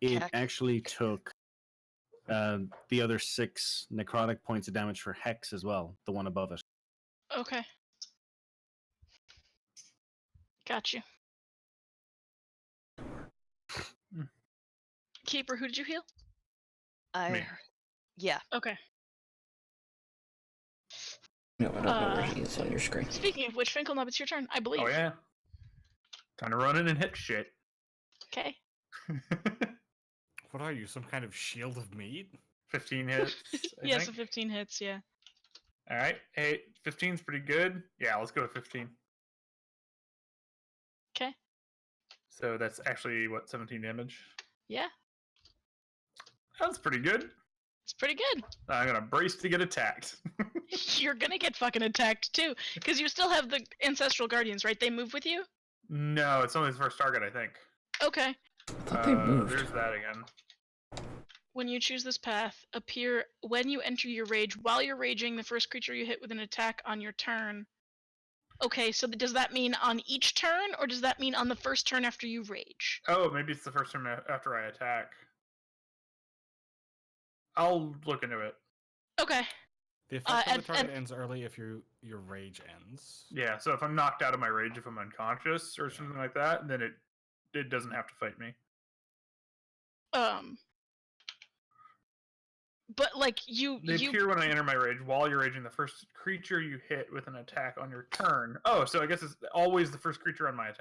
It Check. actually took the other 6 necrotic points of damage for Hex as well, the one above it. Okay. Got you. Mm. Keeper, who did you heal? Me. Yeah. Okay. No, I don't know where he is on your screen. Speaking of which, Finkelnub, it's your turn, I believe. Oh yeah. Time to run in and hit shit. Okay. What are you, some kind of shield of meat? 15 hits. I Yeah, think. so 15 hits, yeah. All right. Hey, 15's pretty good. Yeah, let's go with 15. Okay. So that's actually what 17 damage. Yeah, That's pretty good. it's pretty good. I'm gonna brace to get attacked. You're gonna get fucking attacked too, because you still have the Ancestral Guardians, right? They move with you? No, it's only the first target, I think. Okay. I thought they moved. There's that again. When you choose this path, appear when you enter your rage. While you're raging, the first creature you hit with an attack on your turn. Okay, so does that mean on each turn, or does that mean on the first turn after you rage? Oh, maybe it's the first turn after I attack. I'll look into it. Okay. The effect of and- the target and- ends early if your rage ends. Yeah, so if I'm knocked out of my rage, if I'm unconscious or something like that, then it doesn't have to fight me. But like you They appear when I enter my rage. While you're raging, the first creature you hit with an attack on your turn. Oh, so I guess it's always the first creature on my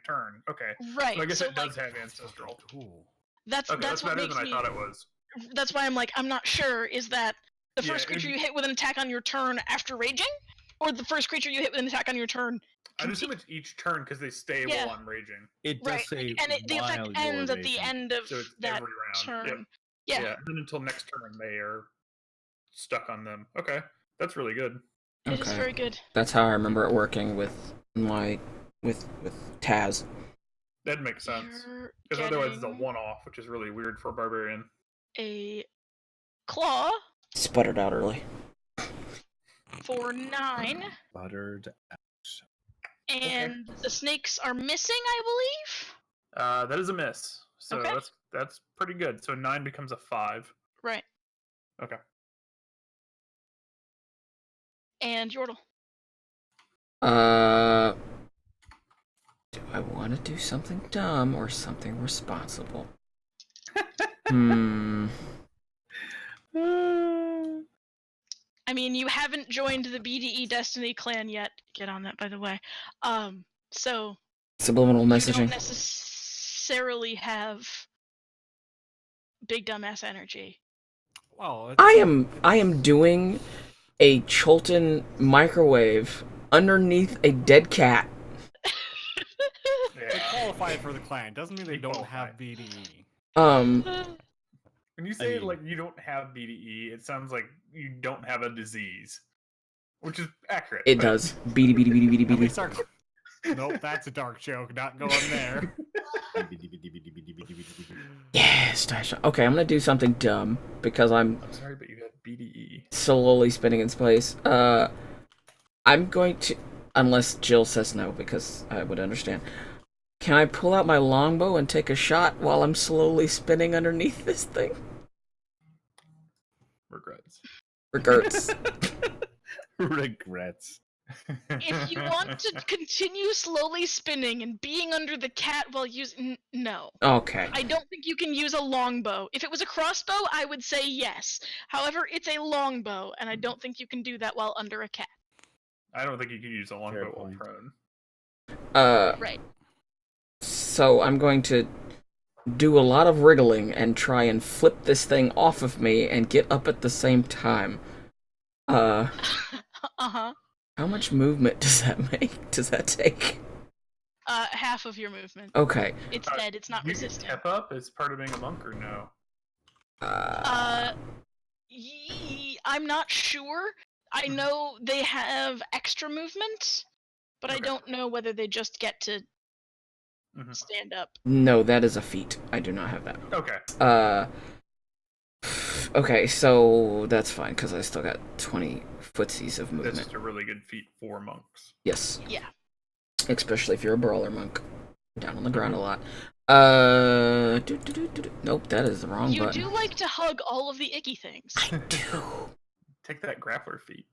turn. Okay. right. So I guess so it does have ancestral. Cool. That's Okay, that's that's what better makes than me. I thought it was. That's why I'm like I'm not sure. Is that the Yeah, first creature it- you hit with an attack on your turn after raging, or the first creature you hit with an attack on your turn? I'd assume it's each turn because they stay Yeah. while I'm raging. It does Right, say and the while effect you're ends at the raging. end of So it's that every round. turn. Yep. Yeah, And then until next turn, they are stuck on them. Okay, that's really good. it is Okay. very good. That's how I remember it working with my with Taz. That makes sense. You're Because otherwise it's a getting one-off, which is really weird for a barbarian. a claw Sputtered out early. for 9, Buttered. and the snakes are missing, I believe. That is a miss. So Okay. that's pretty good. So 9 becomes a 5. Right. Okay. And Yortle. Do I want to do something dumb or something responsible? I mean, you haven't joined the BDE Destiny clan yet. Get on that, by the way. So Subliminal you messaging. don't necessarily have big dumbass energy. Well, I am doing a Cholton microwave underneath a dead cat. They Yeah. qualify for the clan. Doesn't mean they don't qualify. have BDE. When you say mean- like you don't have BDE, it sounds like you don't have a disease, which is accurate. It but- does. Beady beady beady beady At beady. least our... Nope, that's a dark joke. Not going there. Yes, Dash. Okay, I'm gonna do something dumb because I'm I'm sorry, but you have BDE. slowly spinning in space. I'm going to, unless Jill says no, because I would understand. Can I pull out my longbow and take a shot while I'm slowly spinning underneath this thing? Regrets. Regrets. Regrets. If you want to continue slowly spinning and being under the cat while using... No. Okay. I don't think you can use a longbow. If it was a crossbow, I would say yes. However, it's a longbow, and I don't think you can do that while under a cat. I don't think you can use a longbow Fair while point. prone. Right. So I'm going to do a lot of wriggling and try and flip this thing off of me and get up at the same time. Uh-huh. How much movement does that make? Does that take? Half of your movement. Okay. It's dead. It's not You can resistant. step up as part of being a monk or no? I'm not sure. I know they have extra movement, but I Okay. don't know whether they just get to Mhm. stand up. No, that is a feat. I do not have that. Okay. Okay, so that's fine because I still got 20 footsies of That's movement. just a really good feat for monks. Yes, Yeah. especially if you're a brawler monk. Down on the ground a lot. Nope, that is the wrong You button. do like to hug all of the icky things. Take that grappler feat.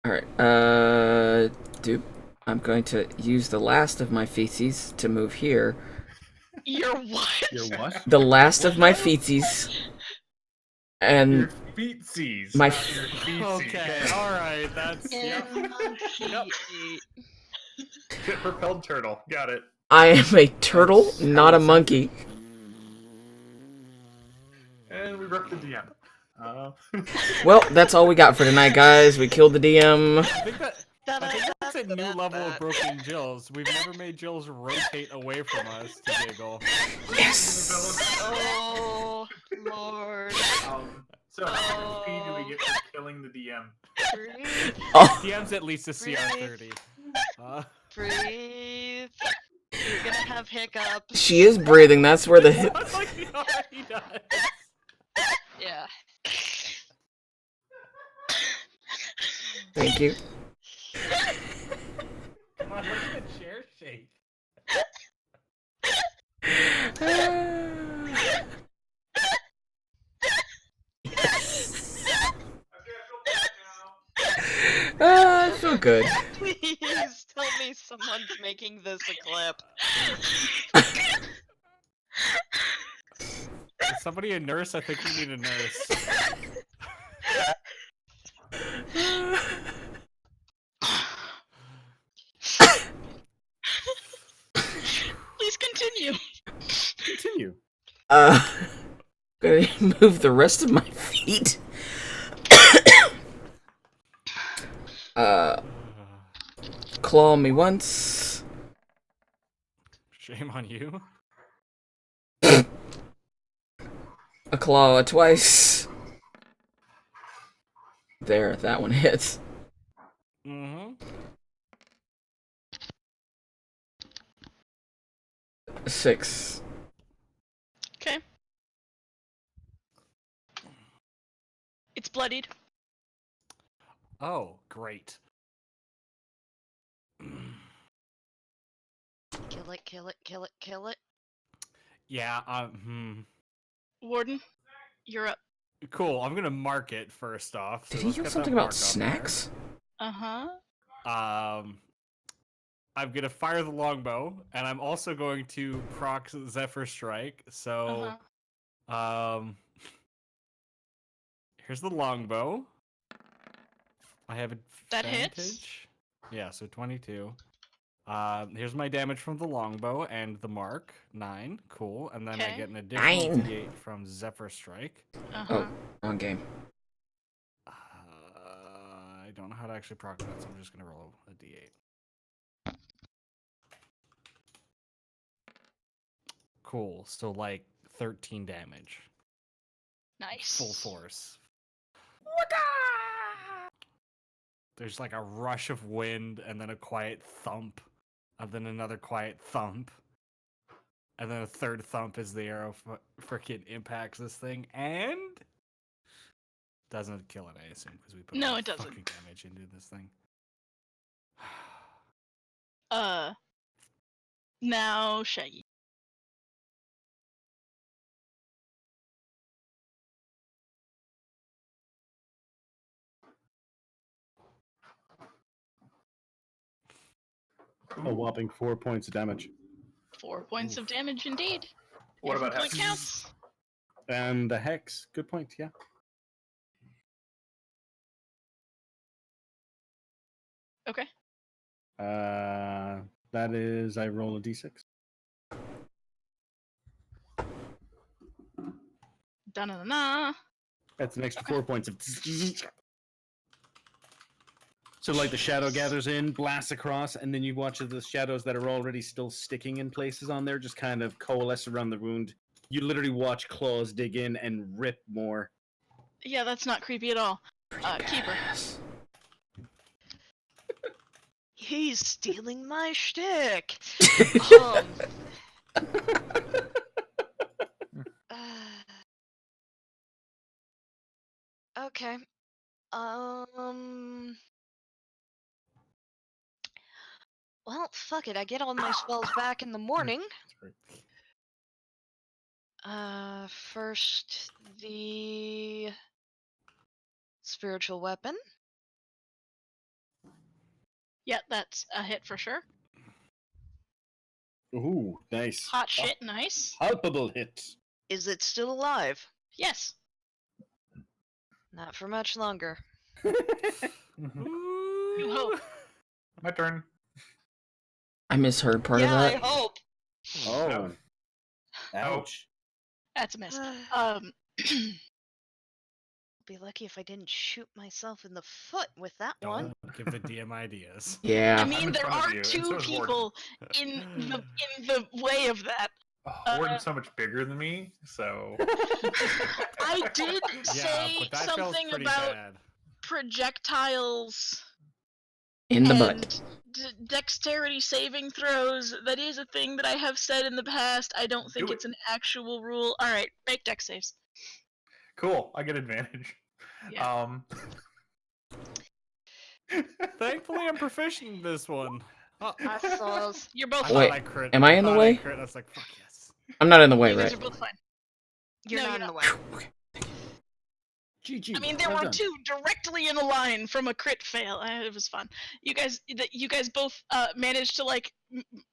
Alright, dude. I'm going to use the last of my feces to move here. You're what? Your what? The last of my feces. Your And feetsies. My not your feetsies. Okay, alright, that's... Yep. Enunciate. Propelled turtle. Got it. I am a turtle, That's not a hella monkey. And we wrecked the DM. Well, that's all we got for tonight, guys. We killed the DM. I think that's a new level of broken Jills. We've never made Jills rotate away from us to giggle. Yes! Oh, Lord. So how much XP do we get for killing the DM? Breathe. Oh, DM's at least a CR30. Breathe. You're gonna have hiccups. she is breathing. That's where the hit. That's like he already does. Yeah. Thank you. Come on, look at the chair shake. I feel good. Please tell me someone's making this a clip. Is somebody a nurse? I think we need a nurse. Please continue. Continue. Gonna move the rest of my feet. Claw me once. Shame on you. A claw twice. There, that one hits. Mm-hmm. 6. Okay. It's bloodied. Oh, great. Kill it, kill it, kill it, kill it. Yeah, Warden, you're up. Cool, I'm gonna mark it first off. So Did he let's yell get that something mark about up snacks? Uh-huh. there. I'm gonna fire the longbow, and I'm also going to proc Zephyr Strike. So, here's the longbow. I have That advantage. hits. Yeah, so 22. Here's my damage from the longbow and the mark, 9. Cool, and then I Okay. get an additional 9. D8 from Zephyr Strike. Uh-huh. Oh, wrong game. I don't know how to actually proc that, so I'm just gonna roll a D8. Cool. So like 13 damage. Nice. Full force. There's like a rush of wind and then a quiet thump. And then another quiet thump. And then a third thump as the arrow freaking impacts this thing and doesn't kill it, I assume, because we put No, all it the doesn't. fucking damage into this thing. Now Shaggy. A whopping 4 points of damage. 4 points of damage indeed. What Every about point hexes? counts. And the hex, good point, yeah. Okay. That is, I roll a d6. Da-na-na-na. That's an extra Okay. 4 points of. So, like, the shadow gathers in, blasts across, and then you watch as the shadows that are already still sticking in places on there just kind of coalesce around the wound. You literally watch claws dig in and rip more. Yeah, that's not creepy at all. Keeper. He's stealing my shtick. Okay. Well, fuck it. I get all my spells back in the morning. First the spiritual weapon. Yeah, that's a hit for sure. Ooh, nice. Hot shit, nice. Palpable hit. Is it still alive? Yes. Not for much longer. You hope. My turn. I misheard part of Yeah, I that. hope. Oh. Oh. Ouch. That's a miss. Be lucky if I didn't shoot myself in the foot with that Don't one. give the DM ideas. I Yeah. I'm mean, in there front of are you, and two so is Warden. people in the way of that. Warden's so much bigger than me, so I did Yeah, say but that feels something pretty about bad. projectiles In the butt. and dexterity saving throws. That is a thing that I have said in the past. I don't think Do it's it. an actual rule. All right, make dex saves. cool. I get advantage. Yeah. Thankfully, I'm proficient in this one. Oh, Assholes. You're both I fine. Wait, thought I crit. am I in the thought way? crit. I was like, fuck yes. I'm not in the way, You guys right? are both fine. You're No, not you're in the not. way. Okay. GG. I mean, there well were done. two directly in a line from a crit fail. It was fun. You guys both managed to like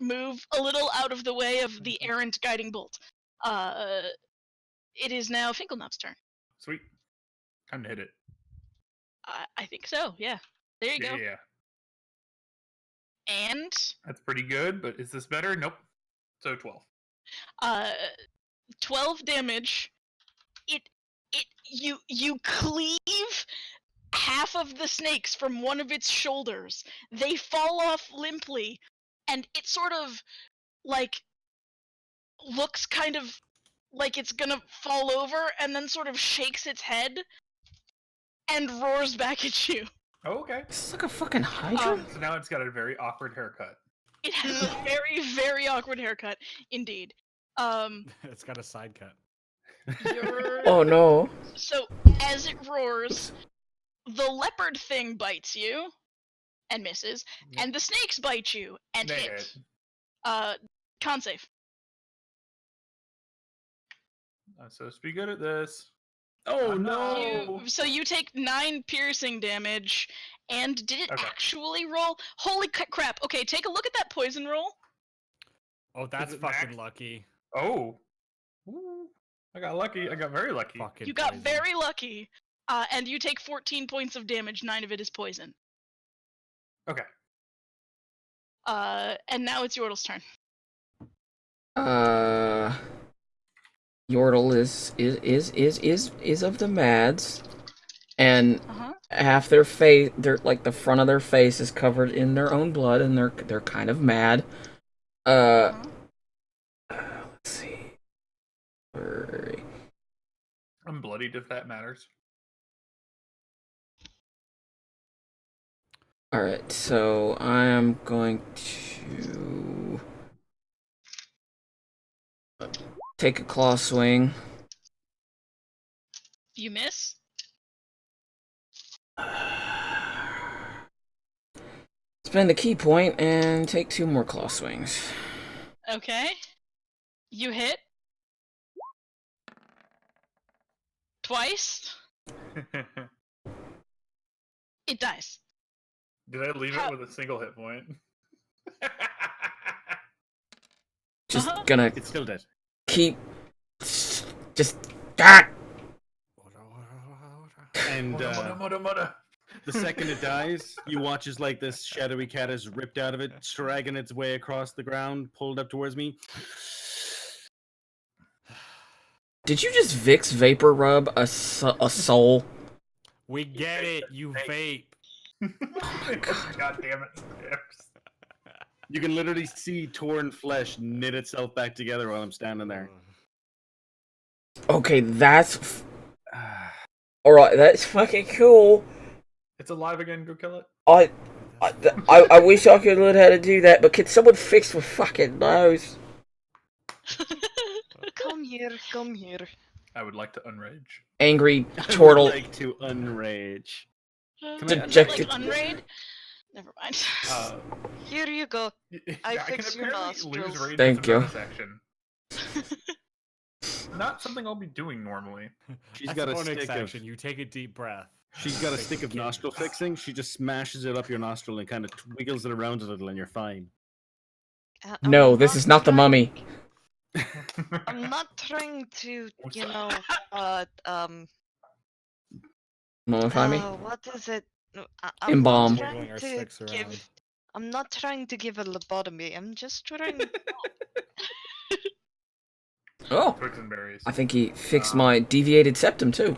move a little out of the way of the errant guiding bolt. It is now Finkelknopf's turn. Sweet. Time to hit it. I think so. Yeah. There you Yeah, go. yeah. And That's pretty good, but is this better? Nope. So 12. 12 damage. You cleave half of the snakes from one of its shoulders. They fall off limply, and it sort of like looks kind of like it's gonna fall over, and then sort of shakes its head and roars back at you. Oh, okay. This is like a fucking hydra? So now it's got a very awkward haircut. It has a very, very awkward haircut, indeed. It's got a side cut. You're... Oh no. So as it roars, the leopard thing bites you and misses, Yep. and the snakes bite you and They hit. hit. Con save. I'm supposed to be good at this. Oh I'm no! So you take 9 piercing damage, and did it Okay. actually roll? Holy crap! Okay, take a look at that poison roll. Oh, that's it fucking max? lucky. Oh. Ooh. I got lucky. I got very lucky. Fucking You got poison. very lucky, and you take 14 points of damage. 9 of it is poison. Okay. And now it's Yortle's turn. Yortle is of the mads, and Uh-huh. half their face, like the front of their face is covered in their own blood, and they're kind of mad. Let's see. I'm bloodied if that matters. All right, so I am going to take a claw swing. You miss. Spend a key point and take 2 more claw swings. Okay. You hit. Twice. It dies. Did I leave How- it with a single hit point? Just Uh-huh. gonna It's still dead. keep. Just. Ah! And Muda. the second it dies, you watch as like this shadowy cat is ripped out of it, dragging its way across the ground, pulled up towards me. Did you just Vicks vapor rub a soul? We get it, you vape. God damn it. You can literally see torn flesh knit itself back together while I'm standing there. Okay, that's. Alright, that's fucking cool. It's alive again, go kill it. I wish I could learn how to do that, but can someone fix my fucking nose? Come here, come here. I would like to unrage. Angry I would turtle. like to unrage. Dejected. Like unraid? Never mind. Here you go. I can fixed your apparently lose nostrils. rage Thank as a you. bonus action. Not something I'll be doing normally. She's That's got a a bonus stick action. of. You take a deep breath. She's got a stick of nostril fixing. She just smashes it up your nostril and kind of wiggles it around a little, and you're fine. No, this is not the mummy. I'm not trying to, you know, Mummify me? what is it? I'm Embalm. not Wiggling trying our to sticks give around. I'm not trying to give a lobotomy. I'm just trying. Oh, Twigs and berries. I think he fixed my deviated septum too.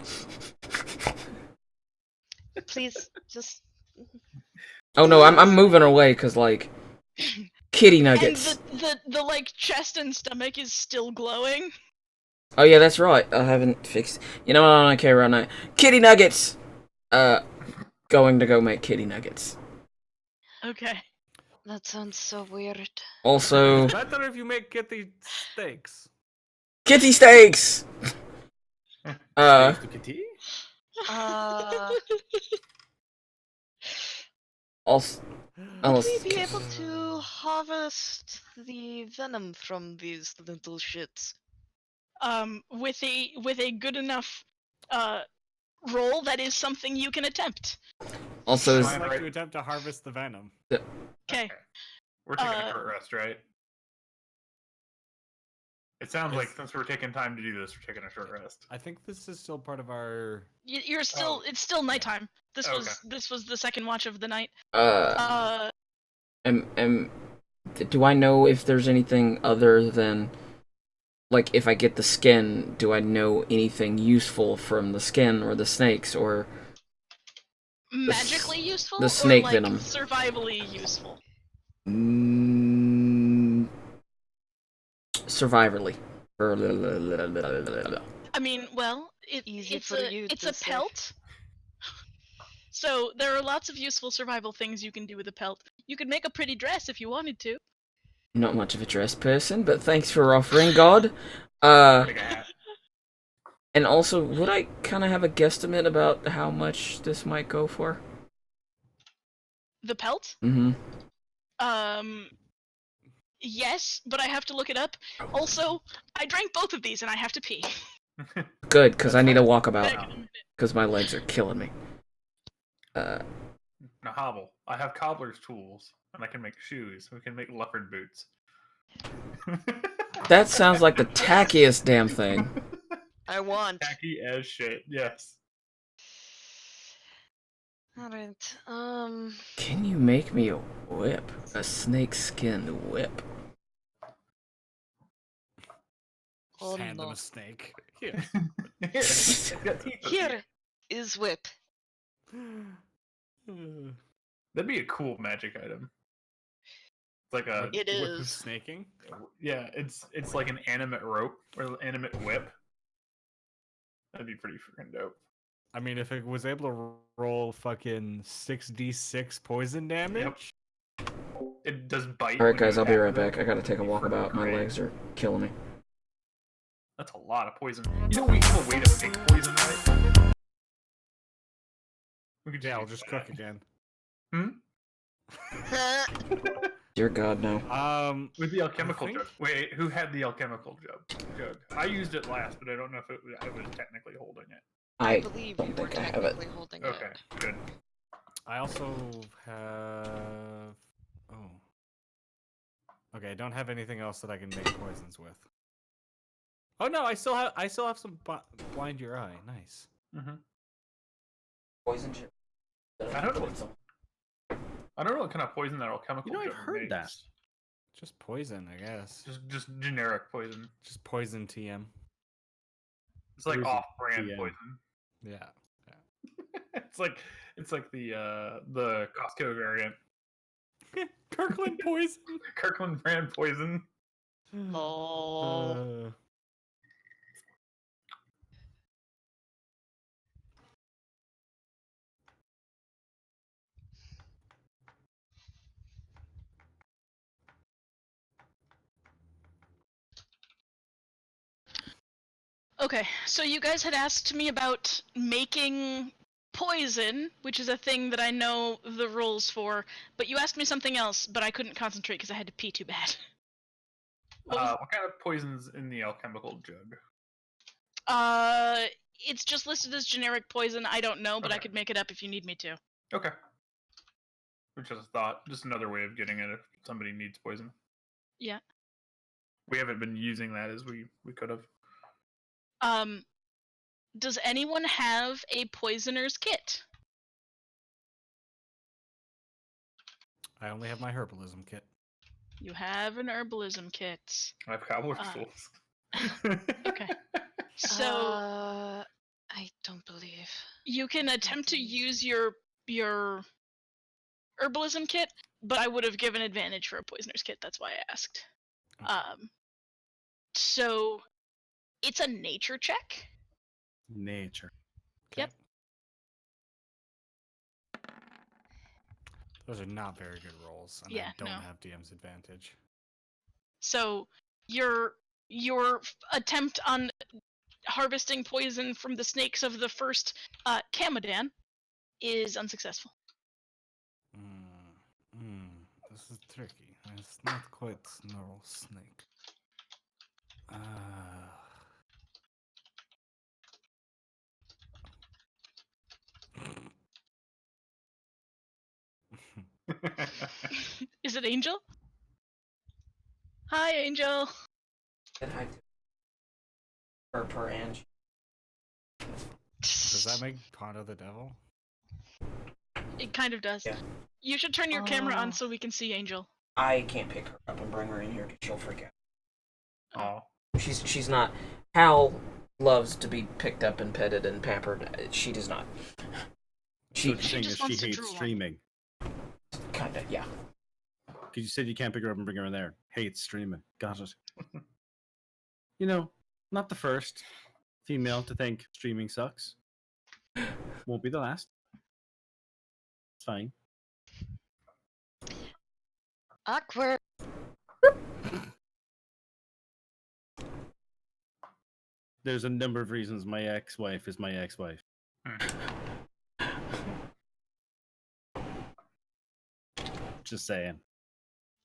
Please, just. Oh no, I'm moving away because like kitty nuggets. And the like chest and stomach is still glowing. Oh yeah, that's right. I haven't fixed. You know what? I don't care right now. Kitty nuggets. Going to go make kitty nuggets. Okay. That sounds so weird. Also, It's better if you make kitty steaks. kitty steaks. Steaks to kitty? Uh, Also, would we be able to harvest the venom from these little shits? With a good enough roll, that is something you can attempt. also, I'd like to attempt to harvest the venom. Okay. We're taking a short rest, right? It sounds like since we're taking time to do this, we're taking a short rest. I think this is still part of our. You're still. It's still nighttime. This was the second watch of the night. do I know if there's anything other than, like, if I get the skin, do I know anything useful from the skin or the snakes or magically useful. The snake or, like, venom. Survivally useful. Survivorly. I mean, well, Easy it's for you it's to a say. pelt. So there are lots of useful survival things you can do with a pelt. You could make a pretty dress if you wanted to. Not much of a dress person, but thanks for offering, God. Take a hat. And also, would I kind of have a guesstimate about how much this might go for? The pelt? Mm-hmm. Yes, but I have to look it up. Also, I drank both of these and I have to pee. Good, because I need a Back walkabout, in a minute. because my legs are killing me. Now, Hobble, I have cobbler's tools, and I can make shoes. We can make leopard boots. That sounds like the tackiest damn thing. I want. Tacky as shit, yes. Alright, Can you make me a whip? A snake skin whip? Oh, Hand no. them a snake. Here. It's got teeth. Here is whip. That'd be a cool magic item. It's like a It Whip of is. snaking. yeah. It's like an animate rope or an animate whip. That'd be pretty freaking dope. I mean, if it was able to roll fucking 6d6 poison damage. It does bite. Alright, when guys, you I'll be attack right with it. back. I gotta take a It'd be walkabout. freaking My great. legs are killing me. That's a lot of poison. You know we have a way to make poison, right? We could Yeah, I'll use just that. cook again. Dear God, no. With the alchemical think- jug. Wait, who had the alchemical jug? I used it last, but I don't know if I was technically holding it. I I believe don't you were think I have it. technically holding Okay, it. good. I also have. Oh. Okay, I don't have anything else that I can make poisons with. Oh no, I still have some blind your eye. Nice. Mm-hmm. Poison chip. I don't know what kind of poison that alchemical You know, I've jug heard makes. that. Just poison, I guess. Just generic poison. Just poison TM. It's like Poison off-brand TM. poison. Yeah. it's like the Costco variant. Kirkland poison. Kirkland brand poison. Oh. Okay, so you guys had asked me about making poison, which is a thing that I know the rules for, but you asked me something else, but I couldn't concentrate because I had to pee too bad. What was- What kind of poison's in the alchemical jug? It's just listed as generic poison. I don't know, but I Okay. could make it up if you need me to. Okay. Which is a thought. Just another way of getting it if somebody needs poison. Yeah. We haven't been using that as we could have. Does anyone have a poisoner's kit? I only have my herbalism kit. You have an herbalism kit. I have cobbler's Uh, tools. Okay. So I don't believe. you can attempt to believe- use your herbalism kit, but I would have given advantage for a poisoner's kit. That's why I asked. Okay. So it's a nature check. Nature. Yep. Those are not very good rolls, and Yeah, I don't no. have DM's advantage. So your attempt on harvesting poison from the snakes of the first Kamadan is unsuccessful. This is tricky. It's not quite normal snake. Is it Angel? Hi, Angel. Per Ange. Does that make Pondo the devil? It kind of does. Yeah. You should turn your camera on Oh. so we can see Angel. I can't pick her up and bring her in here because she'll freak out. Oh. She's not. Hal loves to be picked up and petted and pampered. She does not. So what you're She saying just is wants she to hates drool on streaming. Kinda, yeah. Because you said you can't pick her up and bring her in there. Hates streaming. Got it. You know, not the first female to think streaming sucks. Won't be the last. It's fine. Awkward. There's a number of reasons my ex-wife is my ex-wife. Just saying.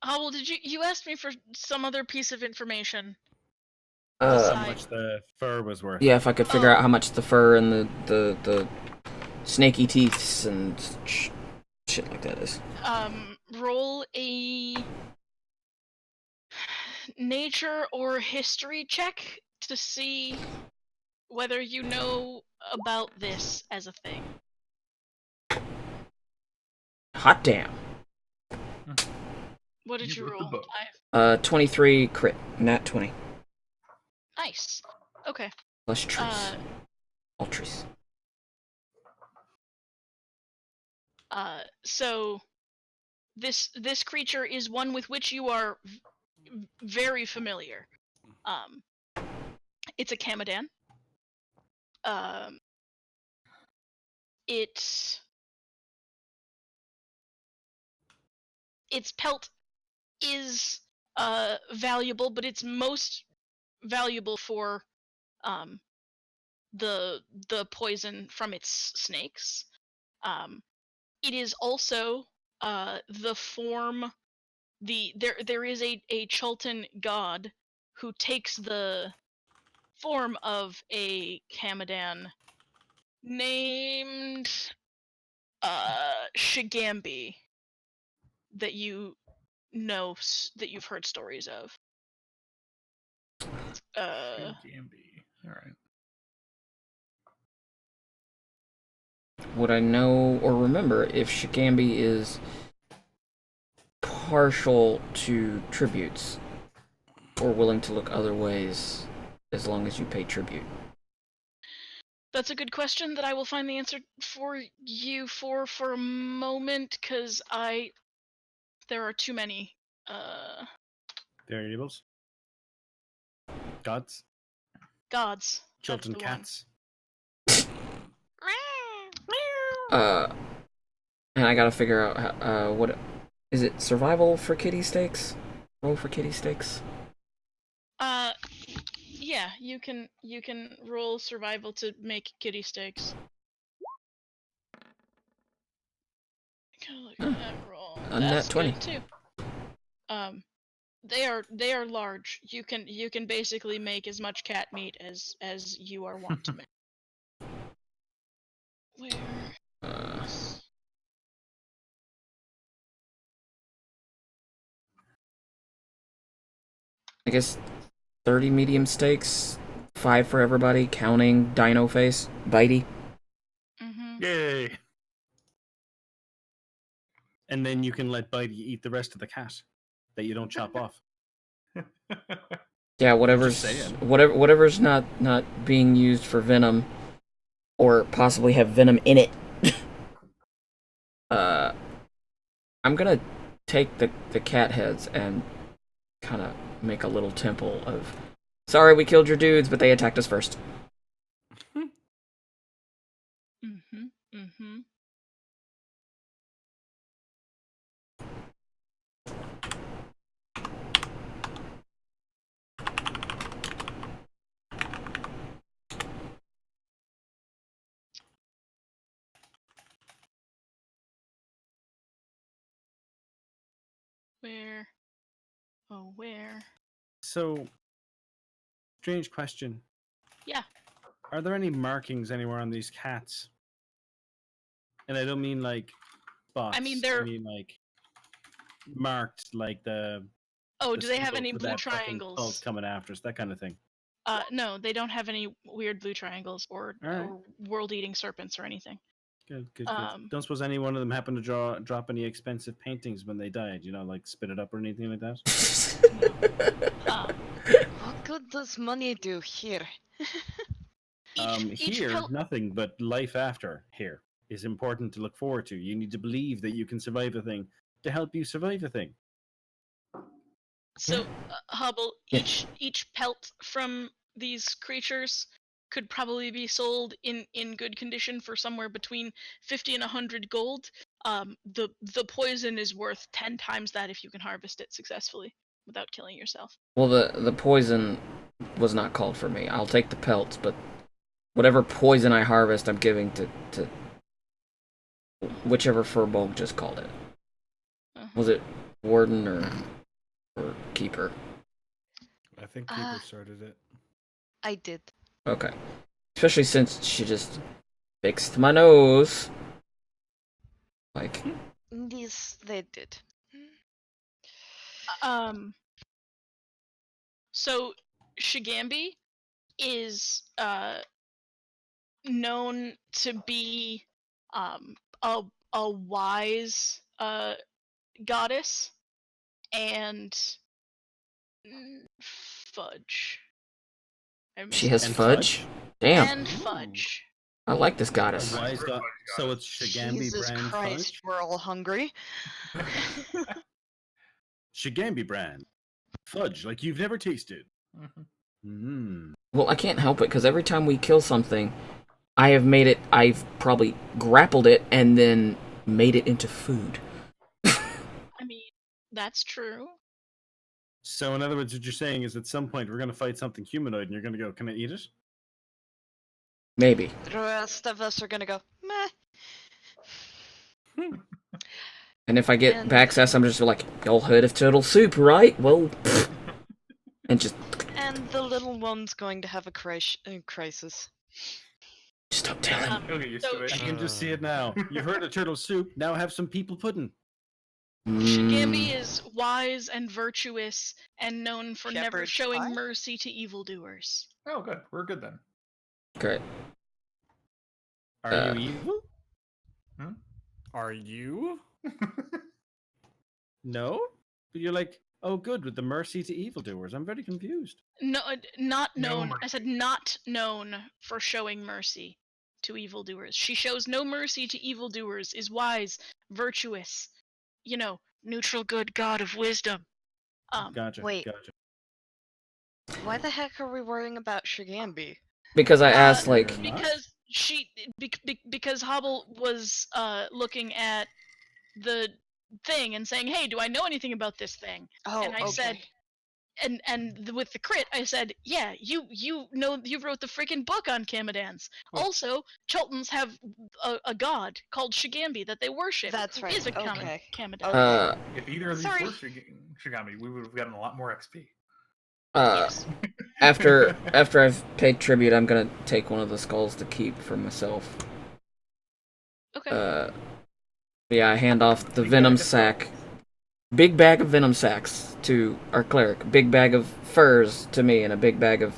Hobble, did you asked me for some other piece of information? How Decide. much the fur was worth. Yeah, if I could figure Oh. out how much the fur and the snaky teeth and shit like that is. Roll a nature or history check to see whether you know about this as a thing. Hot damn. What did You you wrote the roll? book. 23 crit, nat 20. Nice. Okay. Plus trees. Uh, All trees. So this creature is one with which you are very familiar. It's a Kamadan. Its pelt is valuable, but it's most valuable for the poison from its snakes. It is also the form there is a Chultan god who takes the form of a Kamadan named Shigambi that you know that you've heard stories of. Gamby. All right. Would I know or remember if Shigambi is partial to tributes or willing to look other ways as long as you pay tribute? That's a good question that I will find the answer for you for a moment, because there are too many Variables. Gods. gods. That's Children. the one. Cats. And I gotta figure out how, what is it? Survival for kitty steaks? Roll for kitty steaks? Yeah, you can roll survival to make kitty steaks. Kinda look at that roll. A nat That's 20. good too. They are large. You can basically make as much cat meat as you are wont to make. Where? I guess 30 medium steaks, 5 for everybody, counting Dino Face, Bitey. Mm-hmm. Yay. And then you can let Bitey eat the rest of the cat that you don't chop off. Yeah, saying. whatever's not being used for venom, or possibly have venom in it. I'm gonna take the cat heads and kind of make a little temple of. Sorry, we killed your dudes, but they attacked us first. Mm-hmm. Mm-hmm. Where? Oh, where? So, strange question. Yeah. Are there any markings anywhere on these cats? And I don't mean like spots. I mean, they're. like marked, like the. Oh, the do they have symbol any for blue that fucking triangles? cult coming after us, that kind of thing. No, they don't have any weird blue triangles or, All right. or world-eating serpents or anything. Good. Um, Don't suppose any one of them happened to drop any expensive paintings when they died? You know, like spit it up or anything like that. What good does money do here? each Here, pelt. nothing but life after here is important to look forward to. You need to believe that you can survive a thing to help you survive a thing. So, Hubble, Yeah. each pelt from these creatures could probably be sold in good condition for somewhere between 50 and 100 gold. The poison is worth 10 times that if you can harvest it successfully without killing yourself. Well, the poison was not called for me. I'll take the pelts, but whatever poison I harvest, I'm giving to whichever Furbolg just called it. Was it Warden or Keeper? I think Keeper started it. I did. Okay. Especially since she just fixed my nose. Like, Yes, they did. So Shigambi is known to be a wise goddess and fudge. she has And fudge? Damn. And fudge. I like this A goddess. wise god. So it's Shigambi Jesus brand Christ, fudge. we're all hungry. Shigambi brand fudge, like you've never tasted. Well, I can't help it, because every time we kill something, I've probably grappled it and then made it into food. I mean, that's true. So in other words, what you're saying is at some point we're going to fight something humanoid and you're going to go, can I eat it? Maybe. The rest of us are gonna go, meh. And if I get And- backsass, I'm just like, y'all heard of turtle soup, right? Well, and just And the little one's going to have a crisis. don't tell him. He'll get used So to it. I can just see it now. You've heard of turtle soup, now have some people pudding. Shigambi is wise and virtuous and known for never Shepherd's showing pie? mercy to evildoers. Oh, good. We're good then. Great. Are you evil? Are you? No? But you're like, oh good, with the mercy to evildoers. I'm very confused. No, not No known. I said not known for showing mercy to evildoers. She shows no mercy to evildoers, is wise, virtuous, neutral good god of wisdom. Gotcha. wait. Gotcha. Why the heck are we worrying about Shigambi? Because I asked, like, Because because Hobble was looking at the thing and saying, "Hey, do I know anything about this thing?" Oh, And I okay. said, with the crit, I said, "Yeah, you wrote the freaking book on Kamadans. Oh. Also, Chultans have a god called Shigambi that they worship. That's who right. is a Okay. Kamadan." Okay. If either of these Sorry. were Shigami, we would have gotten a lot more XP. Yes. after I've paid tribute, I'm gonna take one of the skulls to keep for myself. Okay. Yeah, I hand off the venom sack. Big bag of venom sacks to our cleric. Big bag of furs to me, and a big bag of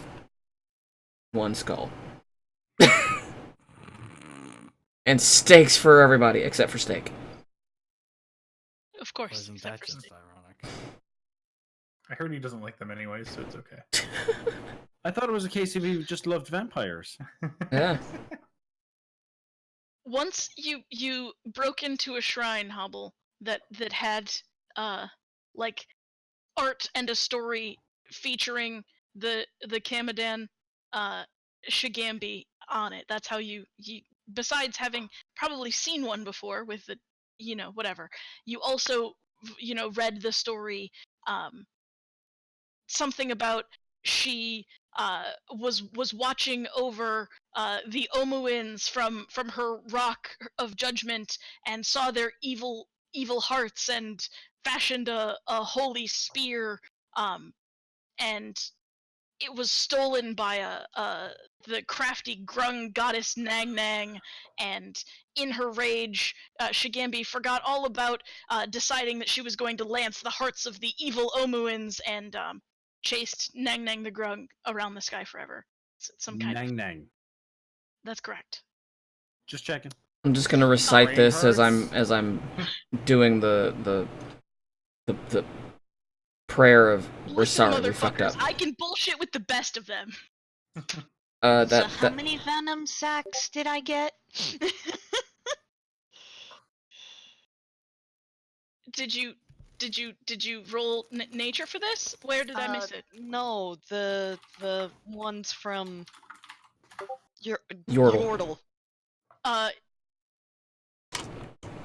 one skull. And steaks for everybody, except for steak. Of course. Wasn't except that for just Snape. ironic? I heard he doesn't like them anyway, so it's okay. I thought it was a case of he just loved vampires. Yeah. Once you broke into a shrine, Hobble, that had like art and a story featuring the Kamadan Shigambi on it. That's how you besides having probably seen one before with the whatever. You also read the story, something about she was watching over the Omuins from her rock of judgment and saw their evil hearts and fashioned a holy spear, and it was stolen by the crafty grung goddess Nang Nang, and in her rage, Shigambi forgot all about deciding that she was going to lance the hearts of the evil Omuins and chased Nang Nang the grung around the sky forever. Some kind of. Nang nang. That's correct. Just checking. I'm just gonna recite Brain this as hurts. I'm doing the prayer of we're Listen, sorry we fucked motherfuckers, up. I can bullshit with the best of them. So That how that many venom sacks did I get? Did you roll nature for this? Where did I miss it? No, the ones from Yortle.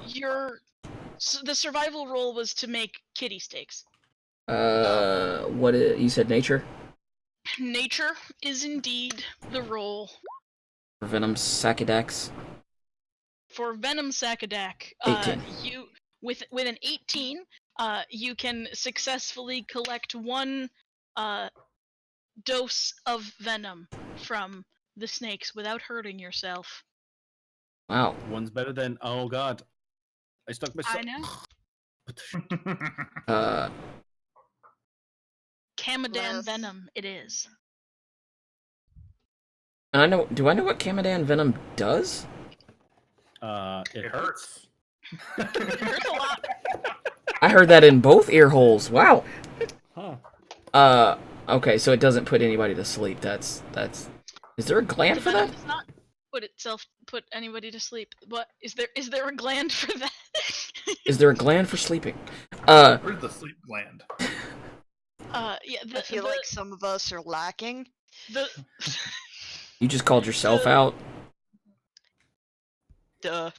Yortle. The survival roll was to make kitty steaks. You said nature? Nature is indeed the roll Venom Sacadax. for Venom Sakadak. 18. You with an 18, you can successfully collect one dose of venom from the snakes without hurting yourself. Wow. One's better than. Oh god, I stuck myself. I know. Kamadan Bless. venom it is. And do I know what Kamadan Venom does? It It hurts. hurts. It hurts a lot. I heard that in both ear holes. Wow. Huh. Okay, so it doesn't put anybody to sleep. That's Is there a gland The for venom that? does not put anybody to sleep. What is there a gland for that? Is there a gland for sleeping? Where's the sleep gland? Yeah. I feel like some of us are lacking. the You just called yourself The- out. Duh.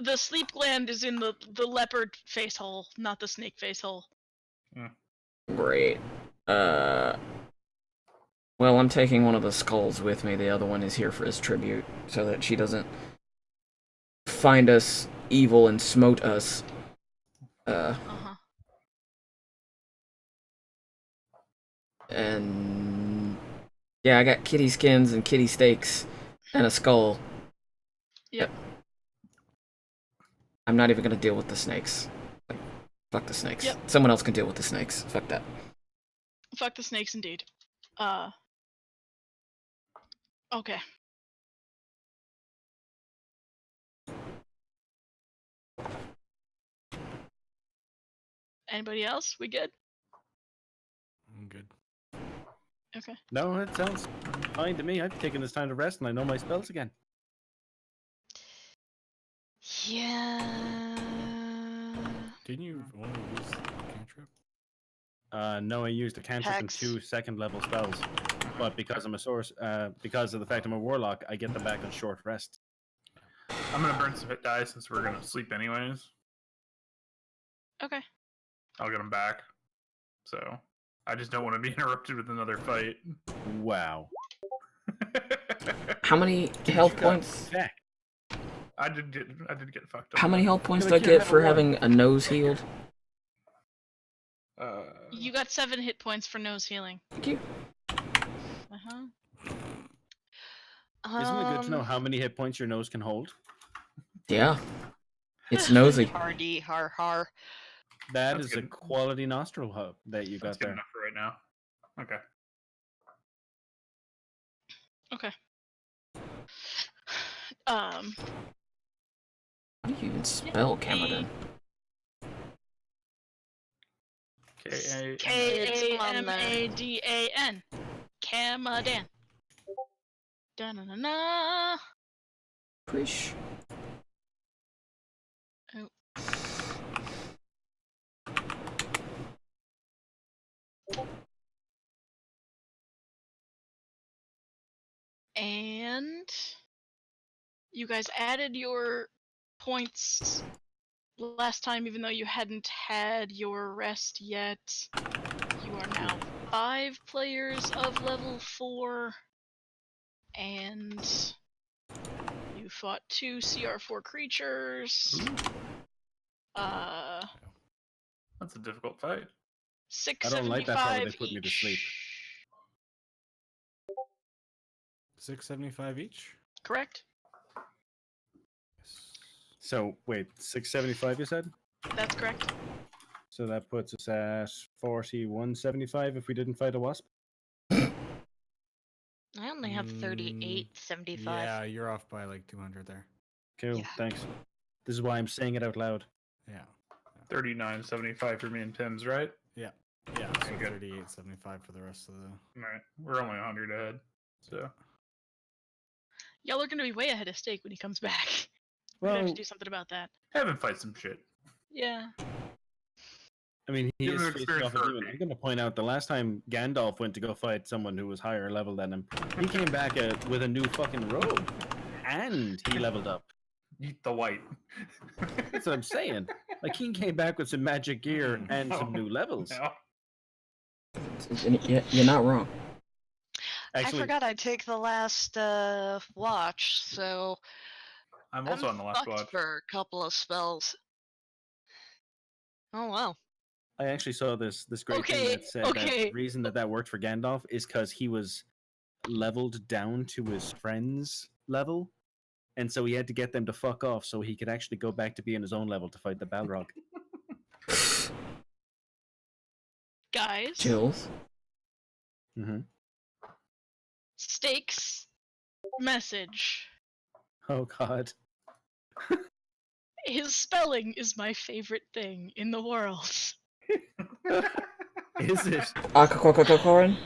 the sleep gland is in the leopard face hole, not the snake face hole. Great. Well, I'm taking one of the skulls with me. The other one is here for his tribute, so that she doesn't find us evil and smote us. And yeah, I got kitty skins and kitty steaks and a skull. Yep. I'm not even gonna deal with the snakes. Fuck the snakes. Yep. Someone else can deal with the snakes. Fuck that. Fuck the snakes, indeed. Okay. Anybody else? We good? I'm good. Okay. No, it sounds fine to me. I've taken this time to rest, and I know my spells again. Yeah. Didn't you only use cantrip? No, I used a cantrip and Hex. 2 second-level spells, but because I'm a source, because of the fact I'm a warlock, I get them back on short rest. I'm gonna burn some hit die since we're gonna sleep anyways. Okay. I'll get them back. So I just don't want to be interrupted with another fight. Wow. How many health points? Heck. I did get fucked up. How many health points Like do I you're get for level 1. having a nose healed? You got 7 hit points for nose healing. Thank you. Uh-huh. Isn't it good to know how many hit points your nose can hold? Yeah. It's nosy. Hardy, har har. That That's is a good. quality nostril hub that you That's got good there. enough for right now. Okay. Okay. Um. How do you even spell Kamadan? Kamadan. Kamadan. Da-na-na-na. Preach. Oh. And you guys added your points last time, even though you hadn't had your rest yet. You are now 5 players of level 4, and you fought 2 CR4 creatures. That's a difficult fight. 675 I don't like that part where they put me to sleep. each. 675 each. Correct? So wait, 675 you said? That's correct. So that puts us at 4175 if we didn't fight a wasp. I only have 38.75. Yeah, you're off by like 200 there. Cool, Yeah. thanks. This is why I'm saying it out loud. Yeah. 39.75 for me and Tim's, right? Yeah, so good. 38.75 for the rest of the. All right, we're only 100 ahead. So Y'all are gonna be way ahead of Stake when he comes back. We're Well, gonna have to do something about that. have him fight some shit. Yeah. I mean, he Give is him facing experience off a for demon. RP. I'm going to point out the last time Gandalf went to go fight someone who was higher level than him, he came back with a new fucking robe, and he leveled up. Eat the white. That's what I'm saying. Like, he came back with some magic gear and some new levels. No. You're not wrong. Actually, I forgot I take the last watch, so I'm also on the last fucked watch. for a couple of spells. Oh wow. I actually saw this great thing Okay, that said that the reason that worked for Gandalf is because he was leveled down to his friends' level, and so he had to get them to fuck off so he could actually go back to being his own level to fight the Balrog. Guys, Chills. Mm-hmm. Stake's message. Oh God. His spelling is my favorite thing in the world. Is it? Aquacorin?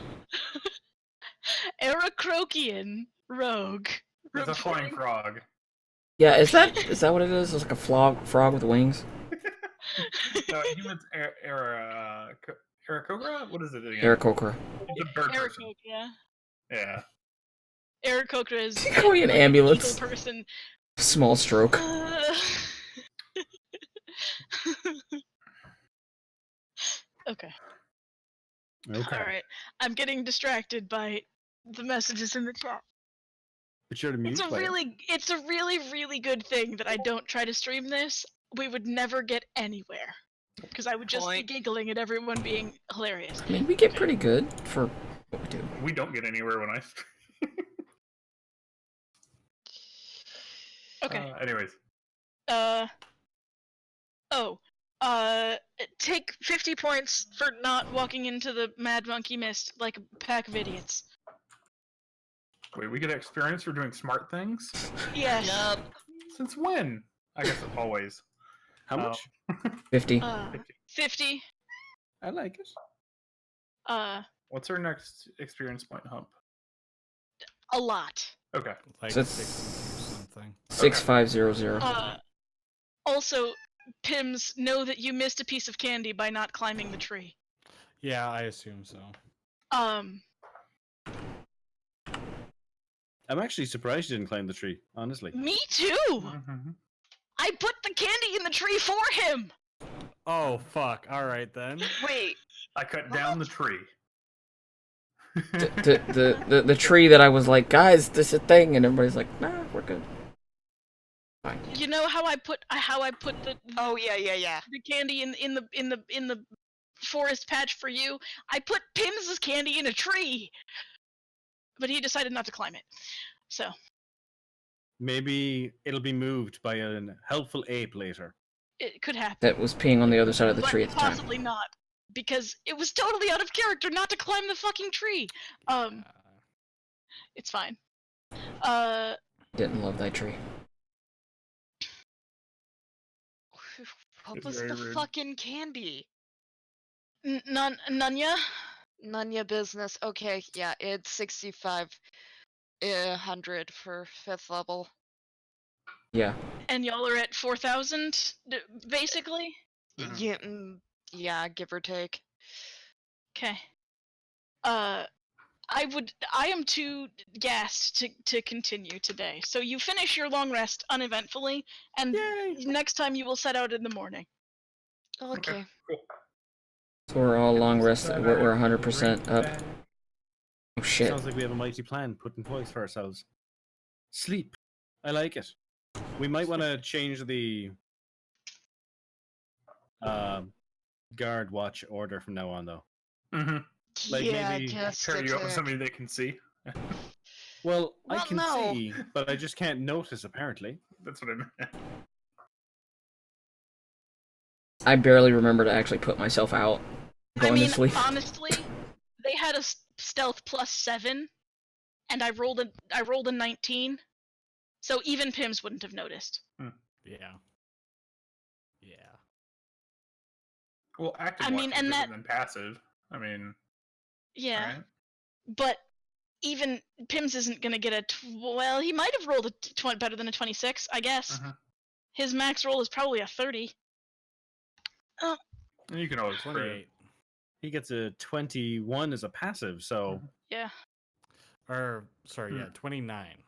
Aracrokian rogue. It's a flying reporting- frog. Yeah, is that what it is? It's like a frog with wings. No, he meant Aarakocra? What is it again? Aarakocra. He's a bird person. Aarakocra. Yeah. Aarakocra is Call me an like ambulance. eagle person. Small stroke. Okay. Okay. All right. I'm getting distracted by the messages in the chat. But you're amused by it. It's a really good thing that I don't try to stream this. We would never get anywhere because I would just Point. be giggling at everyone being hilarious. I mean, we get pretty good for what we do. We don't get anywhere when I. Okay. Anyways. Take 50 points for not walking into the Mad Monkey Mist like a pack of idiots. Wait, we get experience for doing smart things? Yes. Yup. Since when? I guess always. How much? 50. 50. I like it. What's our next experience point hump? A lot. Okay. Like So 60 it's- or something. 6500. Also, Pims, know that you missed a piece of candy by not climbing the tree. Yeah, I assume so. I'm actually surprised you didn't climb the tree, honestly. Me too! Mhm. I put the candy in the tree for him! Oh fuck! All right then. Wait. I cut down the tree. The tree that I was like, guys, this is a thing, and everybody's like, nah, we're good. Fine. You know how I put the Oh yeah. the candy in the forest patch for you? I put Pim's candy in a tree! But he decided not to climb it. So Maybe it'll be moved by a helpful ape later. it could happen. That was peeing on the other side of the But tree at the time. possibly not. Because it was totally out of character not to climb the fucking tree. It's fine. Didn't love that tree. What It's was very the rude. fucking candy? Nunya? Nunya business. Okay, yeah, it's 6,500 for 5th level. Yeah. And y'all are at 4,000, basically? Mhm. Yeah, yeah, give or take. Okay. I am too gassed to continue today. So you finish your long rest uneventfully, and next time you will set out in the morning. Okay. Cool. So we're all long rested. We're 100% up. Oh shit. Sounds like we have a mighty plan put in place for ourselves. Sleep. I like it. We might want to change the guard watch order from now on, though. Mm-hmm. Like, yeah, maybe just Pair a you up with tick. somebody that can see. Well, I Well, can no. see, but I just can't notice, apparently. That's what I meant. I barely remember to actually put myself out. I Going to mean, sleep. honestly, they had a stealth +7, and I rolled a 19, so even Pims wouldn't have noticed. Yeah. Yeah. Well, active I watch mean, is and different that- than passive. I mean, Yeah, right? but even Pims isn't gonna get a well. He might have rolled a 20 better than a 26, I guess. Mhm. His max roll is probably a 30. And you can always crit. 28. He gets a 21 as a passive, so Yeah. Or, sorry, yeah, Hmm. 29.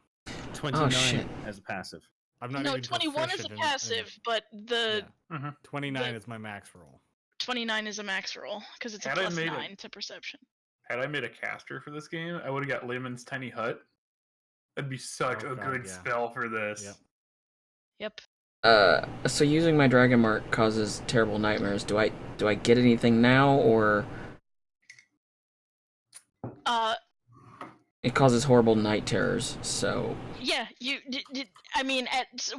29 shit. as a passive. I'm not No, even 21 is a proficient in- passive, but the Yeah. Mm-hmm. 29 the- is my max roll. 29 is a max roll because it's a Had I plus made 9 to perception. Had I made a caster for this game, I would have got Layman's Tiny Hut. That'd be such Oh, a God, good yeah. spell for this. Yep. Yep. So using my dragon mark causes terrible nightmares. Do I get anything now, or it causes horrible night terrors? So Yeah, you I mean,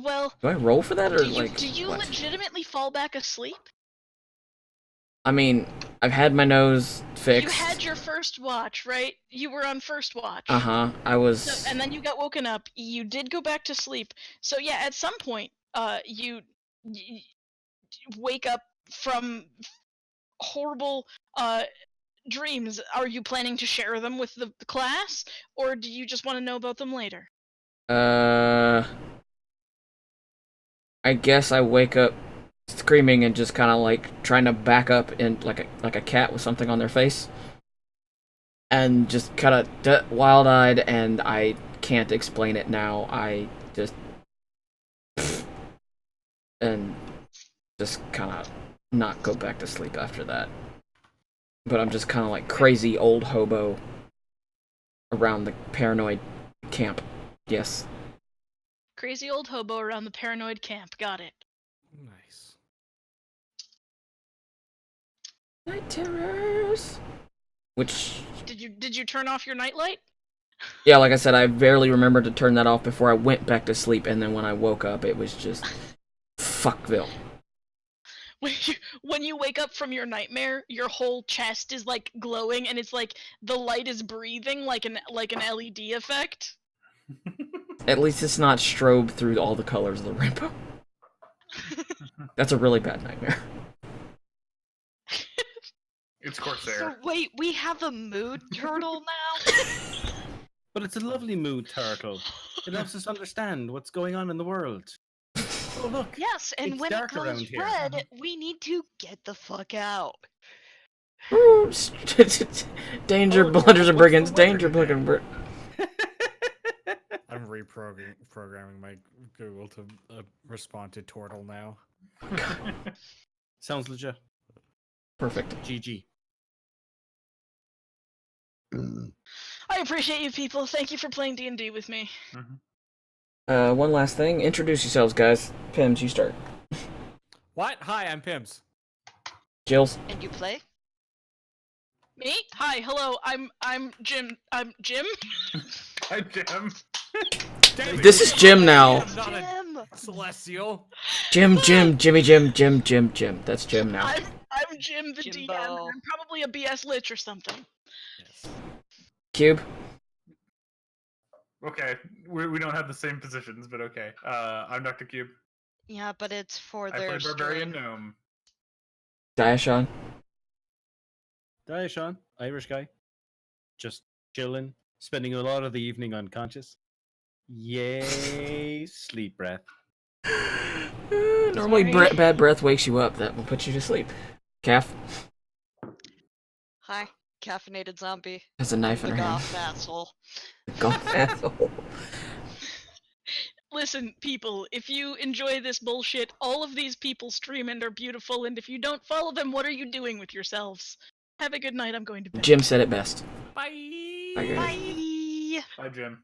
well, do I roll for that, or do you what? legitimately fall back asleep? I mean, I've had my nose fixed. You had your first watch, right? You were on first watch. I was. So, and then you got woken up. You did go back to sleep. So yeah, at some point, you wake up from horrible dreams. Are you planning to share them with the class, or do you just want to know about them later? I guess I wake up screaming and just kind of like trying to back up in like a cat with something on their face, and just kind of wild-eyed, and I can't explain it now. I just and just kind of not go back to sleep after that. But I'm just kind of like crazy old hobo around the paranoid camp. Yes. Crazy old hobo around the paranoid camp. Got it. Nice. Night terrors. Which, Did you turn off your nightlight? yeah, like I said, I barely remembered to turn that off before I went back to sleep, and then when I woke up, it was just fuckville. When you wake up from your nightmare, your whole chest is like glowing, and it's like the light is breathing like an LED effect. At least it's not strobe through all the colors of the rainbow. That's a really bad nightmare. It's Corsair. So wait, we have a mood turtle now? But it's a lovely mood turtle. It helps us understand what's going on in the world. Oh, look. Yes, and It's when it dark goes around here. red, we need to get the fuck out. Danger, Oh, blunders and what's the brigands. weather Danger, today? blunders. I'm reprogramming my Google to respond to Tortle now. Sounds legit. Perfect. GG. I appreciate you people. Thank you for playing D&D with me. One last thing. Introduce yourselves, guys. Pims, you start. What? Hi, I'm Pims. Jills. And you play? Me? Hi, hello. I'm Jim. I'm Jim. Hi, Jim. Damn it, This is Jim now. I'm not a Jim! celestial. Jimmy Jim. That's Jim now. I'm Jim the DM. Jimbo. And I'm probably a BS Lich or something. Yes. Cube. Okay, we don't have the same positions, but okay. I'm Dr. Cube. Yeah, but it's for I their play Barbarian stream. Gnome. Diashon. Hi, Sean. Irish guy. Just chilling, spending a lot of the evening unconscious. Yay, sleep breath. Normally, Sorry. bad breath wakes you up. That will put you to sleep. Calf Hi, caffeinated zombie. has a knife I'm in the her hand. goth asshole. Goth asshole. Listen, people, if you enjoy this bullshit, all of these people stream and are beautiful, and if you don't follow them, what are you doing with yourselves? Have a good night, I'm going to bed. Jim said it best. Bye. Bye, guys. Bye! Bye, Jim.